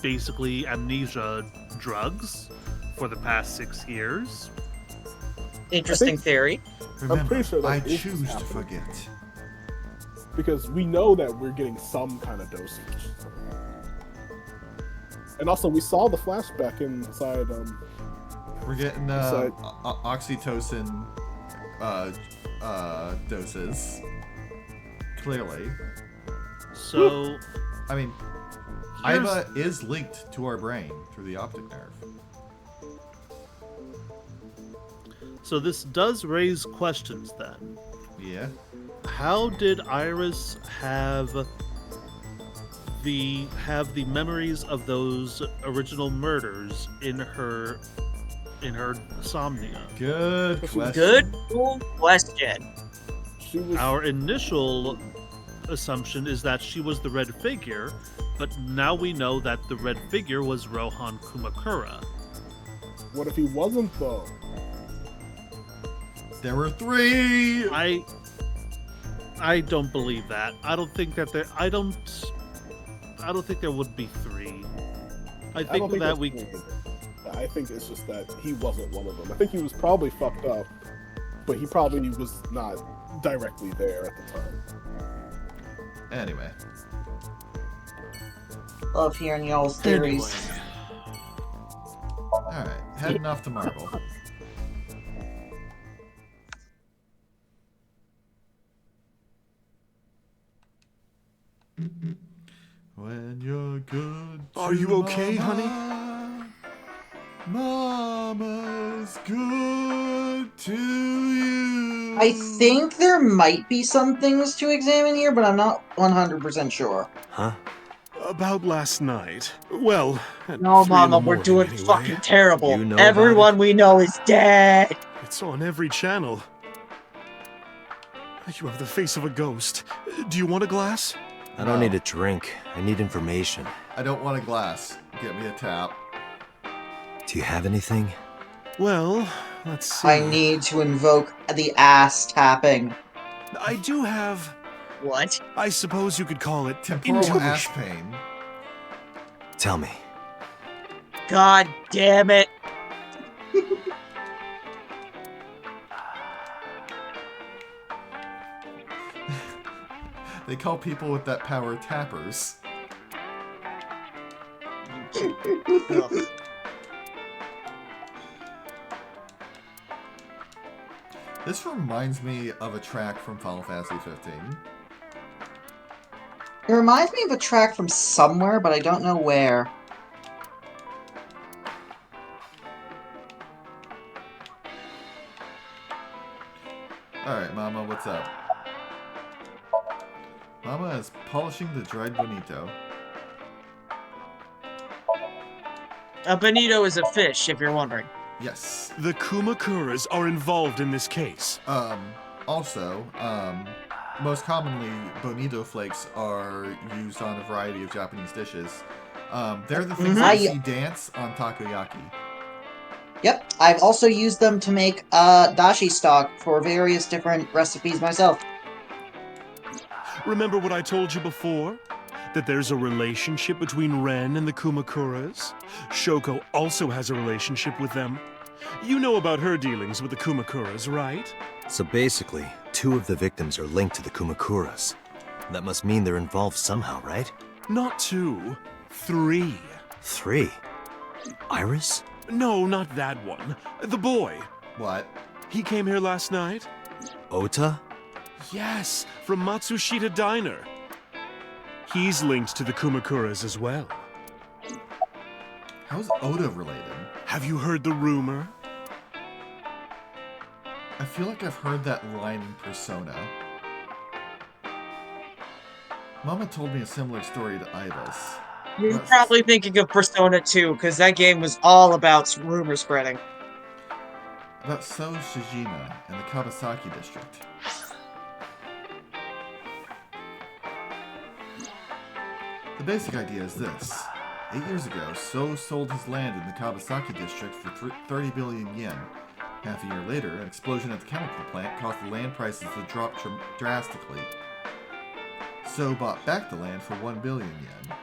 G: basically amnesia drugs for the past 6 years.
C: Interesting theory.
A: Remember,
F: I'm pretty sure that
A: I
F: is
A: choose to
F: happening.
A: forget.
F: Because we know that we're getting some kind of dosage. And also, we saw the flashback inside.
A: We're getting oxytocin doses. Clearly.
G: So,
A: I mean, Iva is linked to our brain through the optic nerve.
G: So this does raise questions then.
A: Yeah.
G: How did Iris have the memories of those original murders in her Somnia?
A: Good question.
C: Good question.
G: Our initial assumption is that she was the red figure, but now we know that the red figure was Rohan Kumakura.
F: What if he wasn't, though?
A: There were 3!
G: I don't believe that. I don't think that there. I don't think there would be 3. I think that we.
F: I think it's just that he wasn't one of them. I think he was probably fucked up, but he probably was not directly there at the time.
A: Anyway.
B: Love hearing y'all's theories.
A: Alright, heading off to Marble. When you're good.
P: Are you okay, honey?
A: Mama's good to you.
B: I think there might be some things to examine here, but I'm not 100% sure.
P: Huh? About last night. Well, at
C: No,
P: 3 in
C: Mama,
P: the
C: we're
P: morning,
C: doing
P: anyway.
C: fucking terrible.
P: You know
C: Everyone
P: about
C: we know is dead.
P: It's on every channel. You have the face of a ghost. Do you want a glass?
D: I don't need a drink. I need information.
A: I don't want a glass. Get me a tap.
D: Do you have anything?
P: Well, let's see.
B: I need to invoke the ass tapping.
P: I do have...
C: What?
P: I suppose you could call it
A: temporal
P: intuition.
A: ass pain.
D: Tell me.
C: God damn it.
A: They call people with that power tappers. This reminds me of a track from Final Fantasy 15.
B: It reminds me of a track from somewhere, but I don't know where.
A: Alright, Mama, what's up? Mama is polishing the dried bonito.
C: A bonito is a fish, if you're wondering.
A: Yes.
P: The Kumakuras are involved in this case.
A: Also, most commonly, bonito flakes are used on a variety of Japanese dishes. They're the things that you see dance on takoyaki.
B: Yep, I've also used them to make dashi stock for various different recipes myself.
P: Remember what I told you before? That there's a relationship between Ren and the Kumakuras? Shoko also has a relationship with them. You know about her dealings with the Kumakuras, right?
D: So basically, 2 of the victims are linked to the Kumakuras. That must mean they're involved somehow, right?
P: Not 2, 3.
D: 3? Iris?
P: No, not that one. The boy.
A: What?
P: He came here last night?
D: Ota?
P: Yes, from Matsushita Diner. He's linked to the Kumakuras as well.
A: How's Oda related?
P: Have you heard the rumor?
A: I feel like I've heard that line in Persona. Mama told me a similar story to Ida's.
C: You're probably thinking of Persona 2, because that game was all about rumor spreading.
A: About So Shijima in the Kawasaki district. The basic idea is this. 8 years ago, So sold his land in the Kawasaki district for 30 billion yen. Half a year later, an explosion at the chemical plant caused the land prices to drop drastically. So bought back the land for 1 billion yen.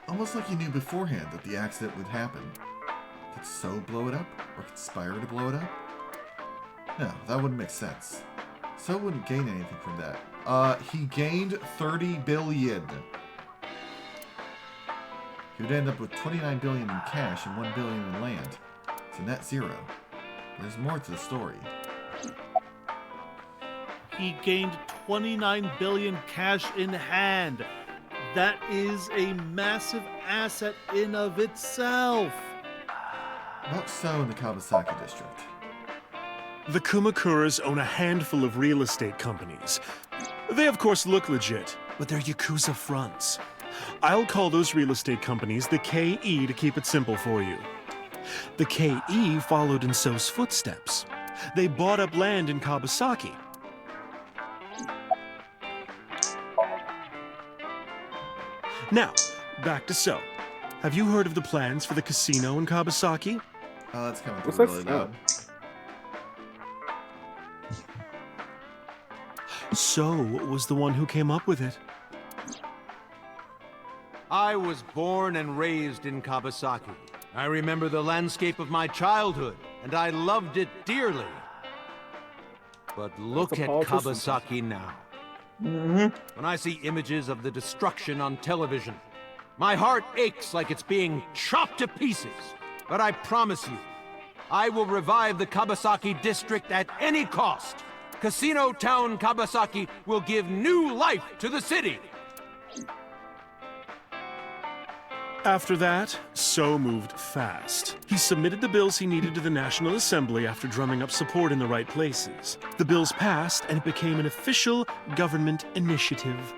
A: Almost like he knew beforehand that the accident would happen. Could So blow it up? Or conspire to blow it up? No, that wouldn't make sense. So wouldn't gain anything from that. He gained 30 billion. He would end up with 29 billion in cash and 1 billion in land. It's a net zero. There's more to the story.
G: He gained 29 billion cash in hand. That is a massive asset in of itself.
A: Not so in the Kawasaki district.
P: The Kumakuras own a handful of real estate companies. They of course look legit, but they're Yakuza fronts. I'll call those real estate companies the KE to keep it simple for you. The KE followed in So's footsteps. They bought up land in Kawasaki. Now, back to So. Have you heard of the plans for the casino in Kawasaki?
A: That's coming
F: What's
A: through
F: that
A: really
F: sound?
A: loud.
P: So was the one who came up with it.
S: I was born and raised in Kawasaki. I remember the landscape of my childhood, and I loved it dearly. But look
F: a
S: at
F: politician.
S: Kawasaki now. When I see images of the destruction on television, my heart aches like it's being chopped to pieces. But I promise you, I will revive the Kawasaki district at any cost. Casino Town Kawasaki will give new life to the city.
P: After that, So moved fast. He submitted the bills he needed to the National Assembly after drumming up support in the right places. The bills passed, and it became an official government initiative.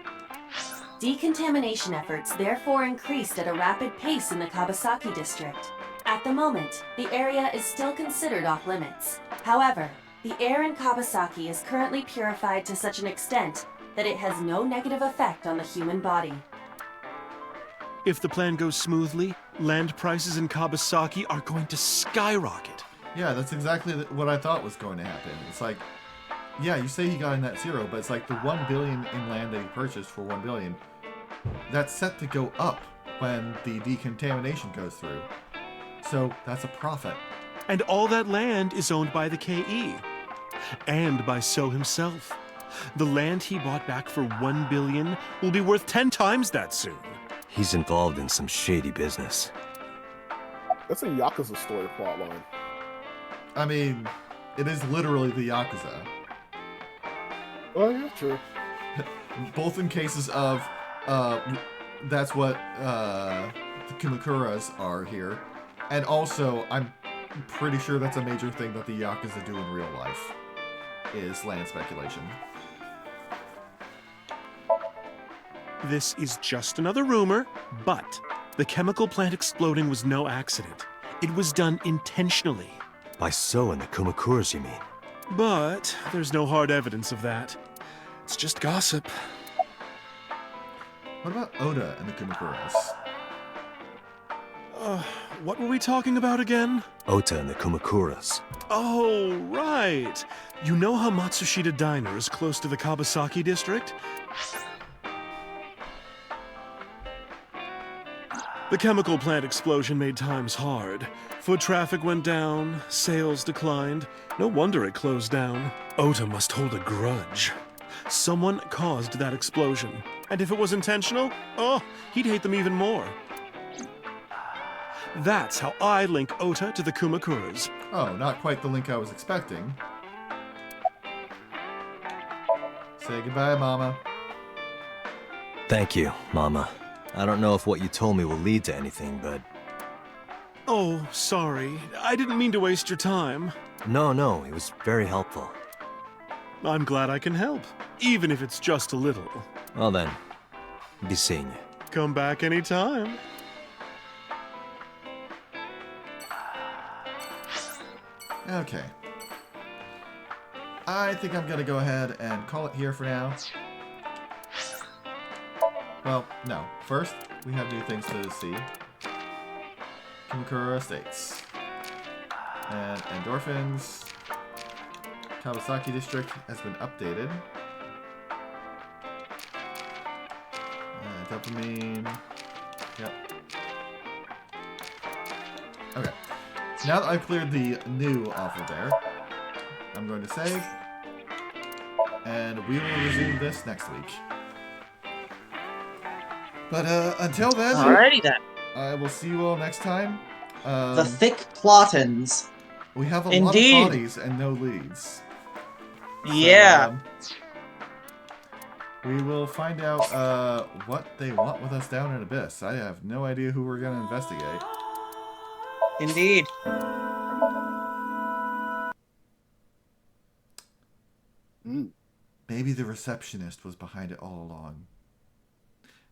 E: Decontamination efforts therefore increased at a rapid pace in the Kawasaki district. At the moment, the area is still considered off limits. However, the air in Kawasaki is currently purified to such an extent that it has no negative effect on the human body.
P: If the plan goes smoothly, land prices in Kawasaki are going to skyrocket.
A: Yeah, that's exactly what I thought was going to happen. It's like, yeah, you say he got a net zero, but it's like the 1 billion in land that he purchased for 1 billion, that's set to go up when the decontamination goes through. So that's a profit.
P: And all that land is owned by the KE. And by So himself. The land he bought back for 1 billion will be worth 10 times that soon.
D: He's involved in some shady business.
F: That's a Yakuza story plotline.
A: I mean, it is literally the Yakuza.
F: Oh yeah, true.
A: Both in cases of, that's what the Kumakuras are here. And also, I'm pretty sure that's a major thing that the Yakuza do in real life, is land speculation.
P: This is just another rumor, but the chemical plant exploding was no accident. It was done intentionally.
D: By So and the Kumakuras, you mean?
P: But there's no hard evidence of that. It's just gossip.
A: What about Oda and the Kumakuras?
P: What were we talking about again?
D: Ota and the Kumakuras.
P: Oh, right. You know how Matsushita Diner is close to the Kawasaki district? The chemical plant explosion made times hard. Foot traffic went down, sales declined. No wonder it closed down. Ota must hold a grudge. Someone caused that explosion. And if it was intentional, oh, he'd hate them even more. That's how I link Ota to the Kumakuras.
A: Oh, not quite the link I was expecting. Say goodbye, Mama.
D: Thank you, Mama. I don't know if what you told me will lead to anything, but...
P: Oh, sorry. I didn't mean to waste your time.
D: No, it was very helpful.
P: I'm glad I can help, even if it's just a little.
D: Well then, be seeing you.
P: Come back anytime.
A: Okay. I think I'm gonna go ahead and call it here for now. Well, no. First, we have new things to see. Kumakura Estates. And endorphins. Kawasaki District has been updated. Dopamine. Yep. Okay. Now that I've cleared the new off of there, I'm going to save. And we will resume this next week. But until then,
C: Alrighty then.
A: I will see you all next time.
B: The thick plottins.
A: We have a
C: Indeed.
A: lot of bodies and no leads.
C: Yeah.
A: So, we will find out what they want with us down in Abyss. I have no idea who we're going to investigate.
C: Indeed.
A: Maybe the receptionist was behind it all along.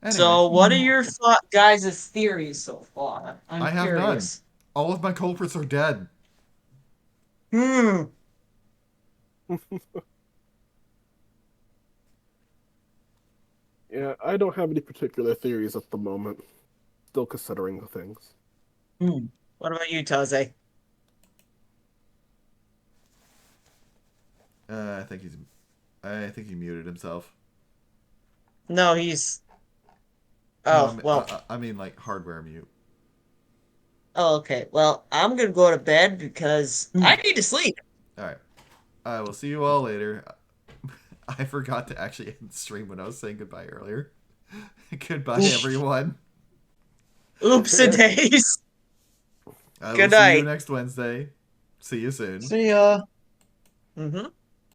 A: Anyway.
C: So, what are your guys' theories so far?
A: I have
C: curious.
A: none. All of my culprits are dead.
F: Yeah, I don't have any particular theories at the moment. Still considering the things.
C: What about you, Taze?
A: I think he muted himself.
C: No, he's.
A: No,
C: Oh, well.
A: I mean, like, hardware mute.
C: Oh, okay. Well, I'm gonna go to bed because I need to sleep.
A: Alright. I will see you all later. I forgot to actually end the stream when I was saying goodbye earlier. Goodbye, everyone.
C: Oops-a-days.
A: I will
C: Good
A: see
C: night.
A: you next Wednesday. See you soon.
B: See ya.
C: Mm-hmm.